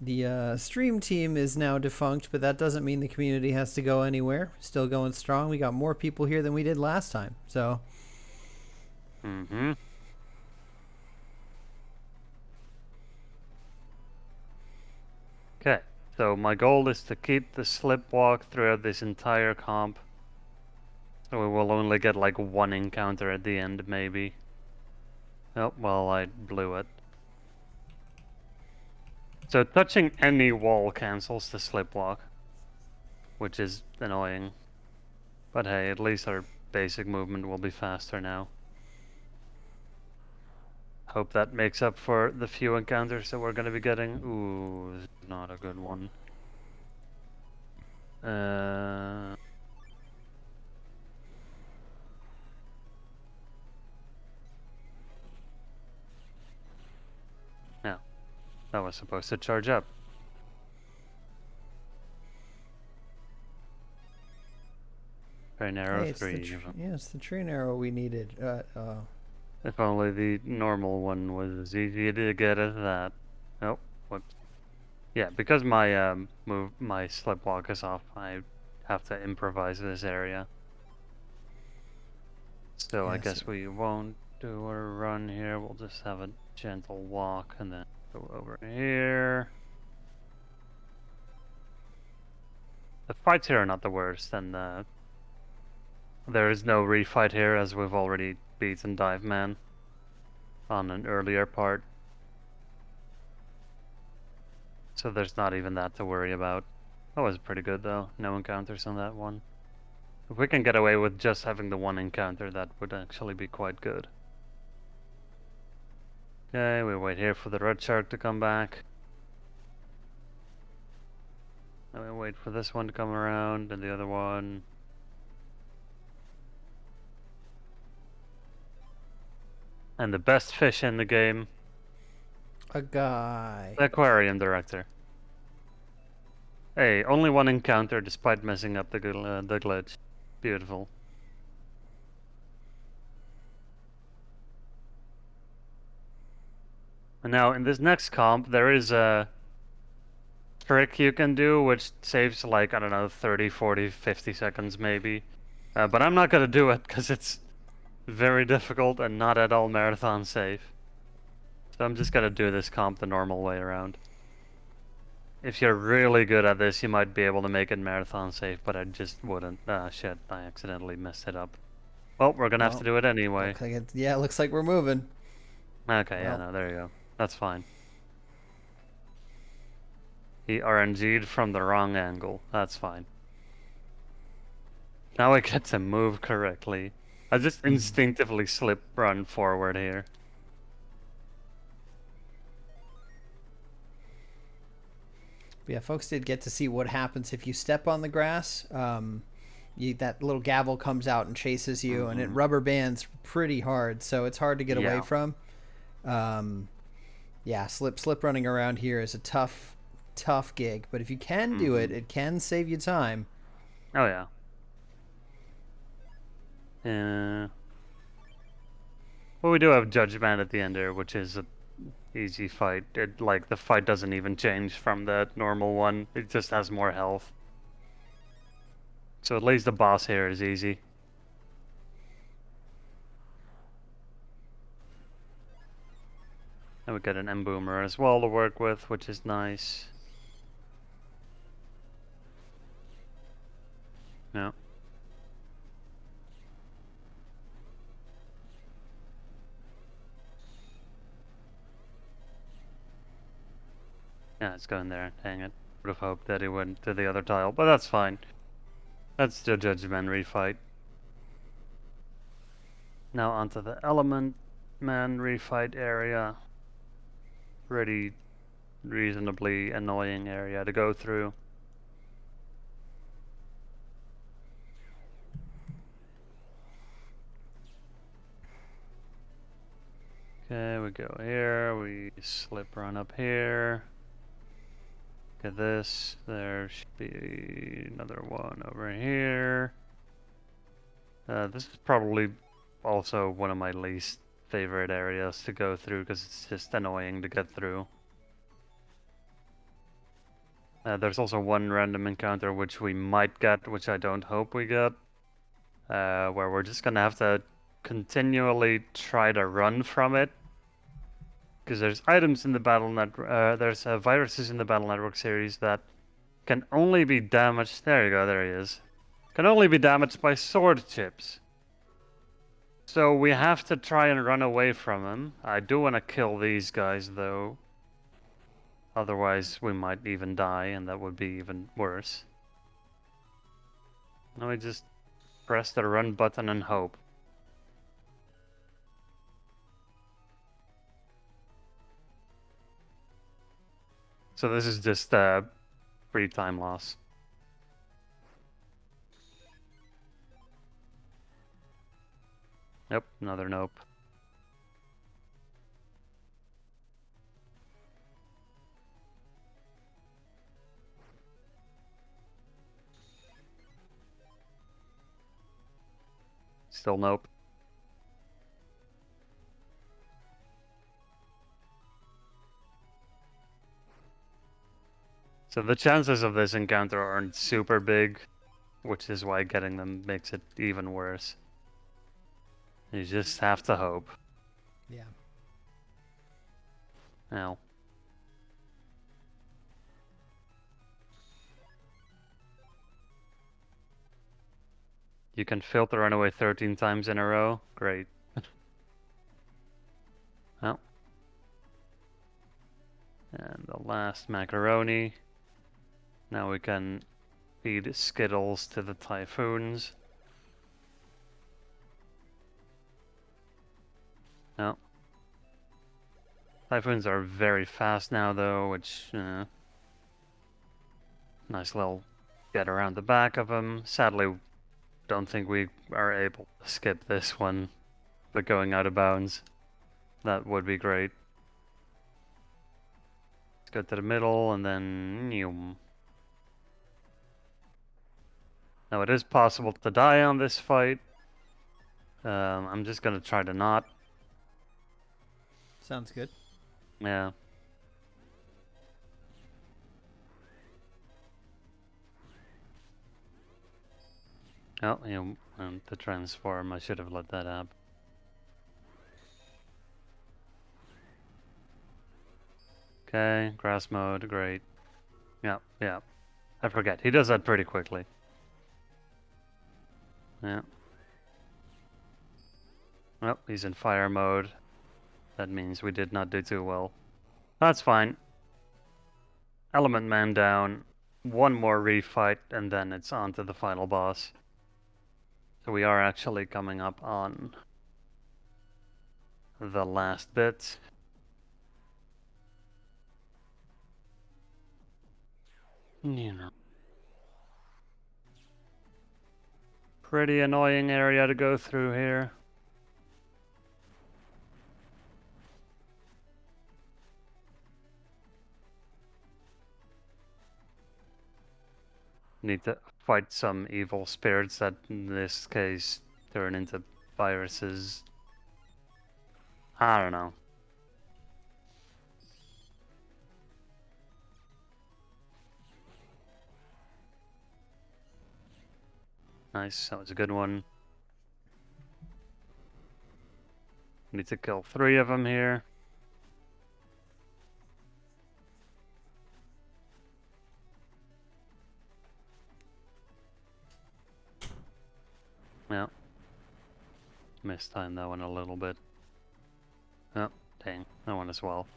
The stream team is now defunct, but that doesn't mean the community has to go anywhere. Still going strong. We got more people here than we did last time. So. Mm-hmm. Okay, so my goal is to keep the slip walk throughout this entire comp. So we will only get like one encounter at the end, maybe. Oh, well, I blew it. So touching any wall cancels the slip walk, which is annoying. But hey, at least our basic movement will be faster now. Hope that makes up for the few encounters that we're going to be getting. Ooh, this is not a good one. No, that was supposed to charge up. Very narrow, Hey, 3. it's the train arrow we needed. If only the normal one was as easy to get as that. Oh, whoops. Yeah, because my my slip walk is off, I have to improvise this area. So I guess we won't do a run here. We'll just have a gentle walk and then go over here. The fights here are not the worst, and there is no refight here as we've already beaten Dive Man on an earlier part. So there's not even that to worry about. That was pretty good though, no encounters on that one. If we can get away with just having the one encounter, that would actually be quite good. Okay, we wait here for the red shark to come back. And we wait for this one to come around, and the other one. And the best fish in the game. A guy. The aquarium director. Hey, only one encounter despite messing up the glitch. Beautiful. And now in this next comp, there is a trick you can do which saves like, I don't know, 30, 40, 50 seconds maybe. But I'm not gonna do it because it's very difficult and not at all marathon safe. So I'm just gonna do this comp the normal way around. If you're really good at this, you might be able to make it marathon safe, but I just wouldn't. Ah, shit, I accidentally messed it up. Well, we're gonna have to do it anyway. Yeah, looks like we're moving. Okay, yeah, no, there you go. That's fine. He RNG'd from the wrong angle. That's fine. Now I get to move correctly. I just instinctively slip run forward here. Yeah, folks did get to see what happens if you step on the grass. That little gavel comes out and chases you, and it rubber bands pretty hard, so it's hard to get away from. Yeah, slip running around here is a tough gig, but if you can do it, Mm-hmm. it can save you time. Oh yeah. Yeah. Well, we do have Judgment at the end there, which is a easy fight. Like the fight doesn't even change from the normal one. It just has more health. So at least the boss here is easy. And we get an M-Boomer as well to work with, which is nice. Yeah. Yeah, it's going there. Dang it. Would have hoped that it went to the other tile, but that's fine. That's the Judgment refight. Now onto the Element Man refight area. Pretty reasonably annoying area to go through. Okay, we go here, we slip run up here. Look at this, there should be another one over here. This is probably also one of my least favorite areas to go through because it's just annoying to get through. There's also one random encounter which we might get, which I don't hope we get, where we're just gonna have to continually try to run from it. Because there's items in the Battle Network, there's viruses in the Battle Network series that can only be damaged. There you go, there he is. Can only be damaged by sword chips. So we have to try and run away from him. I do want to kill these guys though. Otherwise we might even die and that would be even worse. Now we just press the run button and hope. So this is just free time loss. Yep, another nope. Still nope. So the chances of this encounter aren't super big, which is why getting them makes it even worse. You just have to hope. Yeah. Now, you can filter runaway 13 times in a row. Great. Well, and the last macaroni. Now we can feed Skittles to the typhoons. No. Typhoons are very fast now, though, which, nice little get around the back of them. Sadly, don't think we are able to skip this one, but going out of bounds. That would be great. Let's go to the middle and then... Now it is possible to die on this fight. I'm just gonna try to not. Sounds good. Yeah. Oh, the transform, I should have let that happen. Okay, grass mode, great. Yeah, yeah. I forget, he does that pretty quickly. Yeah. Oh, he's in fire mode. That means we did not do too well. That's fine. Element Man down. One more refight, and then it's on to the final boss. So we are actually coming up on the last bit. Pretty annoying area to go through here. Need to fight some evil spirits that, in this case, turn into viruses. I don't know. Nice, that was a good one. Need to kill 3 of them here. Yeah. Mistimed that one a little bit. Oh, dang. That one as well.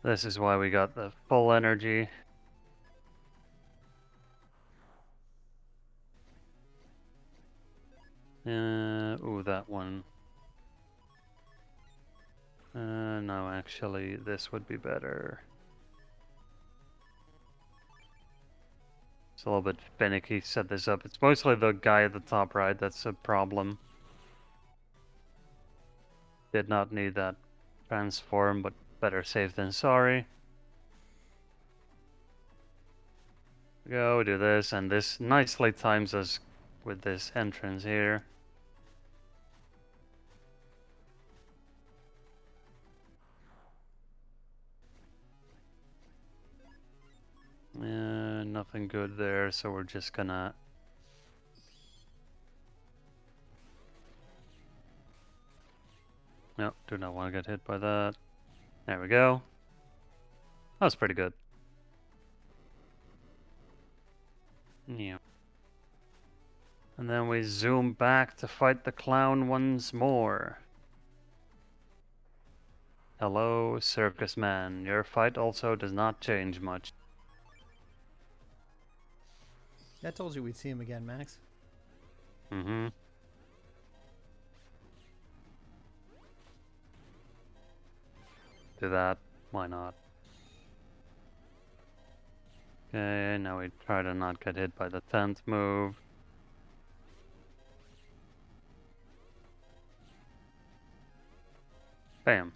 This is why we got the full energy. Ooh, that one. No, actually, this would be better. It's a little bit finicky to set this up. It's mostly the guy at the top right that's a problem. Did not need that transform, but better safe than sorry. Go do this, and this nicely times us with this entrance here. Nothing good there, so we're just gonna... No, do not want to get hit by that. There we go. That was pretty good. Yeah. And then we zoom back to fight the clown once more. Hello, circus man. Your fight also does not change much. I told you we'd see him again, Max. Mm-hmm. Do that. Why not? Okay, now we try to not get hit by the 10th move. Bam.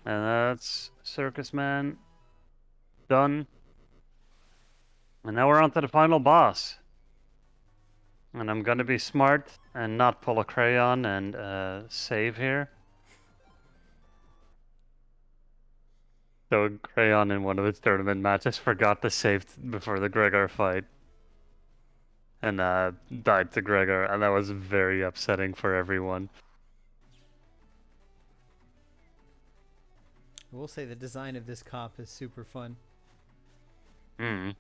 And that's Circus Man done. And now we're on to the final boss. And I'm gonna be smart and not pull a crayon and save here. So Crayon in one of its tournament matches forgot to save before the Gregor fight. And died to Gregor, and that was very upsetting for everyone. I will say the design of this cop is super fun. Hmm.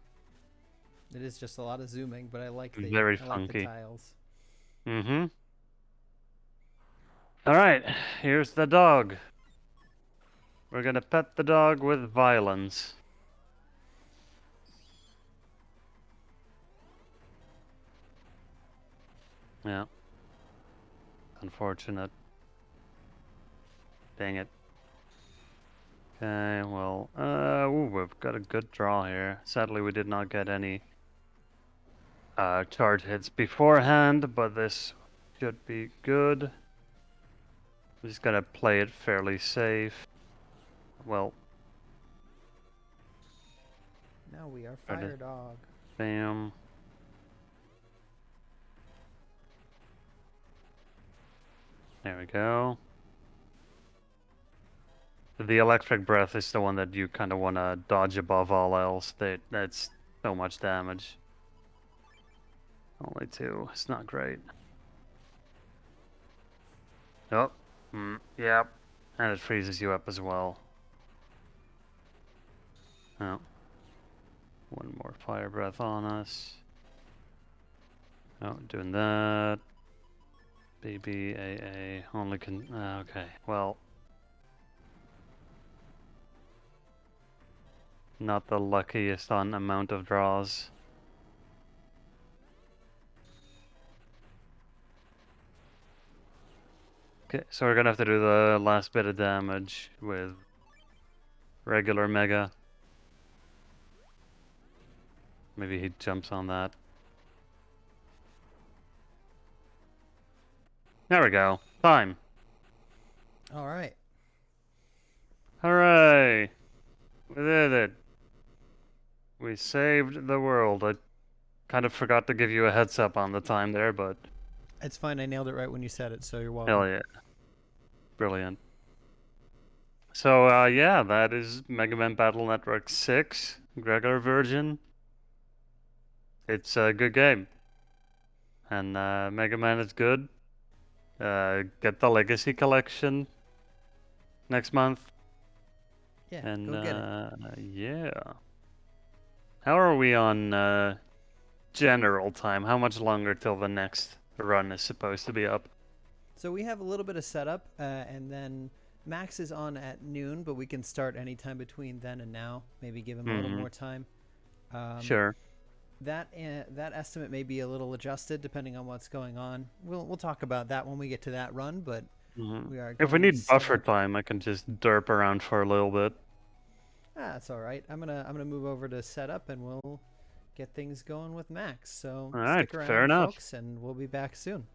It is just a lot of zooming, but I like the Very I like the funky. tiles. Mm-hmm. Alright, here's the dog. We're gonna pet the dog with violence. Yeah. Unfortunate. Dang it. Okay, well, ooh, we've got a good draw here. Sadly, we did not get any charge hits beforehand, but this should be good. We just gotta play it fairly safe. Well, Now we are try to Fire Dog. bam. There we go. The electric breath is the one that you kind of want to dodge above all else. That's so much damage. Only 2. It's not great. Oh. Yep. And it freezes you up as well. Oh. One more fire breath on us. Oh, doing that. BBAA only can... okay, well... Not the luckiest on amount of draws. Okay, so we're gonna have to do the last bit of damage with regular Mega. Maybe he jumps on that. There we go. Time. All right. Hooray! We did it. We saved the world. Kind of forgot to give you a heads up on the time there, but It's fine. I nailed it right when you said it, so you're welcome. hell yeah. Brilliant. So, yeah, that is Mega Man Battle Network 6, regular version. It's a good game. And Mega Man is good. Get the Legacy Collection next month. Yeah, And go get it. yeah. How are we on general time? How much longer till the next run is supposed to be up? So we have a little bit of setup, and then Max is on at noon, but we can start anytime between then and now. Maybe give him a little Mm-hmm. more time. Um, Sure. that estimate may be a little adjusted depending on what's going on. We'll talk about that when we get to that run, but Mm-hmm. we are If we going need set buffer up. time, I can just derp around for a little bit. That's all right. I'm gonna move over to setup, and we'll get things going with Max. So All right, stick fair around, enough. folks, and we'll be back soon.